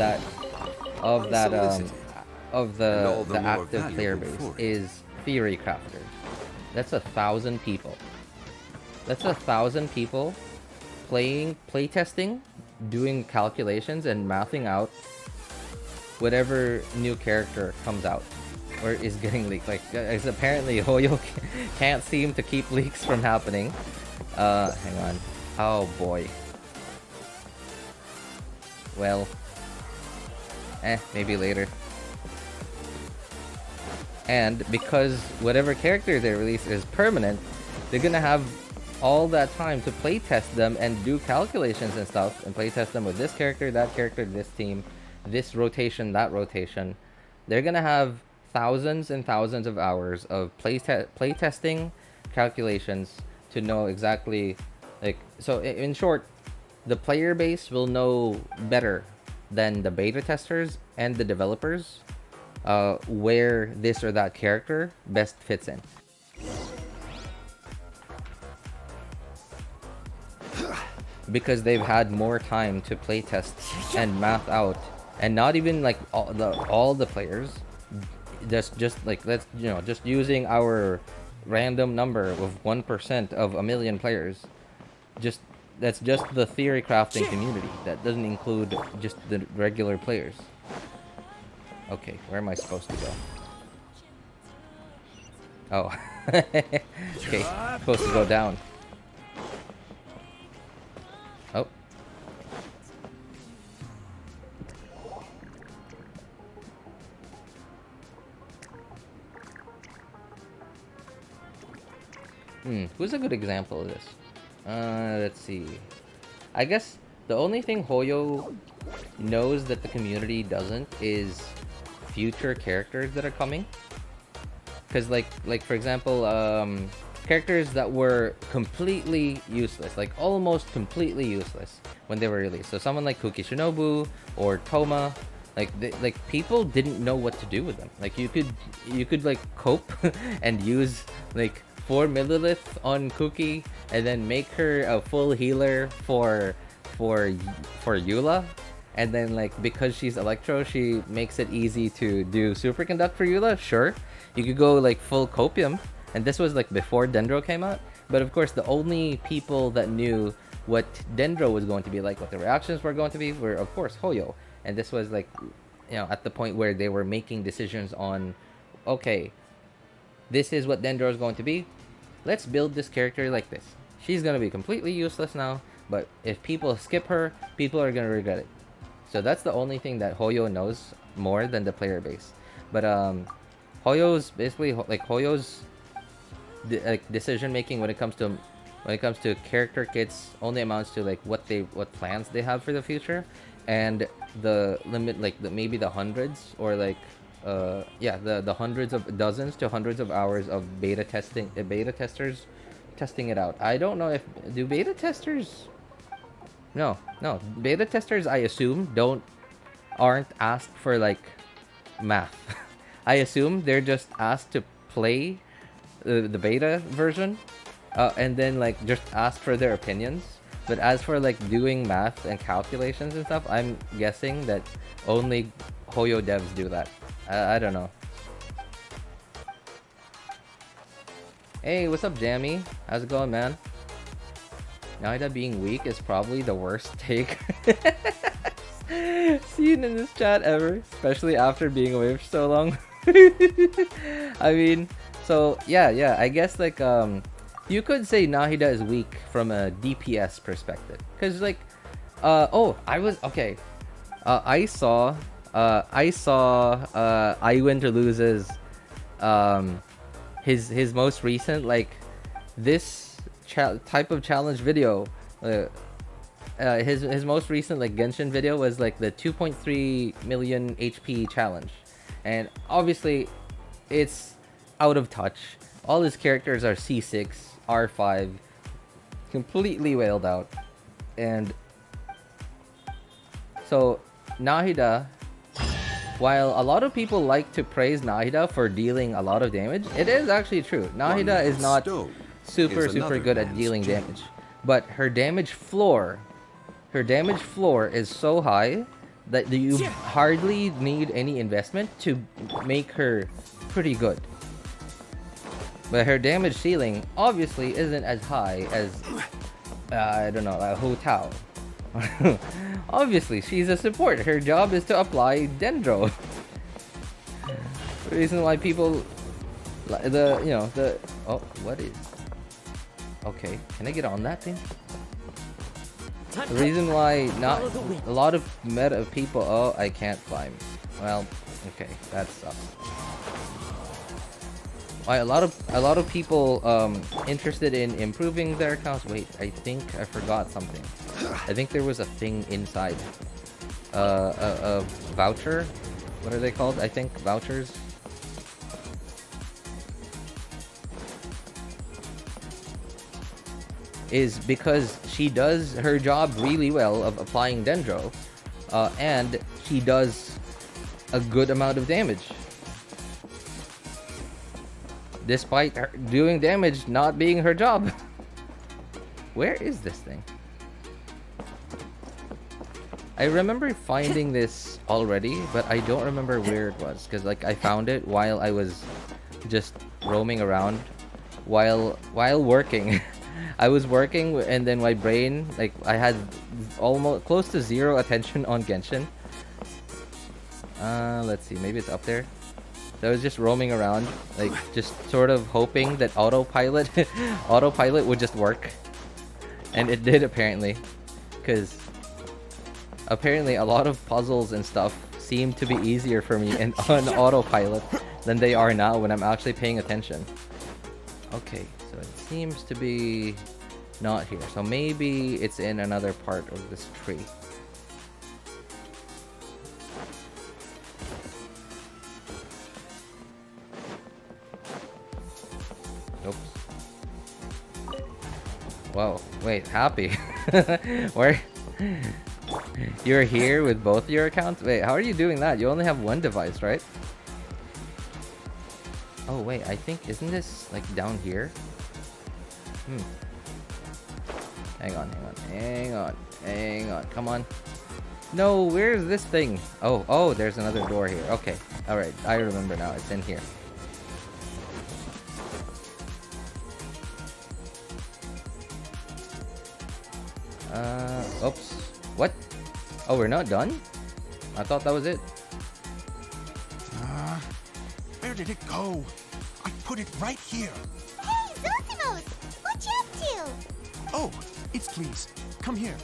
the active player base is theory crafters. That's 1,000 people. That's 1,000 people playtesting, doing calculations and mathing out whatever new character comes out or is getting leaked. Like, it's apparently Hoyo can't seem to keep leaks from happening. Hang on. Oh boy. Well, maybe later. And because whatever character they release is permanent, they're gonna have all that time to playtest them and do calculations and stuff, and playtest them with this character, this team, this rotation, that rotation. They're gonna have thousands and thousands of hours of playtesting calculations to know exactly, like, so in short, the player base will know better than the beta testers and the developers where this or that character best fits in. Because they've had more time to playtest and math out, and not even like all the players, just like, let's, you know, just using our random number of 1% of a million players, that's just the theory crafting community. That doesn't include just the regular players. Okay, where am I supposed to go? Oh. Okay, supposed to go down. Oh. Who's a good example of this? Let's see. I guess the only thing Hoyo knows that the community doesn't is future characters that are coming. Because like for example, characters that were completely useless, like almost completely useless when they were released. So someone like Kuki Shinobu or Thoma, like people didn't know what to do with them. Like you could like cope and use like 4 millilith on Kuki and then make her a full healer for Eula, and then like because she's Electro, she makes it easy to do Superconduct for Eula. Sure, you could go like full Copium, and this was like before Dendro came out. But of course, the only people that knew what Dendro was going to be like, what the reactions were going to be, were of course Hoyo. And this was like, you know, at the point where they were making decisions on, okay, this is what Dendro is going to be. Let's build this character like this. She's going to be completely useless now, but if people skip her, people are going to regret it. So that's the only thing that Hoyo knows more than the player base. But Hoyo's basically like Hoyo's decision making when it comes to character kits only amounts to like what plans they have for the future, and the limit, like maybe the hundreds or like the hundreds of dozens to hundreds of hours of beta testers testing it out. I don't know if beta testers I assume aren't asked for like math. I assume they're just asked to play the beta version and then like just ask for their opinions. But as for like doing math and calculations and stuff, I'm guessing that only Hoyo devs do that. I don't know. Hey, what's up, Jammy? How's it going, man? Naida being weak is probably the worst take seen in this chat ever, especially after being away for so long. I mean, so yeah, I guess like you could say Nahida is weak from a DPS perspective, because like I saw Iwinter loses his most recent like this type of challenge video. His most recent like Genshin video was like the 2.3 million HP challenge, and obviously it's out of touch. All his characters are C6, R5, completely wailed out, and so Nahida, while a lot of people like to praise Nahida for dealing a lot of damage, it is actually true. Nahida is not super good at dealing damage, but her damage floor is so high that you hardly need any investment to make her pretty good. But her damage ceiling obviously isn't as high as I don't know, Hu Tao. Obviously, she's a support. Her job is to apply Dendro. The reason why people oh, what is? Okay, can I get on that thing? The reason why not a lot of meta people. Oh, I can't climb. Well, okay, that sucks. Why a lot of people interested in improving their accounts. Wait, I think I forgot something. I think there was a thing inside. A voucher. What are they called? I think vouchers. is because she does her job really well of applying Dendro, and she does a good amount of damage. Despite her doing damage not being her job. Where is this thing? I remember finding this already, but I don't remember where it was. Because like I found it while I was just roaming around while working. I was working and then my brain, like I had almost close to zero attention on Genshin. Let's see, maybe it's up there. So I was just roaming around, like just sort of hoping that autopilot would just work. And it did apparently. Because apparently a lot of puzzles and stuff seem to be easier for me and on autopilot than they are now when I'm actually paying attention. Okay, so it seems to be not here. So maybe it's in another part of this tree. Oops. Whoa, wait, happy. Where? You're here with both your accounts? Wait, how are you doing that? You only have one device, right? Oh wait, I think, isn't this like down here? Hang on, come on. No, where's this thing? Oh, there's another door here. Okay, alright, I remember now, it's in here. Oops. What? Oh, we're not done? I thought that was it. Where did it go? I put it right here. Hey, Zosimos! What you up to? Oh, it's Please. Come here.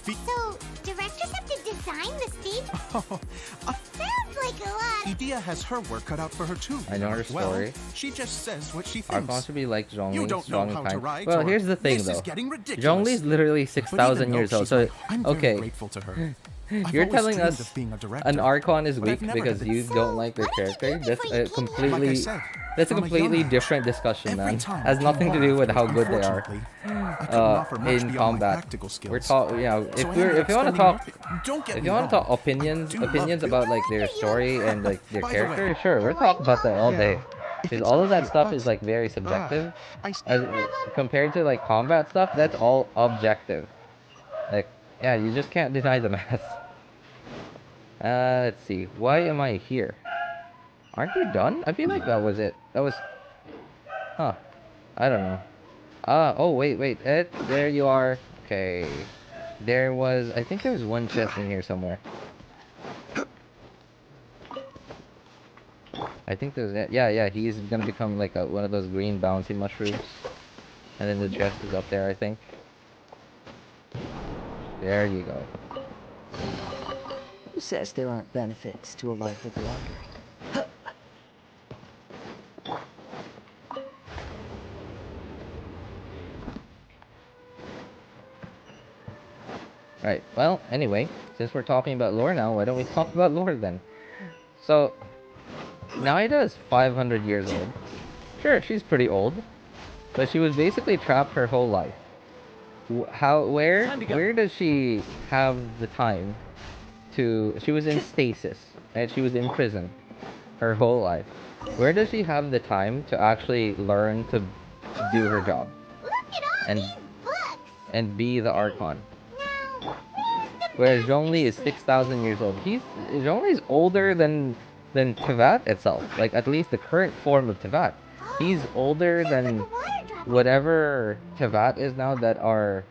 So, directors have to design the stage? Sounds like a lot. Idea has her work cut out for her too. I know her story. Well, she just says what she Our thinks. boss should be like Zhongli, You don't know strong how and to kind. write, Well, or here's the thing this though. is getting ridiculous. Zhongli's literally But even 6,000 though years old. she's So, right, I'm very okay. grateful to her. I've You're always telling dreamed us of being a director, an Archon is but I've weak never because had you the- don't like their what did you character? do That's before you a came here? completely... Like I said, That's a from a completely young age, different discussion, every man. time Has I nothing to do with how but good they are. unfortunately, I couldn't offer much In beyond my combat. practical skills. We're talking, you know, So I if ended you up want to spending talk, more- Don't get if me you want to wrong. talk opinions I do love about Bill. like their story and like their By the way, character, sure, we're talking about that all day. if Because it's all of that cute, stuff but- is like very subjective. I As compared to like combat stuff, that's all objective. Like, yeah, you just can't deny the math. Let's see. Why am I here? Aren't you done? I feel like that was it. That was... Huh. I don't know. Oh, wait. Ed, there you are. Okay. There was... I think there was one chest in here somewhere. I think there's... Yeah, he's gonna become like one of those green bouncy mushrooms. And then the chest is up there, I think. There you go. Who says there aren't benefits to a life of wandering? Right, well, anyway, since we're talking about lore now, why don't we talk about lore then? So, Naida is 500 years old. Sure, she's pretty old, but she was basically trapped her whole life. Where does she have the time to... She was in stasis, right? She was in prison her whole life. Where does she have the time to actually learn to do her job? Look at all And- these books. And be the Archon? Now, Whereas Zhongli is 6,000 years old. Zhongli's older than Tevat itself. Like, at least the current form of Tevat. He's older than whatever Tevat is now that are...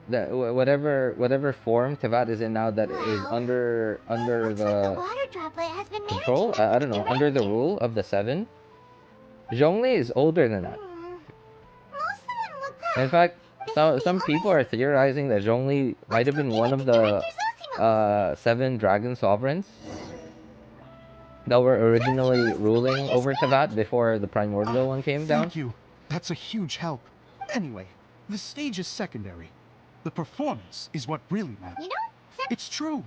whatever form Tevat is in now that is under looks like the the water droplet has been managing control, to I don't know, under the rule of the Seven. Zhongli is older than that. Most of them look In fact, some people are theorizing that Zhongli might have been one of the 7 dragon sovereigns that were originally ruling over Tevat before the primordial one came down. Thank you. That's a huge help. Anyway, the stage is secondary. The performance is what really matters. You know, It's true.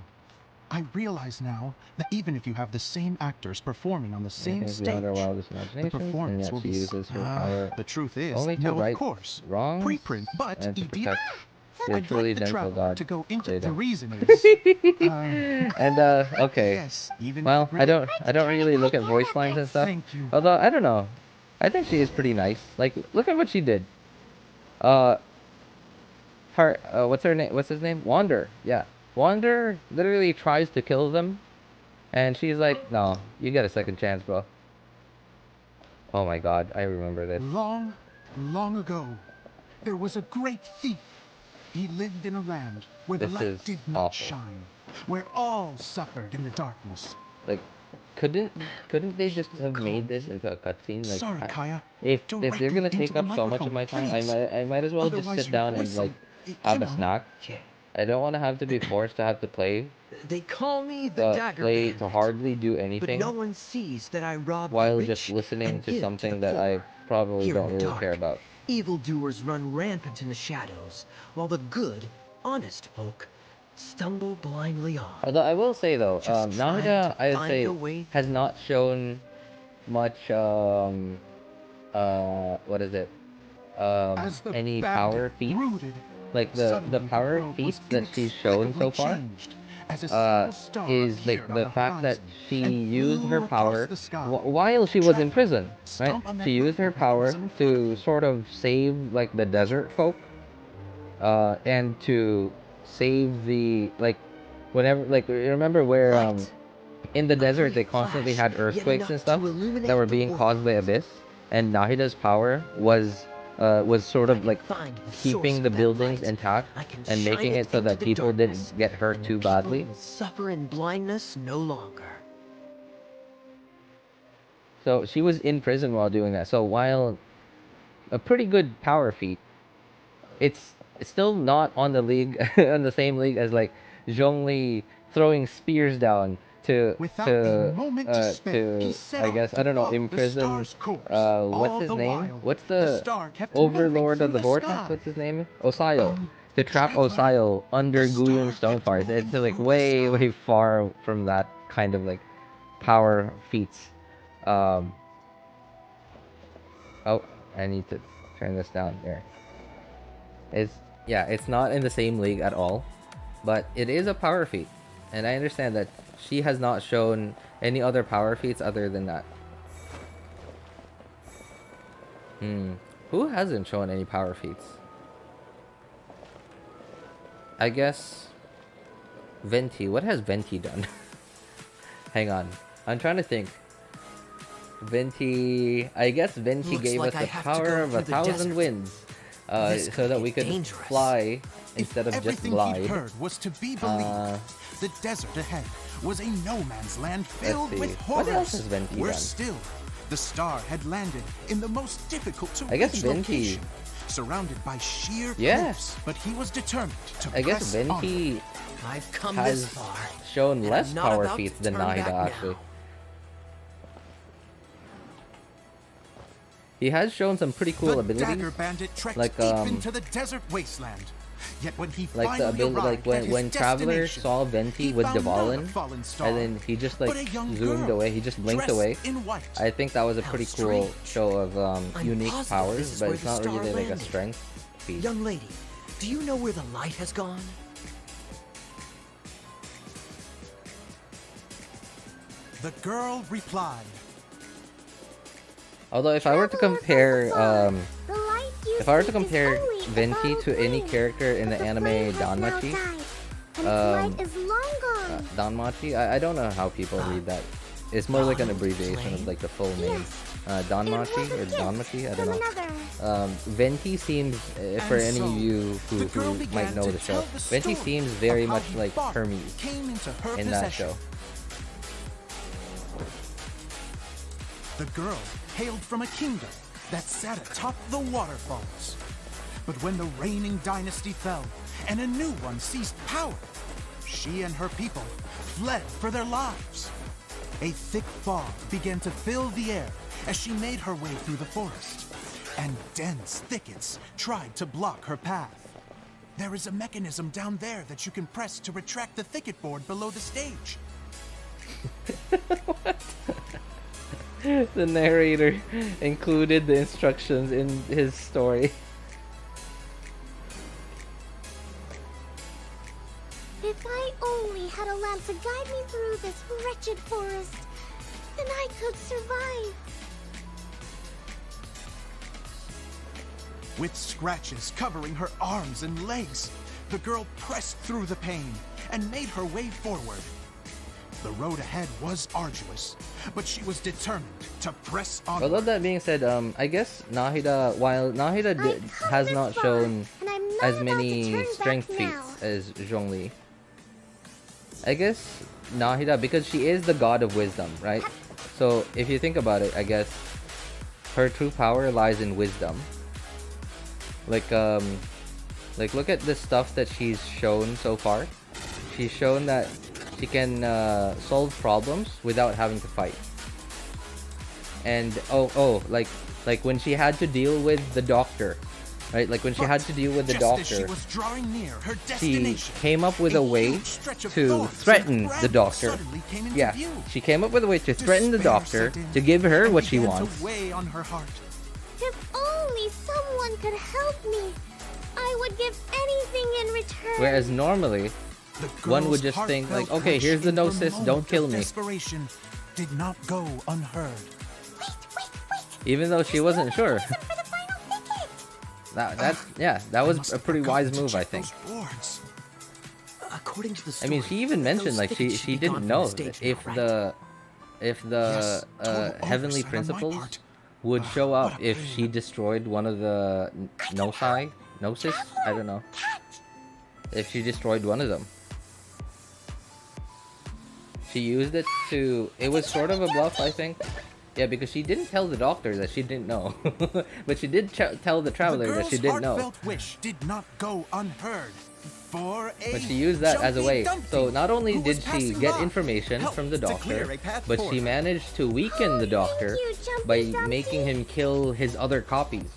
I realize now that even if you have the same actors performing on the same Anything stage, beyond her wildest the imaginations, and performance yet will she be... uses her power The truth is, only to no, right of course. wrongs Preprint, but and to idiot. protect the I'd truly like the gentle traveler God. to go into Jada. the reason is... And okay. Yes, even Well, I don't really look at voice lines and stuff. Thank you. Although I don't know. I think she is pretty nice. Like, look at what she did. What's her name? What's his name? Wander. Yeah. Wander literally tries to kill them, and she's like, "No, you get a second chance, bro." Oh my God, I remember this. Long, long ago, there was a great thief. He lived in a land where the This light is did not awful. shine, where all suffered in the darkness. Like, couldn't they just have made this into a cutscene? Like, Sorry, Kaya. if Directly they're gonna into take the up so much of microphone, my time, please. I might as well just Otherwise sit your down and voice like will, have you a know. snack. I don't want to have to be forced to have to play, They call me the Dagger Bandit, to hardly do but anything no one sees that I rob the while rich just listening and to give something the that poor. I probably Here don't in the really care dark, about. evildoers run rampant in the shadows, while the good, honest folk stumble blindly on. Although I will say though, Just trying Nahida, to I would find say, a way. has not shown much what is it? As the Any bandit power feats. brooded, Like the suddenly power world feats was that she's shown so inexplicably far changed as a single star is like appeared on the fact that horizon she and used flew her across power the sky. while she was in prison, right? Stomp on that She used her football power mechanism in front to of you. sort of save like the desert folk, and to save the like whenever like remember where Light. in the A desert they brief constantly flash, had yet earthquakes enough and stuff to illuminate that were the being world. caused by Abyss, and Nahida's power was sort of like Find the source keeping of the that buildings light. intact I can and shine making it so into that the people darkness, didn't get hurt and the too people badly. will suffer in blindness no longer. So she was in prison while doing that. So while a pretty good power feat, it's still not on the league on the same league as like Zhongli throwing spears down to Without a moment to spare, he to set I off guess to I don't know, follow the imprison star's course. what's All his the name? while, What's the the star kept overlord moving of the through vortex? sky. What's his name? Osayo. To trap traveler, Osayo under the star Guyun Stone kept Forest. moving It's like through the way sky. far from that kind of like power feats. Um Oh, I need to turn this down there. It's not in the same league at all, but it is a power feat, and I understand that she has not shown any other power feats other than that. Who hasn't shown any power feats? I guess Venti. What has Venti done? Hang on, I'm trying to think. Venti, I guess Venti Looks gave like us I the have to power go of through 1,000 the desert. winds, This so could that get we could dangerous. fly instead of just Everything glide. he'd heard was to be believed. The desert ahead was a no man's land filled see. with What horrors. else has Venti Where done? still, the star had landed in the most difficult to I guess reach Venti- location, surrounded by sheer Yeah. cliffs. But he was determined to I guess press on. Venti I've come has this far. shown and less I'm not power about feats to than turn back Nahida now. actually. He has shown some pretty cool The abilities. Dagger Bandit trekked like, deep um, into the desert wasteland. Yet when he Like the finally ability, like arrived at his when Traveler destination, saw Venti he with found not a Dvalin, fallen star, and then he just like but a young zoomed girl away. He just blinked dressed away. in white. I think that was a How pretty cool strange. show of I'm unique positive powers, this is but where it's the not really star like a landed. strength feat. Young lady, do you know where the light has gone? The girl replied, Although if I were to compare if I were to compare Venti to any character in the anime Danmachi, Danmachi, I don't know how people read that. It's more like an abbreviation of like the full name. Danmachi or Danmachi, I don't know. Venti seems, for And any so, of you the girl who began might know to the show, tell the Venti story seems of very how much he like fought, Hermes came into her in that possession. show. The girl hailed from a kingdom that sat atop the waterfalls. But when the reigning dynasty fell and a new one seized power, she and her people fled for their lives. A thick fog began to fill the air as she made her way through the forest, and dense thickets tried to block her path. There is a mechanism down there that you can press to retract the thicket board below the stage. The narrator included the instructions in his story. If I only had a lamp to guide me through this wretched forest, then I could survive. With scratches covering her arms and legs, the girl pressed through the pain and made her way forward. The road ahead was arduous, but she was determined to press on. Although that being said, I guess Nahida, while Nahida has not shown as many strength feats as Zhongli, I guess Nahida, because she is the god of wisdom, right? So if you think about it, I guess her true power lies in wisdom. Like look at the stuff that she's shown so far. She's shown that she can solve problems without having to fight. And like when she had to deal with the doctor, right? Like when she had to deal with the doctor, she came up with a way to threaten the doctor. Yeah, she came up with a way to threaten the doctor to give her what she wants. If only someone could help me, I would give anything in return. Whereas normally, one would just think like, okay, here's the gnosis, don't kill me. Did not go unheard. Wait. Even though she wasn't sure. That was a pretty wise move, I think. According to the story, I mean, she even mentioned like she didn't know if the heavenly principles would show up if she destroyed one of the gnosis. I don't know. If she destroyed one of them. She used it to... It was sort of a bluff, I think. Yeah, because she didn't tell the doctor that she didn't know. But she did tell the traveler that she didn't know. Wish did not go unheard. But she used that as a way. So not only did she get information from the doctor, but she managed to weaken the doctor by making him kill his other copies.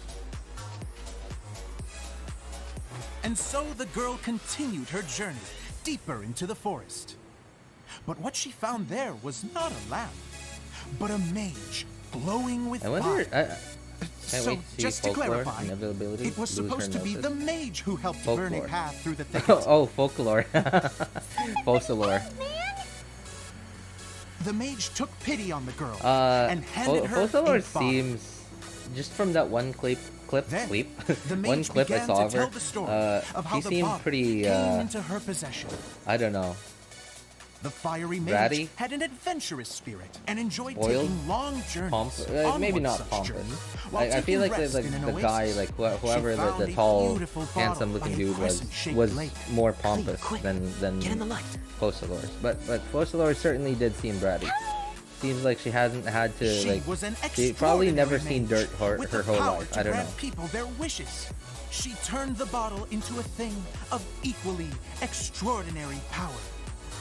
And so the girl continued her journey deeper into the forest. But what she found there was not a lamp, but a mage glowing with fire. So, just to clarify, it was supposed to be the mage who helped burn a path through the thicket. Oh, folklore. Folklore. The mage took pity on the girl and handed her folklore a seems, just from that one clip one clip I saw of her, she seemed pretty, I don't know. The fiery mage bratty? had an adventurous spirit and enjoyed Oiled? taking long journeys. Maybe not pompous. I feel like the guy, like whoever the tall, handsome-looking dude was more pompous than Focalors. But Focalors certainly did seem bratty. Seems like she hasn't had to like. She probably never seen dirt her whole life. I don't know. People their wishes. She turned the bottle into a thing of equally extraordinary power.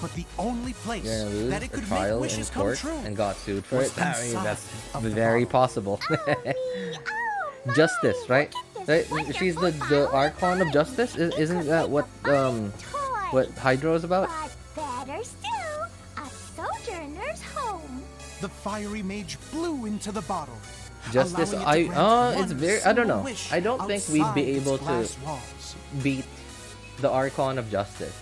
But the only place that it could make wishes come true and got sued for it. I mean, that's very possible. Justice, right? She's the Archon of Justice. Isn't that what Hydro is about? But better still, a sojourner's home. The fiery mage blew into the bottle. Justice, it's very. I don't know. I don't think we'd be able to beat the Archon of Justice.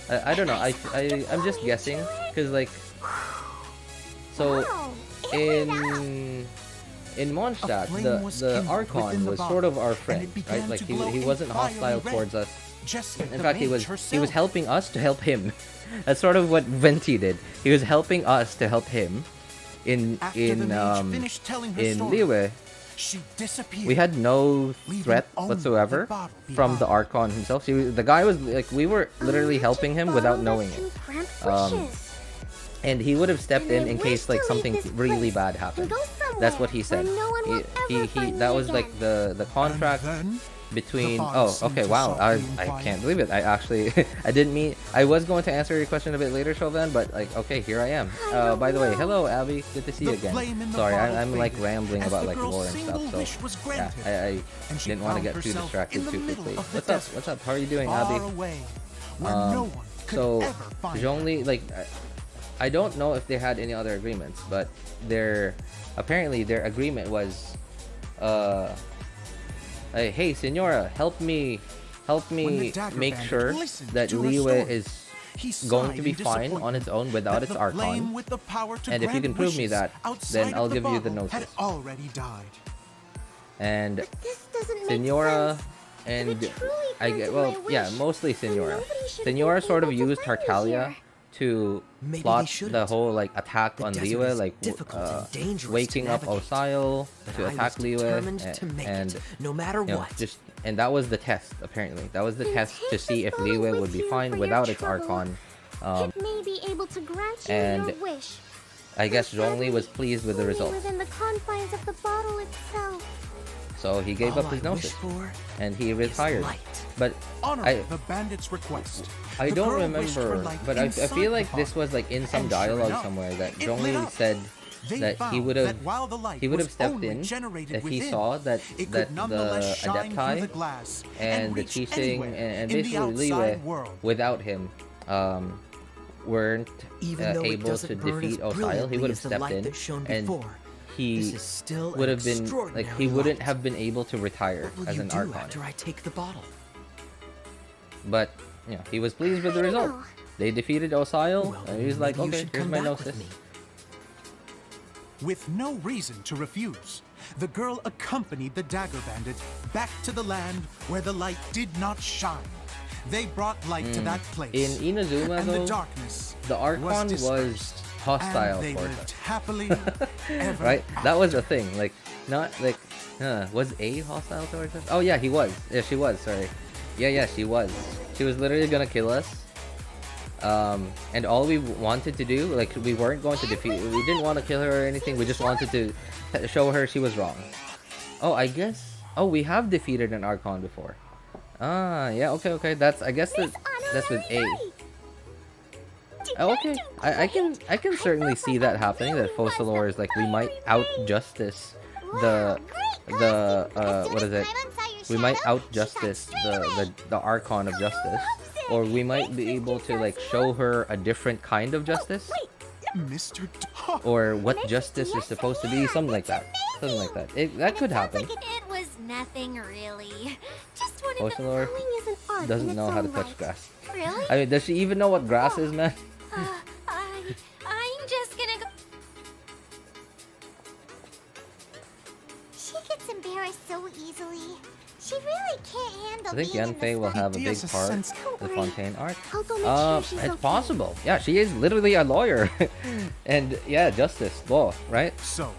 I don't know. I'm just guessing because like, so in Mondstadt, the Archon was sort of our friend, right? Like he wasn't hostile towards us. In fact, he was helping us to help him. That's sort of what Venti did. He was helping us to help him. In Liyue, we had no threat whatsoever from the Archon himself. The guy was like, we were literally helping him without knowing it. and he would have stepped in case like something really bad happened. That's what he said. He that was like the contract between. Oh, okay, wow. I can't believe it. I actually I didn't mean. I was going to answer your question a bit later, Chauvin, but like, okay, here I am. By the way, hello Abby, good to see you again. Sorry, I'm like rambling about like lore and stuff, so yeah, I didn't want to get too distracted too quickly. What's up? What's up? How are you doing, Abby? So Zhongli, like, I don't know if they had any other agreements, but apparently their agreement was, hey Senora, help me make sure that Liyue is going to be fine on its own without its Archon, and if you can prove me that, then I'll give you the Gnosis. And Senora and I get, well, yeah, mostly Senora. Senora sort of used Tartaglia to plot the whole like attack on Liyue, like waking up Osile to attack Liyue, and no matter what. Just, and that was the test. Apparently, that was the test to see if Liyue would be fine without its Archon. It may be able to grant you And your wish. I guess Zhongli was pleased with the results, Within the confines of the bottle itself. so he gave up his Gnosis and he retired. But I don't remember, but I feel like this was like in some dialogue somewhere that Zhongli said that he would have stepped in if he saw that the Adepti and the Qixing and basically Liyue without him weren't able to defeat Osile. He would have stepped in, and he would have been like, he wouldn't have been able to retire as an Archon. After I take the bottle? But you know, he was pleased with the result. They defeated Osile, Well, and he was like, maybe you okay, should here's come my back with Gnosis. me. With no reason to refuse, the girl accompanied the Dagger Bandit back to the land where the light did not shine. They brought light to that place. In Inazuma, and though, the darkness the Archon was dispersed, hostile and they towards lived us. happily ever Right? after. That was the thing. Like, not like, was A hostile towards us? Oh yeah, he was. Yeah, she was. Sorry. Yeah, she was. She was literally gonna kill us. And all we wanted to do, like, we weren't going to defeat. We didn't want to kill her or anything. We just wanted to show her she was wrong. Oh, I guess. Oh, we have defeated an Archon before. Ah, yeah. Okay. That's. I guess that's with A. Oh, okay. I can certainly see that happening. That Focalor is like, we might outjustice the what is it? We might outjustice the Archon of Justice, or we might be able to like show her a different kind of justice, Mr. Dog. or what justice is supposed to be, something like that. Something like that. That could happen. It was nothing really. Just one of the Focalor flowing is an art in doesn't its know how to own touch right. grass. Really? I mean, does she even know what grass is, man? I'm just gonna go. She gets embarrassed so easily. She really can't handle I think being in Yanfei will the have a big Idea's a part sense- in the Fontaine arc. I'll go make sure she's It's okay. possible. Yeah, she is literally a lawyer. And yeah, justice, law, right? So,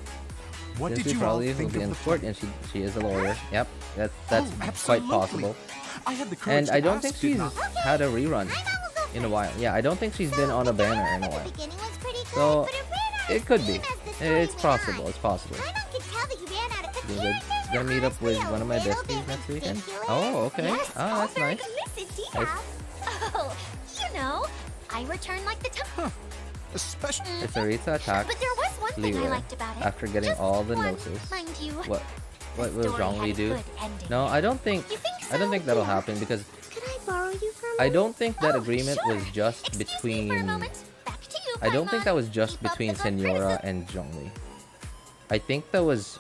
what Since did we you all probably will think be of in the court, play? and she is a lawyer. Yep, that's Oh, quite absolutely. possible. I had the courage And to I don't ask, think did she's not. had a rerun in a while. Yeah, I don't think she's been on a banner in a while. So it could be. It's possible. It's possible. We're gonna meet up with one of my besties next weekend. Oh, okay. Ah, that's nice. Nice. Oh, you know, I return like the top. Especially It's Aritza attacks But there was one thing I Liyue liked about it. after getting Just all the one, Gnosis. mind you. What will story Zhongli had a do? good ending. No, I don't think. You think I don't so? think that'll Yeah. happen, because Could I borrow you for a I moment? don't think that Oh, agreement sure. was just Excuse me for a between. moment. Back to you, I don't think Paimon. that was just Keep up between the good Senora criticism. and Zhongli. I think that was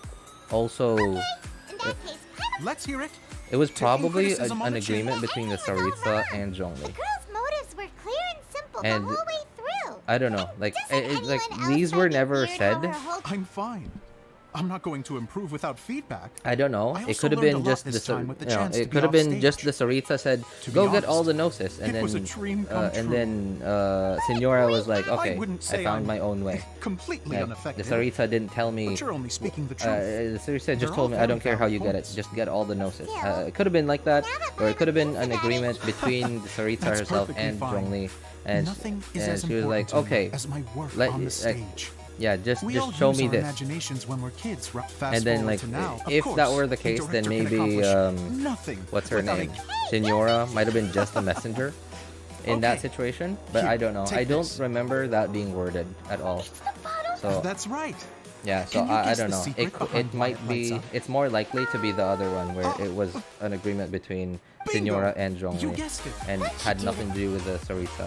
also. In that case, let's hear it. It was Taking probably criticism on an the chin. agreement between the Saritsa and the Zhongli. girl's motives were clear and simple And the whole way through. I don't know, like Doesn't like anyone else these were find it never weird how said. her whole I'm fine. I'm not going to improve without feedback. I don't know. I It also could have learned a been lot just this the time with the you know, chance to it be could have off been just stage. the Sarita said, To be go get all honest, the gnosis, and it was a then dream come and true. then Senora was like, okay, wouldn't I say found I'm my own way. completely Like, unaffected. the Sarita didn't tell me. But you're only speaking the truth. The Sarita just They're told me, all I don't very care how you valid get it, points. just get all the gnosis. It could have been like that, or it could have been an agreement between the Sarita That's herself perfectly and fine. Zhongli, and Nothing is and as she was like, important to me okay, as my work let- on the like, stage. yeah, just We all show use me our this. imaginations when we're kids. Fast And then, forward like, to now. Of if that course, were the a case, then director can maybe, accomplish nothing what's her without name? a- Senora might have been just a messenger in that Okay. situation, but Here, I don't know. take I don't this. remember that being worded at all. So That's right. yeah, so Can you I guess don't the know. secret behind It why might it lights be. up? It's more likely to be the other one where it was an agreement between Senora and You Zhongli, guessed it. and had nothing to do with the Sarita.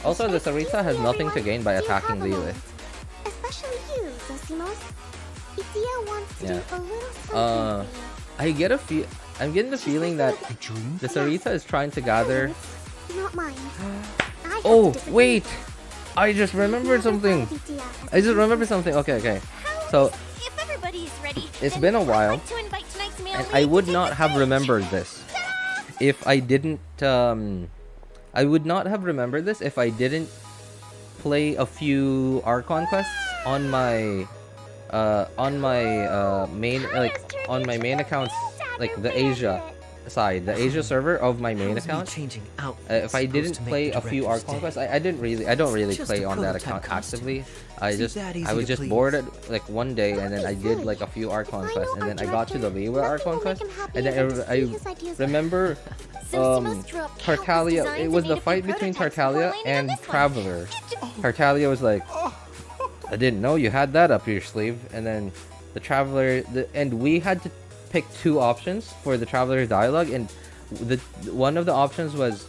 Also, the Sarita has nothing to gain by attacking Lilith. Especially you, Zosimos. Itia wants to Yeah. do a little something for you. I'm getting the feeling that A dream? the Sarita is trying to gather. Not mine. I have Oh, to disagree. wait! I just remembered something. I just remembered something. Okay, okay. So If everybody is ready, it's then been a I'd while, like to invite tonight's male and lead I to would take not the have stage. remembered this if I didn't. I would not have remembered this if I didn't play a few Archon quests on my main, like on my main accounts, like the Asia side, the Asia server of my main How's me account. changing out If I supposed didn't to make play the a few director's Archon day? quests, I don't really Just play a on that prototype account costume. actively. I Seems that easy was to just please. bored at like one day, and then I did like a few Archon quests, and then I got to the Lewa Archon quest, and then I remember Tartaglia. It was the fight between Tartaglia and Traveler. Tartaglia was like, I didn't know you had that up your sleeve, and then the Traveler, and we had to pick two options for the Traveler's dialogue, and one of the options was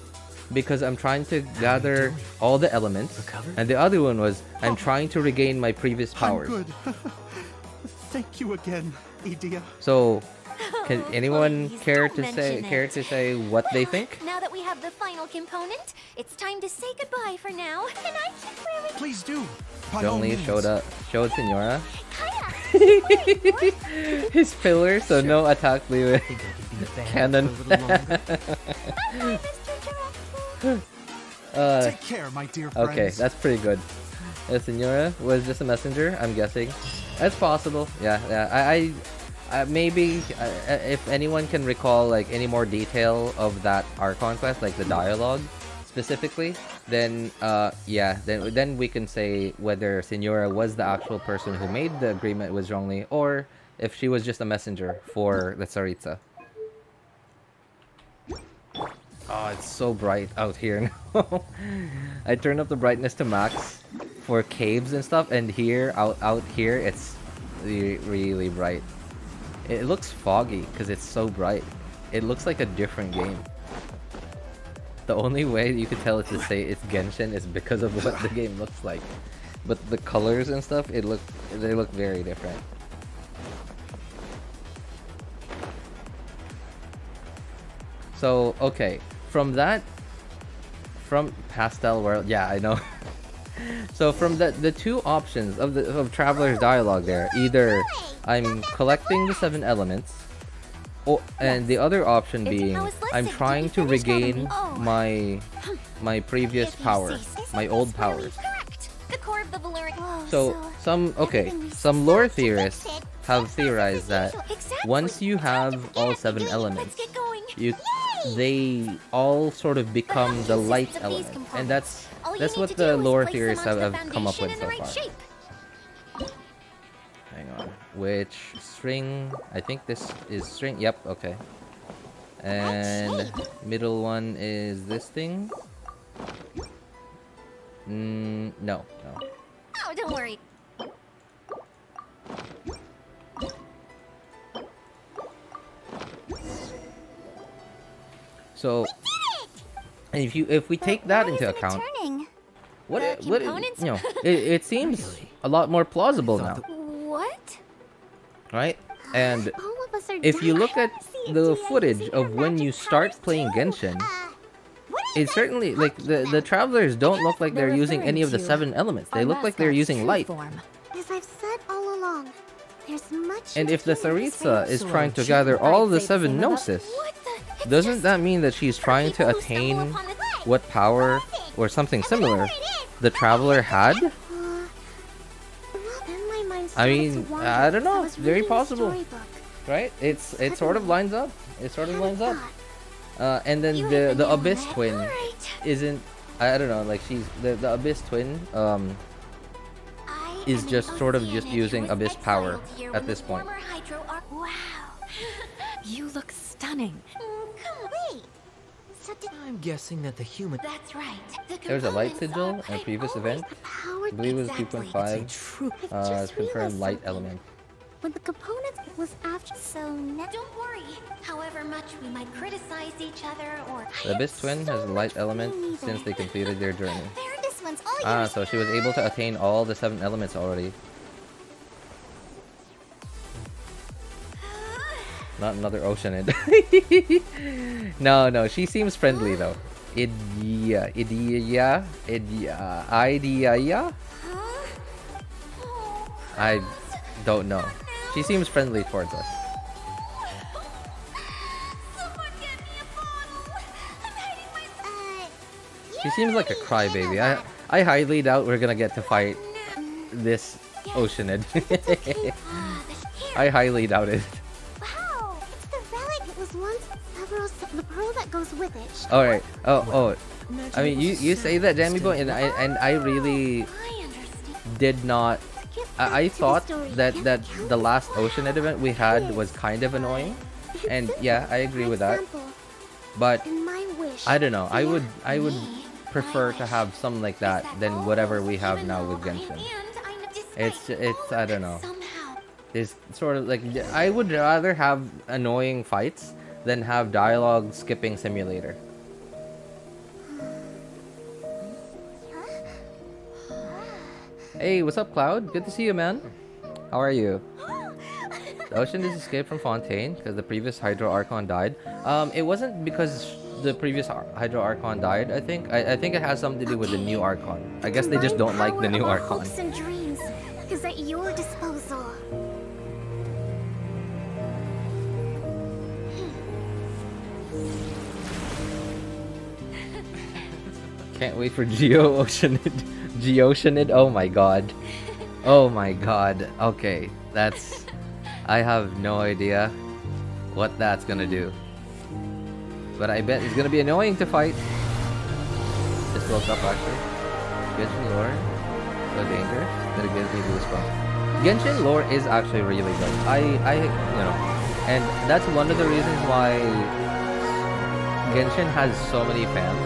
because I'm trying to gather all the elements, Recovered? and the other one was I'm trying to regain my previous powers. I'm good. Thank you again, Idia. So, can anyone please care don't to mention say what they think? Now that we have the final component, it's time to say goodbye for now. And I should really Please do. By all Zhongli means. showed Senora Kaya. his pillar, so no attack Leo. I think I could be a band Canon. for a little longer. Bye, Mr. Giraffe. Take care, my dear friends. Okay, that's pretty good. Senora was just a messenger, I'm guessing. That's possible. Yeah, yeah. I maybe if anyone can recall like any more detail of that Archon quest, like the dialogue specifically, then yeah, then we can say whether Senora was the actual person who made the agreement with Zhongli, or if she was just a messenger for the Tsaritsa. Oh, it's so bright out here now. I turned up the brightness to max for caves and stuff, and here, out here, it's really bright. It looks foggy because it's so bright. It looks like a different game. The only way you could tell it to say it's Genshin is because of what the game looks like. But the colors and stuff, they look very different. So, okay, from Pastel World, yeah, I know. So from the two options of Traveler's dialogue there, either I'm collecting the 7 elements, and the other option being I'm trying to regain my previous power, my old power. The core of the Veluriyam. So some lore theorists have theorized that once you have all 7 elements, they all sort of become the light element, and that's what the lore theorists have come up with so far. Hang on, which string? I think this is string. Yep, okay. And middle one is this thing. No. Oh, don't worry. So, and if we take that into account, it seems a lot more plausible now, What? right? And All of us are if you dying look at to see the Dia footage using her of when magic you start powers playing too. Genshin, What are you it's guys certainly like talking the about? travelers don't look like they're using any of the referring to 7 elements. They Our look like they're mascot's using true light. form. As I've said all along, as much And if the entertainment as Tharitza is trying to gather all the 7 gnosis, doesn't that mean that she's trying to attain what power or something similar the Traveler had? I mean, I don't know. It's very possible, right? It sort of lines up. It sort of lines up. And then the Abyss Twin isn't. I don't know. Like she's the Abyss Twin. Is just sort of just using Abyss power at this point. Wow. You look stunning. Wait. So I'm guessing that the human. that's right. There's a light sigil in a previous event. I believe it was 2.5. It's confirmed light element. When the components was after, so don't worry. However much we might criticize each other or. The Abyss Twin has a light element since they completed their journey. There, this one's all Ah, yours. so she was able to attain all the 7 elements already. Not another Oceanid. No, she seems friendly though. Idea. I don't know. She seems friendly towards us. Someone get me a bottle. I'm hiding myself. She seems like a crybaby. I highly doubt we're gonna get to fight this Oceanid. I highly doubt it. Wow, it's the relic. It was once several. The pearl that goes with it. All right. Oh. I mean, you say that, Jammy Boy, and I really I understand. did not. I thought that the last Oceanid event we had was kind of annoying, and yeah, I agree with that. But And my wish. I don't know. I would prefer to have something like that than whatever we have now with Genshin. It's I don't know. It's sort of like I would rather have annoying fights than have dialogue skipping simulator. Hey, what's up, Cloud? Good to see you, man. How are you? The Ocean is escaped from Fontaine because the previous Hydro Archon died. It wasn't because the previous Hydro Archon died. I think it has something to do with the new Archon. I guess they just don't like the new Archon. Hopes and dreams is at your disposal. Can't wait for Geo-Oceanid. Geo-Oceanid? Oh my god. Oh my god. Okay, that's... I have no idea what that's gonna do. But I bet it's gonna be annoying to fight. Just woke up actually. Genshin lore, so dangerous that it gives me goosebumps. Genshin lore is actually really good. I you know, and that's one of the reasons why Genshin has so many fans.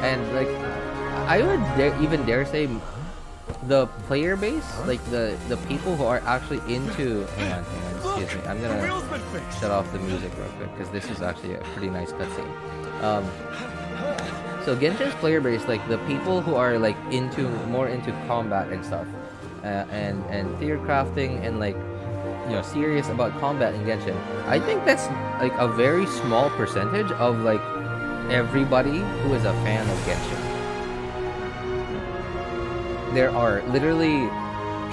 And like, I would even dare say the player base, like the people who are actually into. Hang on, excuse me. I'm gonna shut off the music real quick because this is actually a pretty nice cutscene. So Genshin's player base, like the people who are like more into combat and stuff, and theory crafting and like, you know, serious about combat in Genshin. I think that's like a very small percentage of like everybody who is a fan of Genshin. There are literally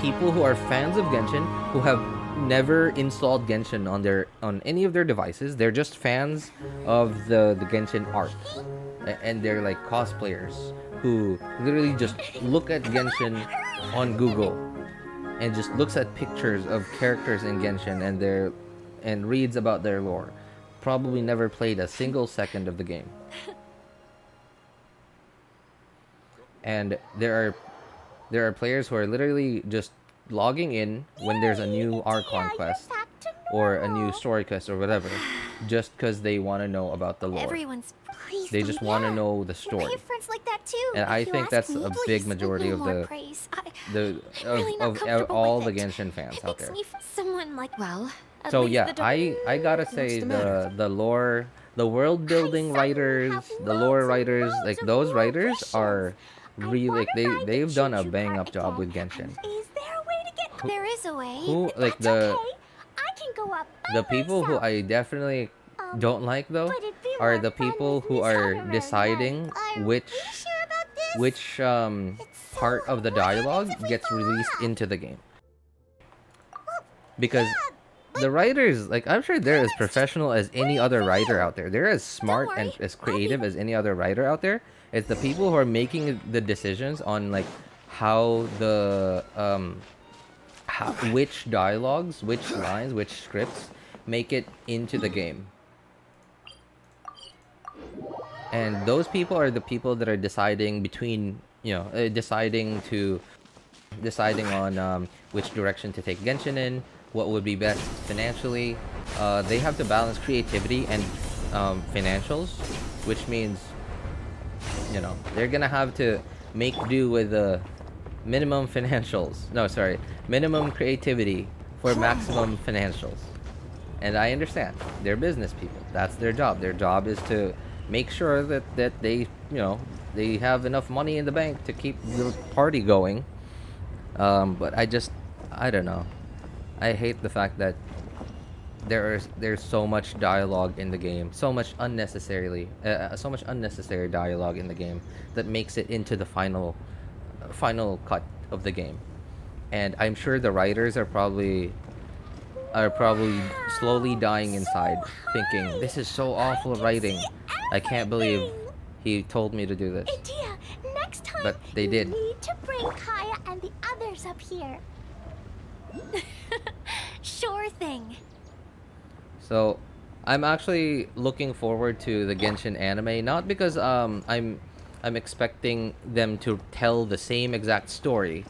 people who are fans of Genshin who have never installed Genshin on any of their devices. They're just fans of the Genshin art, and they're like cosplayers who literally just look at Genshin on Google and just looks at pictures of characters in Genshin and reads about their lore. Probably never played a single second of the game. And there are players who are literally just logging in when there's a new Archon quest or a new story quest or whatever, just because they want to know about the lore. Everyone's They just want to know the story. I have friends like that too. And I If you think ask that's me, a please, big majority no of more the praise. the I'm really not of comfortable all with the it. Genshin fans It out makes there. me someone like at So least yeah, the I gotta say the lore, the world building writers, the lore writers, like those writers are really like they've done a bang up job with Genshin. Is there a way to get? There is a way. Who like That's the okay. I can go up by the people who myself. I definitely don't like though But it'd be are more the fun people with who Miss are Honorary deciding Knight. which Are you sure about this? which It's part so of the what happens dialogue if we gets fall released off? into the game. Because The writers, like, I'm sure they're as professional as any other writer out there. They're as smart and as creative as any other writer out there. It's the people who are making the decisions on like how the which dialogues, which lines, which scripts make it into the game. And those people are the people that are deciding between, you know, deciding on which direction to take Genshin in, what would be best financially. They have to balance creativity and financials, which means, you know, they're gonna have to make do with the minimum financials. No, sorry, minimum creativity for maximum financials. And I understand, they're business people. That's their job. Their job is to make sure that they, you know, they have enough money in the bank to keep the party going. But I don't know. I hate the fact that there's so much dialogue in the game, so much unnecessary dialogue in the game that makes it into the final cut of the game. And I'm sure the writers are probably slowly dying inside, thinking, this is so awful writing. I can't believe he told me to do this. Idea, next time But they did. you need to bring Kaya and the others up here. Sure thing. So, I'm actually looking forward to the Genshin anime, not because I'm expecting them to tell the same exact story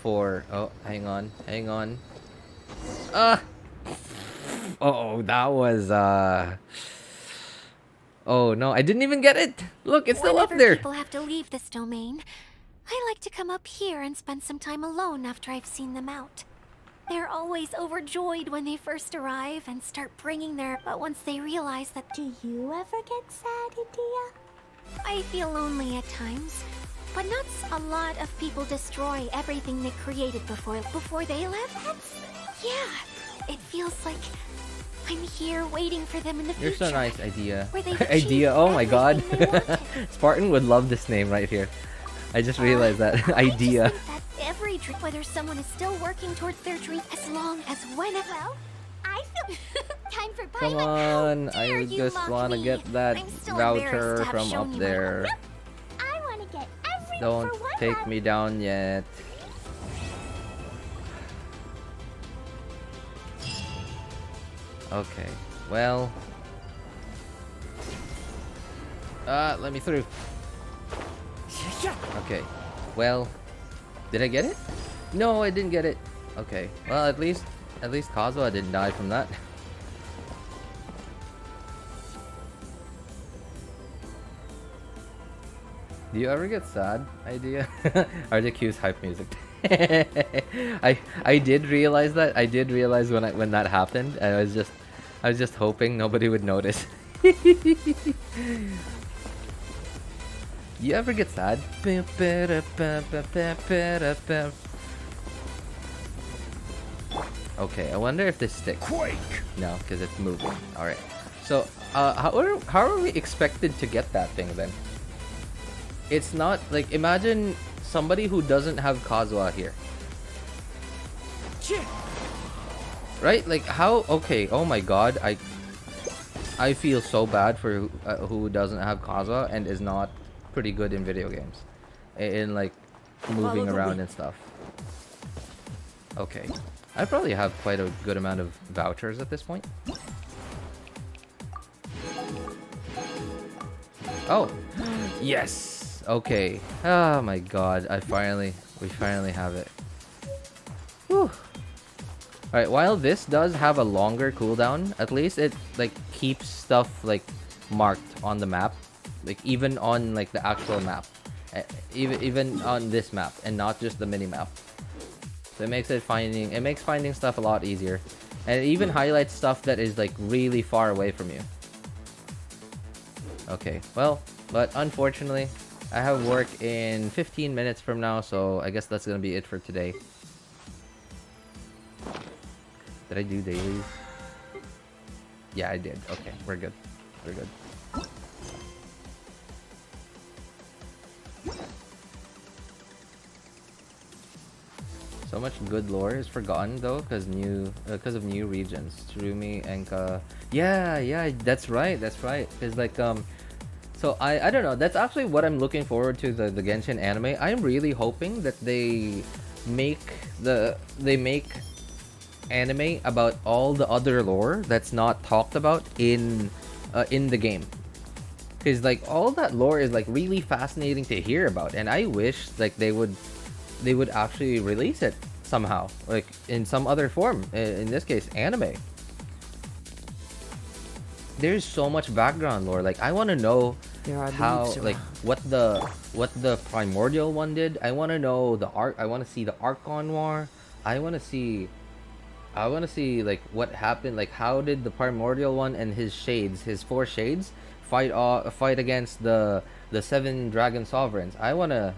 for hang on. Oh, that was oh no, I didn't even get it. Look, it's still up Whenever there. people have to leave this domain, I like to come up here and spend some time alone after I've seen them out. They're always overjoyed when they first arrive and start bringing their... But once they realize that... Do you ever get sad, Idea? I feel lonely at times, but not a lot of people destroy everything they created before they left. Yeah, it feels like I'm here waiting for them in the You're future. so nice, Idea. Where they've Idea, achieved oh my god. everything they wanted. Spartan would love this name right here. I just realized that. Idea. I just think that every dream, whether someone is still working towards their dream, as long as whenever... Well, I feel... Time for bye. Come on, I just wanna get that voucher from up there. I wanna get every Don't for one take love. me down yet. Okay, well... let me through. Okay, well... Did I get it? No, I didn't get it. Okay, well, at least Kazuha didn't die from that. Do you ever get sad, Idea? RDQ's hype music. I did realize that. I did realize when that happened. I was just hoping nobody would notice. You ever get sad? Okay, I wonder if this sticks. Quake! No, because it's moving. Alright. So, how are we expected to get that thing then? It's not, like, imagine somebody who doesn't have Kazuha here. Right? Like, how? Okay, oh my god, I feel so bad for who doesn't have Kazuha and is not pretty good in video games. In, like, moving around and stuff. Okay. I probably have quite a good amount of vouchers at this point. Oh! Yes! Okay. Oh my god, we finally have it. Whew. Alright, while this does have a longer cooldown, at least it, like, keeps stuff, like, marked on the map. Like, even on, like, the actual map. Even on this map, and not just the mini-map. So it makes finding stuff a lot easier. And it even highlights stuff that is, like, really far away from you. Okay, well, but unfortunately, I have work in 15 minutes from now, so I guess that's gonna be it for today. Did I do dailies? Yeah, I did. Okay, we're good. We're good. So much good lore is forgotten though, because of new regions. Tsurumi, Enka. Yeah, that's right. Because like so I don't know. That's actually what I'm looking forward to the Genshin anime. I'm really hoping that they make anime about all the other lore that's not talked about in the game. Because like all that lore is like really fascinating to hear about, and I wish like they would actually release it somehow, like in some other form. In this case, anime. There's so much background lore. Like I want to know how, like what the primordial one did. I want to know the arc. I want to see the Archon War. I want to see like what happened. Like how did the primordial one and his four shades fight against the 7 dragon sovereigns. I wanna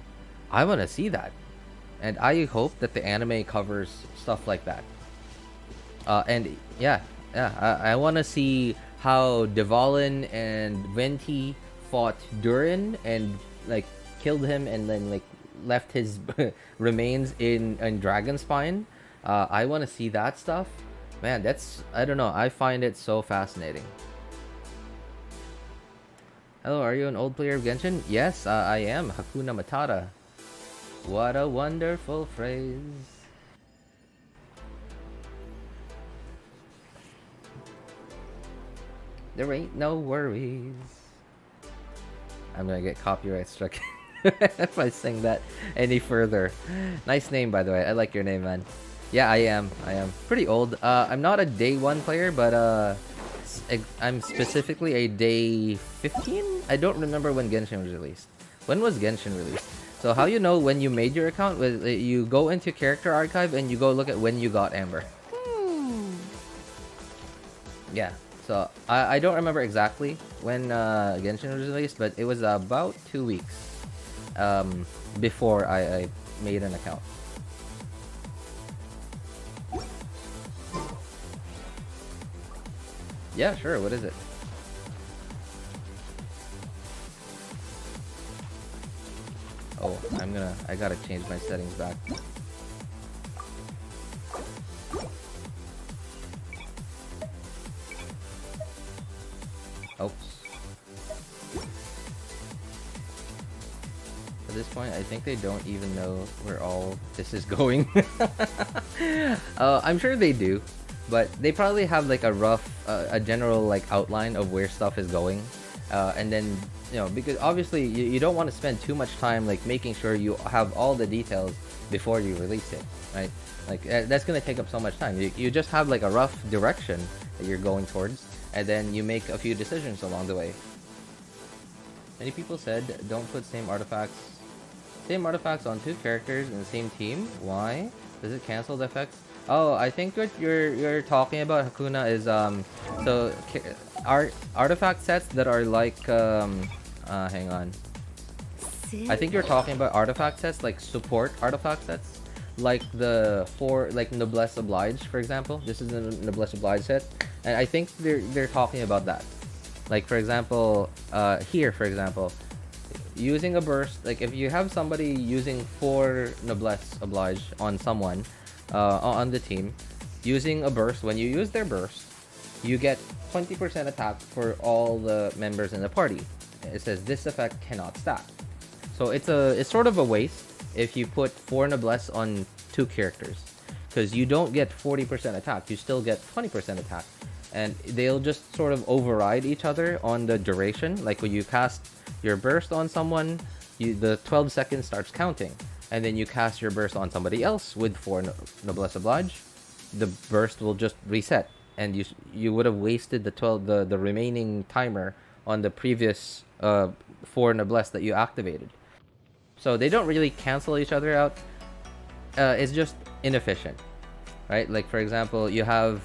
see that, and I hope that the anime covers stuff like that. And I wanna see how Dvalin and Venti fought Durin and like killed him and then like left his remains in Dragonspine. I wanna see that stuff. Man, I don't know. I find it so fascinating. Hello, are you an old player of Genshin? Yes, I am. Hakuna Matata. What a wonderful phrase. There ain't no worries. I'm gonna get copyright struck if I sing that any further. Nice name, by the way. I like your name, man. Yeah, I am. Pretty old. I'm not a day 1 player, but I'm specifically a day 15. I don't remember when Genshin was released. When was Genshin released? So how you know when you made your account? You go into character archive and you go look at when you got Amber. Yeah. So I don't remember exactly when Genshin was released, but it was about 2 weeks before I made an account. Yeah, sure. What is it? Oh, I gotta change my settings back. Oops. At this point, I think they don't even know where all this is going. I'm sure they do. But they probably have like a rough, a general like outline of where stuff is going, and then because obviously you don't want to spend too much time like making sure you have all the details before you release it, right? Like that's gonna take up so much time. You just have like a rough direction that you're going towards, and then you make a few decisions along the way. Many people said don't put same artifacts on 2 characters in the same team. Why? Does it cancel the effects? Oh, I think what you're talking about, Hakuna, is so artifact sets that are like hang on. I think you're talking about artifact sets like support artifact sets, like the 4 like Noblesse Oblige, for example. This is a Noblesse Oblige set, and I think they're talking about that. Like for example, here for example, using a burst. Like if you have somebody using 4 Noblesse Oblige on someone. On the team, using a burst, when you use their burst, you get 20% attack for all the members in the party. It says this effect cannot stack. So it's sort of a waste if you put 4 Noblesse on 2 characters, because you don't get 40% attack, you still get 20% attack, and they'll just sort of override each other on the duration. Like when you cast your burst on someone, the 12 seconds starts counting. And then you cast your burst on somebody else with 4 Noblesse Oblige, the burst will just reset, and you would have wasted the remaining timer on the previous 4 Noblesse that you activated. So they don't really cancel each other out. It's just inefficient, right? Like for example, you have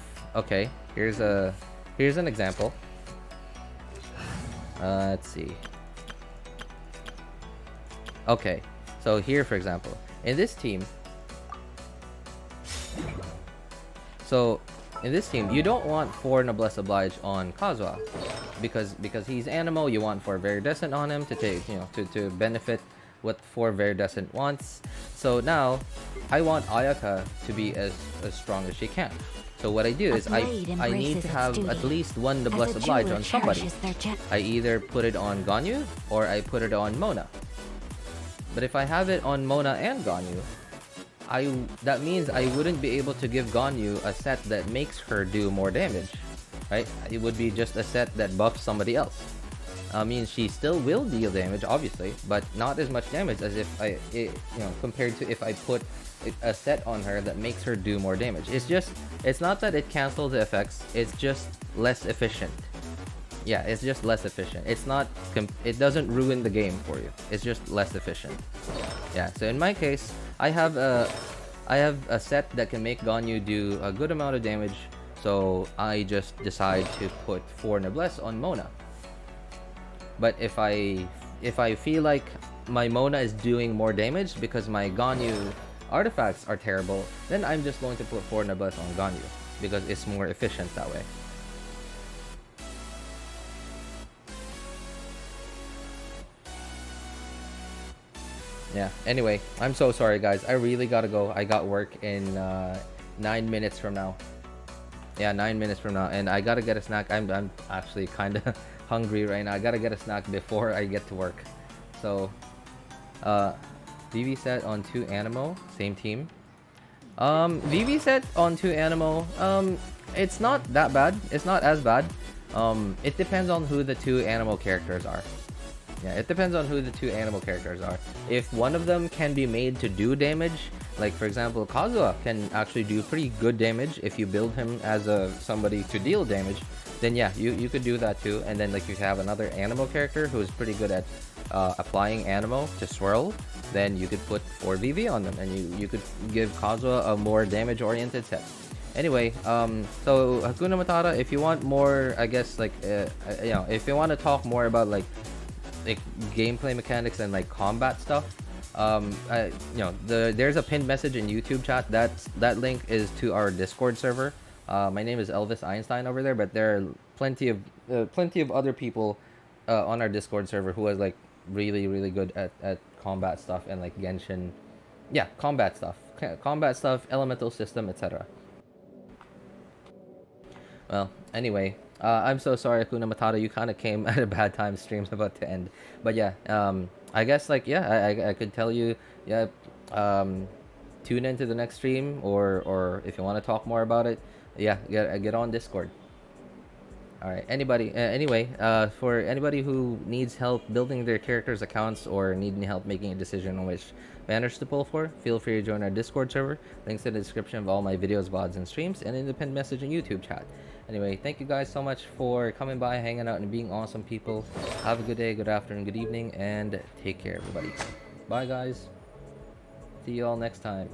here's an example. Let's see. Okay. So here, for example, in this team, you don't want 4 Noblesse Oblige on Kazuha, because he's Animo. You want 4 Viridescent on him to take, to benefit what 4 Viridescent wants. So now, I want Ayaka to be as strong as she can. So what I do is I need to have at least one Noblesse Oblige on somebody. I either put it on Ganyu or I put it on Mona. But if I have it on Mona and Ganyu, that means I wouldn't be able to give Ganyu a set that makes her do more damage, right? It would be just a set that buffs somebody else. I mean, she still will deal damage, obviously, but not as much damage as if compared to if I put a set on her that makes her do more damage. It's not that it cancels the effects, it's just less efficient. Yeah, it's just less efficient. It doesn't ruin the game for you. It's just less efficient. Yeah, so in my case, I have a set that can make Ganyu do a good amount of damage, so I just decide to put 4 Noblesse on Mona. But if I feel like my Mona is doing more damage because my Ganyu artifacts are terrible, then I'm just going to put 4 Noblesse on Ganyu because it's more efficient that way. Yeah, anyway, I'm so sorry guys. I really gotta go. I got work in 9 minutes from now. Yeah, 9 minutes from now, and I gotta get a snack. I'm actually kind of hungry right now. I gotta get a snack before I get to work. So, VV set on 2 Animo, same team. VV set on 2 Animo, it's not that bad. It's not as bad. It depends on who the 2 Animo characters are. Yeah, it depends on who the 2 Animo characters are. If one of them can be made to do damage, like for example, Kazuha can actually do pretty good damage if you build him as somebody to deal damage, then yeah, you could do that too. And then like if you have another Animo character who is pretty good at applying Animo to swirl, then you could put 4 VV on them, and you could give Kazuha a more damage-oriented set. Anyway, so Hakuna Matata, if you want more, I guess like if you want to talk more about like gameplay mechanics and like combat stuff, there's a pinned message in YouTube chat. That link is to our Discord server. My name is Elvis Einstein over there, but there are plenty of other people on our Discord server who is like really good at combat stuff and like Genshin, yeah, combat stuff, elemental system, etc. Well, anyway, I'm so sorry, Hakuna Matata. You kind of came at a bad time. Stream's about to end, but yeah, I guess like yeah, I could tell you, yeah, tune into the next stream, or if you want to talk more about it, yeah, get on Discord. All right, anyway, for anybody who needs help building their characters' accounts or needing help making a decision on which banners to pull for, feel free to join our Discord server. Links in the description of all my videos, VODs, and streams, and in the pinned message in YouTube chat. Anyway, thank you guys so much for coming by, hanging out, and being awesome people. Have a good day, good afternoon, good evening, and take care, everybody. Bye, guys. See you all next time.